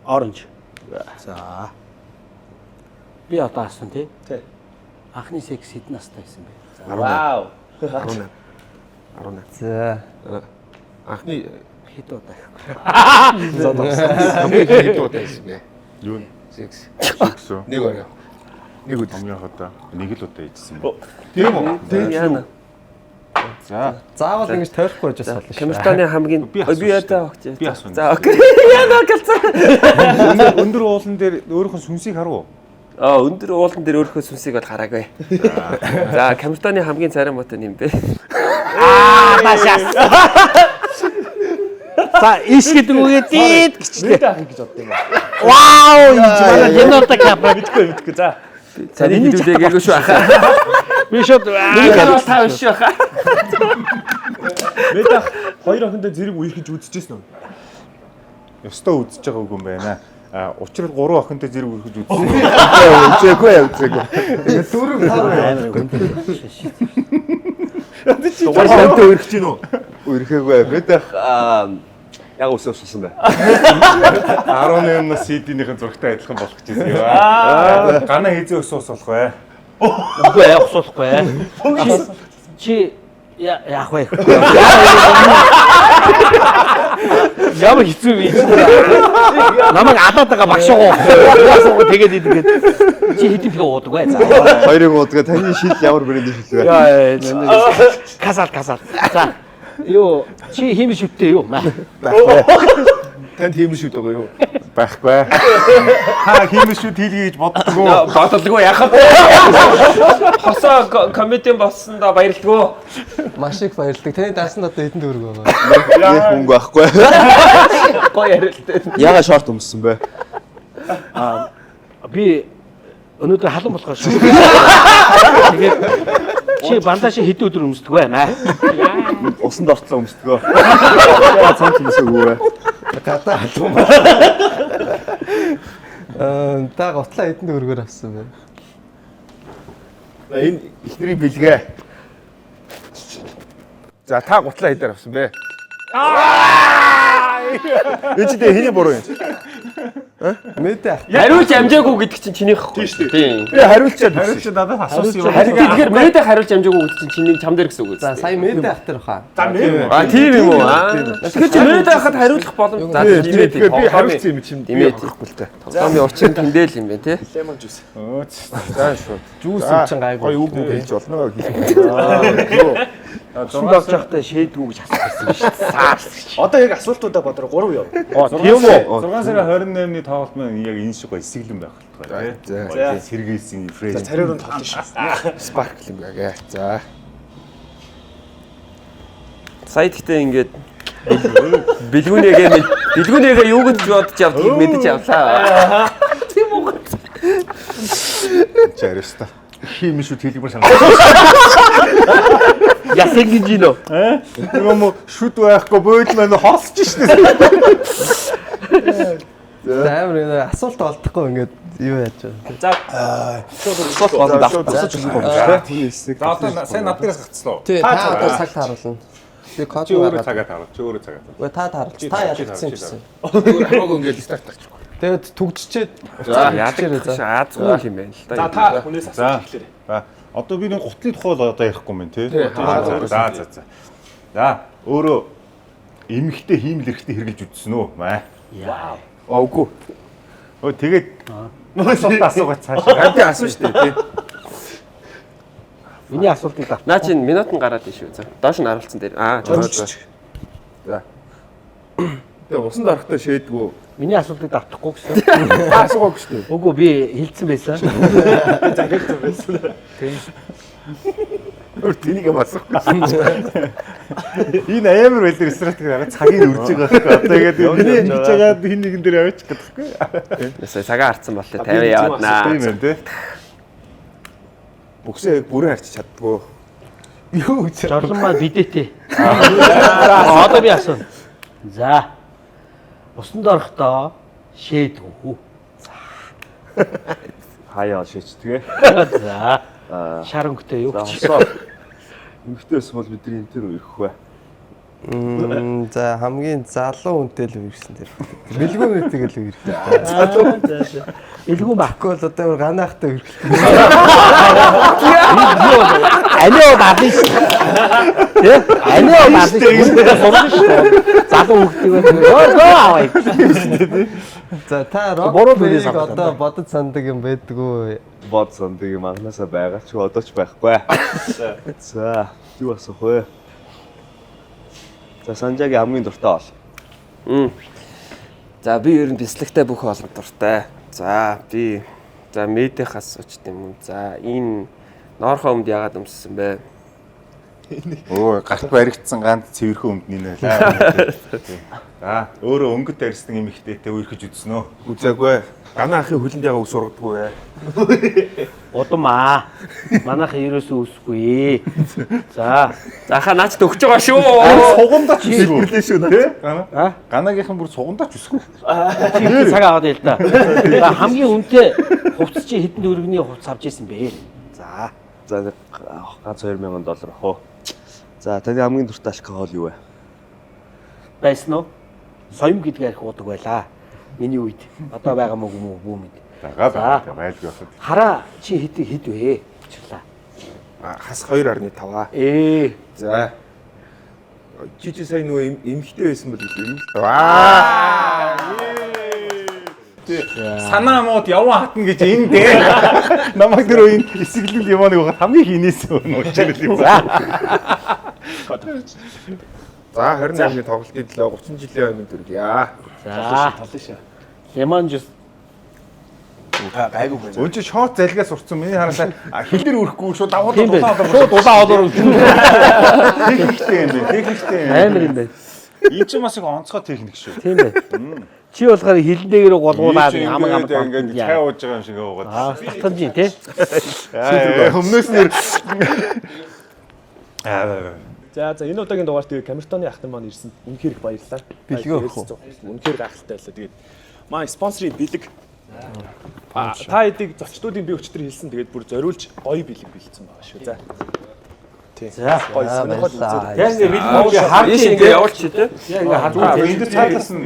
Оранж. За. Би одоо асуусан тий. Тий. Анхны секс хэдэн настай байсан бэ? Вау. 18. За. Анхны Хэд удаа их. хамгийн хэд удаа байсан бэ? Юу? Секс. Секс. Нэг орой. Нэг удаа. Хамгийн удаа нэг л удаа хийжсэн байна. Тийм үү? Тийм яана. За. Заавал ингэж тойрохгүй байж болно шүү. Камертаны хамгийн Би асуусан би ядаа шүү. огт. Би асууна. За окей. Яна гэлцээ. Өндөр уулан дээр өөрийнхөө сүнсийг харав уу? Өндөр уулан дээр өөрийнхөө сүнсийг бол хараагүй. За камертаны хамгийн царай муутай юм бэ. Машаас. За иш гэдэг үгээ дээд гिचлээ. Ахыг гэж бодсон юм байна. Вау, энэ манай Ленорта капа Мэдгүй. За. Царай хідүүлээ гээгүй шүү ахаа. би шууд Нэг нь бол тав шүү ахаа. Мэдээ хоёр охиндоо зэрэг үерхэж үзчихсэн үү? Ёстой үзэж байгаа үг юм байна. Учир нь 3 охинтой зэрэг үргэж үзсэн. Үзээгүй. Тэгээд дөрөв Дугаар сантай өргөж гин үү? Үрхэхгүй. Мэдээ яг уссан бай. 18-наас CD-ийн зурагтай адилхан болох гэж байсан юм. Гана хийзээ өсөс болох бай. үгүй яах болохгүй. Чи яах вэ? Ямар хэцүү би чи. Намайг адаад байгаа багш уу. Тэгээд идэгээд чи хэдийн пиг уудаг бай. За. Хоёрын уудгаа таны шил ямар брэнд шил вэ? Касал. За. Юу чи хийм шүттэй юу? Танд хийм шүүд байгаа юу? Байхгүй. Та хиймэл шүү хийлгээ гэж боддгоо. Бодлого яхаа. Хосоо комедиан болсондоо баярлалаа. маш их баярлалаа. Таны даасан одоо хэдэн төгрөг байгаа? Нэг мөнгө байхгүй. Гоё ярилтай. Яга шорт өмссөн бэ? Би өнөөдөр халуун болохоор шүү. Тэгээд чи бандаж хэд өдөр өмсдөг байна? Усанд орцсон өмсдгөө. Яа цанц өмсөөгөө. Гадаа халуун. Та готлаа хэдэн төгрөгөөр авсан бэ? Энэ ихний бэлгээ. За та гутлаа хэдээр авсан бэ? Энэ ч дэ хэний буруу юм. Мэдээ ах. Хариулж амжаагүй гэдэг чинь чинийх байхгүй шүү дээ. Тийм. Би хариулчаад Хариулч надад асуусан юм. Тэгэхээр мэдээ хариулж амжаагүй гэдэг чинь чиний чам дээр гэсэн үг үү? За сая мэдээ ах тэр хаа. А тийм юм уу? Тэгэхээр чи мэдээ хахад хариулах боломж. За тэгэхээр би хариулсан юм чинь би болохгүй л та. Тоглоомын учир нь тэндэл юм байна тий. Лемон жуус. За шууд. Жүүс чинь гайгүй. Гоё үг үг хэлж болно гэх. Усан давж явахдаа шийдвүү гэж асуусан шүү дээ. Саарс гэж. Одоо яг асуултуудаа бодроо 3 яв. Тийм үү? 6 сарын 28-ны тоглолт маань яг энэ шиг гоё эсгэлэн байх болтугай тий. За. Сэргээсэн фрейм. Царайрын тоглоно шүү. Sparkling гээ. За. Сая гэхдээ ингээд бэлгүүнийгээ юу гэж бодож явдгийг мэдэж авлаа. Чарста. Хим шүү хэлбэр санаа. Ясаг гэж нөө. Нөгөө мо шүд байхгүй бөөд маань хоолсож штэ. За амар энэ асуулт олдохгүй ингээд юу яаж байгаа. За. Асуулт болоод авчихсан ч юм уу. За одоо сайн над дээрээс гацлаа. Тий та одоо цагт харуулна. Би код Чи өөрөө гаргаад. цагаад харав. Чи өөрөө цагаад. Үгүй та тааруулж. Та ялагдсан гэсэн. Хамаагүй ингээд старт авчих. Тэгээд түгжчээд За яадаг аазгүй юм байна л да. За та хүнээс асууж эхлээрэй. За одоо би нэг гутлын тухай л одоо ярихгүй юм тий. За. За өөрөө эмхтэй хиймэл эрэхтэй хэрглэж үтсэн үү? Маа. Яа. Овгүй. Өө тэгээд асуулт асуугаад цааш. Амт асуу штэ тий. Миний асуултыг дав. Наа чин минут нь гараад ишүү. За доош нь харуулсан дээр. За. Тэгээ усан дарахтаа шийдгүү. Миний асуултыг давтахгүй гэсэн. Асуугаагүй штэ. Үгүй би хэлсэн байсан. Өөр тэнийг асуухгүй. Энэ амар байлэр стратеги байгаа цагийг үрж байгаа хэрэг. Одоо тэгээд миний хийж байгаа хин нэгэн дээр аваачих гэдэгхгүй. Ясаа цагаа харцсан болтой 50 явааднаа. Тийм байна тий. Бүксээ бүрэн харч чаддгүй. юу гэж. Жорлон маань бидэтэй. Одоо би асууна. За. Усанд орохдоо шийдвүү. Хаяа шийдтгээ. За. Шарангатай юу гэж. Эмхтэйс бол бидний энэ төр ирэх бай. За хамгийн залуу хүнтэй л үргэлжсэн тэр. Бэлгүү нэгтэйг л үргэлжлээ. Залуу. Илгүү Баггүй л одоо ганаахтай үргэлжлээ. Анио бадиш. Тэ? Анио бадиш. Сурсан шүү. Залуу хүүхдийг өө аваа. За та рок Бороо бэлийг бэлээс одоо бодож санддаг юм байдгүй. Бод сандыг юм анханасаа байгаа ч одоо ч байхгүй. За, юу асуух вэ? За, Санжагийн хамгийн дуртай бол. За би ер нь бяцлагтай бүх олон дуртай. За би мэдихаас сууч юм. За энэ ноорхоо өмд яагаад өмссөн бэ? Өө гарт баригдсан ганц цэвэрхэн өмд нэ лээ. За өөрөө өнгөт арьсны эмхтэйтэй үерхэж үзсэн үү? Үзээгүй. Ганаа ахын хөлөнд яга ус ургадгүй. Удамаа. Манайхан ерөөсөө үсгүй. За. Заха наач өгч байгаа шүү. Сугандаа ч үсгүй. Хэлээ шүү. Тэ? Гана? Ганаагийнхан бүр сугандаа ч үсгүй. Чи цаг аваад ял та. За хамгийн үнэтэй хувцас чи хэдэн төгрөгийн хувцас авч ирсэн бэ? За, ганц $2000 ах уу. За, таны хамгийн дуртай алкогол юу вэ? Байсан уу? Соём гэдгээр их уудаг байлаа. Миний үед. Одоо байгаа мó бүү мэд. Байгаа байлгүй байхад. Хараа чи хэд вэ? Чулаа. Хас 2.5. За. Чи сая нөгөө эмхтэй байсан бол юм. Санаа мод яван хатна гэж энэ дээ. Намайг дөрөв энэ эсгэлэл явааныг байгаа хамгийн хийнээс уучрал юм. За 28-ны тоглолтын төлөө 30 жилийн өмнө дүргийа. За. Лемон жус. Гайгүй байна. Өнч шот залгаас урцсан миний хараасаа хилээр өрөхгүй шууд давуу Тийм байна. дулаан Шууд улаан одоор техниктэй юм байна. Техниктэй. амар юм байна. Энэ ч бас их онцгой техник шүү. Тийм байна. Чи болохоор хилэн дээр голгуулаад хамаг ингээд цай ууж байгаа юм шиг уугаад. Сатан жи тий. Өмнөөс нэр За энэ удаагийн дугаарт тэгээ Камертоны ахтан маань ирсэн. Үнэхээр их баярлалаа. Бэлгүй ах уу? Үнэхээр гайхалтай байлаа. Тэгээд маань спонсорын бэлэг. Та эдийг зочдуудын бие өчтөр хэлсэн. Тэгээд бүр зориулж гоё бэлэг бэлдсэн байгаа шүү. За. За гоё сонирхол үзээд. яг ингээ видеогийн хард ингээ явуулчих тий. яг ингээ хард. Энд дээр цаатлаас нь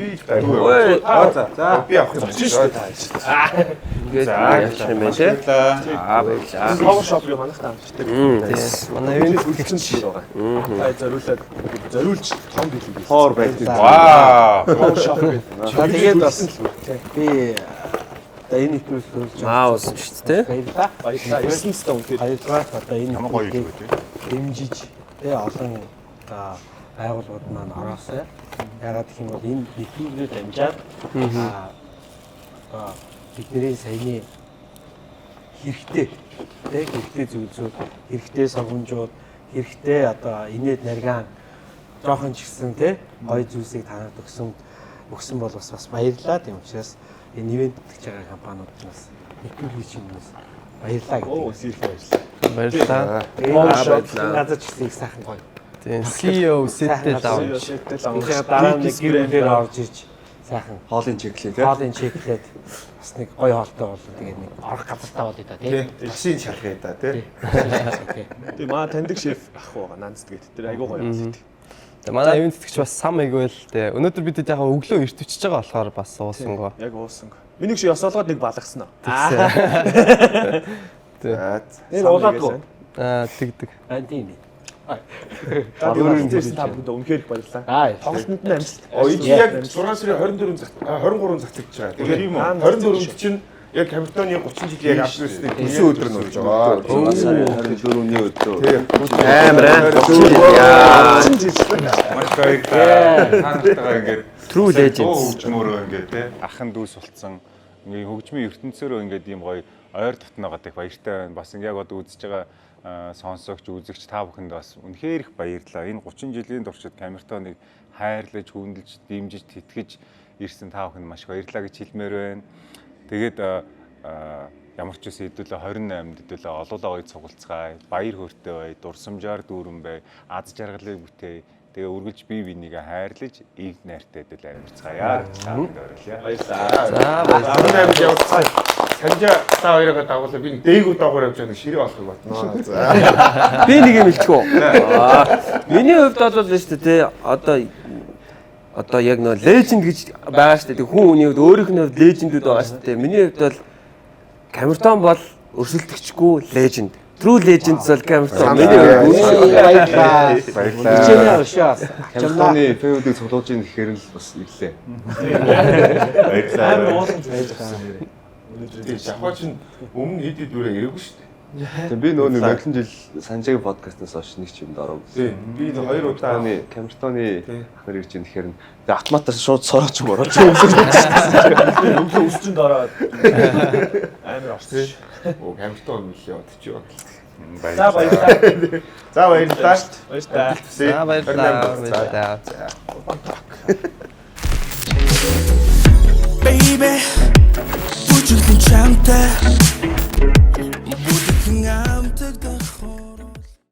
за. Би авах юм чинь шүү дээ. Ингээд яачих юм бэ тий. Баярлаа. Power shop-ыг манайх таамжтай. Манай ивент үлдсэн чинь байгаа. Зориулж том билүү. Хоор байдаг. Вау. Power shop гэдэг. За тэгээд бас би энэ их зүйлс Аа уусан шүү дээ. баярлаа. Баярлалаа. 9 стон үнэхээр. Баярлалаа. Одоо энэ Ямар гоё юм бэ? дэмжиж тэгээ олон байгууллагууд маань ороосоо. Ягаад гэх юм бол энэ нэвтрүүлгээр дамжаад бидний саяны хэрэгтэй зүйлсүүд, хэрэгтэй сонгомжууд, хэрэгтэй одоо инээд нарийн жоохон ч гэсэн тий гоё зүйлсийг танад өгсөн бол бас баярлалаа. Тийм учраас энэ ивент тэгж байгаа компаниуд бас нэвтрүүлгийн хүмүүс баярлалаа гэдэг. баярлалаа. Энэ газар ч гэсэн их сайхан гоё. Тийм CEO City Lounge. Тэгэхээр дараа нэг гэрээр орж ирж сайхан Хоолын чеклээ тий. хоолын чеклээд бас нэг гоё хоолтой болоо тэгээд нэг орох газар таваад ида тий. Таксийн шалгая да тий. Тэгээ маа таньдаг шеф ах байгаа Нанц гэдэг. Тэр айгуу гоё юм. Тэгээ манай ивент тэтгэж бас сам айгуул те. Өнөөдөр бид яг өглөө эрт өчөж байгаа болохоор бас уусангаа. Яг уусан. Миний шиг ёсоолгоод нэг балгасан аа. Энэ улаадгүй. Тэгдэг. Тийм. Өөрөөр та бүхэнд үнэхээр их баярлалаа. Тоглолтод нь амжилт. Энэ яг 6 сарын 23 цацагч байгаа. Тэгэхээр 24-нд чинь яг Камертоны 30 жилийн яг авсны төсөө өдөр нь болж байгаа. 24-ний өдөр. Амар яа. Маш баярлалаа. Таантайгаа ингээд True Legends хөгжмөөрөө ингээд те ахын дүүс болцсон. Ингээ хөгжмийн ертөнцөөрөө ингээд ийм гоё ойр дотноогаад их баяртай байна. Бас яг одоо үзэж байгаа сонсогч, үзэгч та бүхэнд бас үнэхээр их баярлалаа. Энэ 30 жилийн туршид Камертоныг хайрлаж, хүндэлж, дэмжиж, тэтгэж ирсэн та бүхэнд маш баярлалаа гэж хэлмээр байна. Тэгээд ямар ч үс хэдүүлээ 28-нд хэдүүлээ олоолаа гоё цугалцгаая. Баяр хөөртэй бай, дурсамжаар дүүрэн бай, аз жаргалыг бүтээй. Тэгээ үргэлж бие бинийгээ хайрлаж, ив найртай хэдүүлээ амьцгаая гэж танд уриалъя. Баярлалаа. Амд явуулцгаая. Санжаа та хоёроо дагуулаа би нэг дээгүүр дагуур явж байгаа ширээ болохыг батнаа. За. би нэг юм хэлчихв. Миний хувьд бол л шүү дээ одоо яг нөө леженд гэж байгаа шүү дээ. Хүн хүний хувьд өөрийнх нь хувьд лежендүүд байгаа шүү дээ. Миний хувьд бол Камертон бол өрсөлдөгчгүй леженд. True Legends бол Камертон. Миний хувьд Баярлалаа. Хичээнэ ушаас. Камертоны фэвүүдийг цуглуулж ийн гэхээр л бас ирлээ. Амар уусан байж Тэгээ Жапон чинь өмнө хэд хэд бүрээ ирээгүй шүү дээ. Тэгээ би нөгөө нэг хэдэн жил Санжаагийн подкастнаас хойш нэг ч юмд ороогүй. Тийм. Би 2 удаа Камертоны ах нар ирж ийн тэгэхээр автоматар шууд сорооч юм орооч юм шиг. өглөө өсчөнд ороод амар орсон. Оо Камертон үлээ бодчихё. За баярлалаа. За баярлалаа. Баярлалаа. За баярлалаа. Baby, would you be tempted?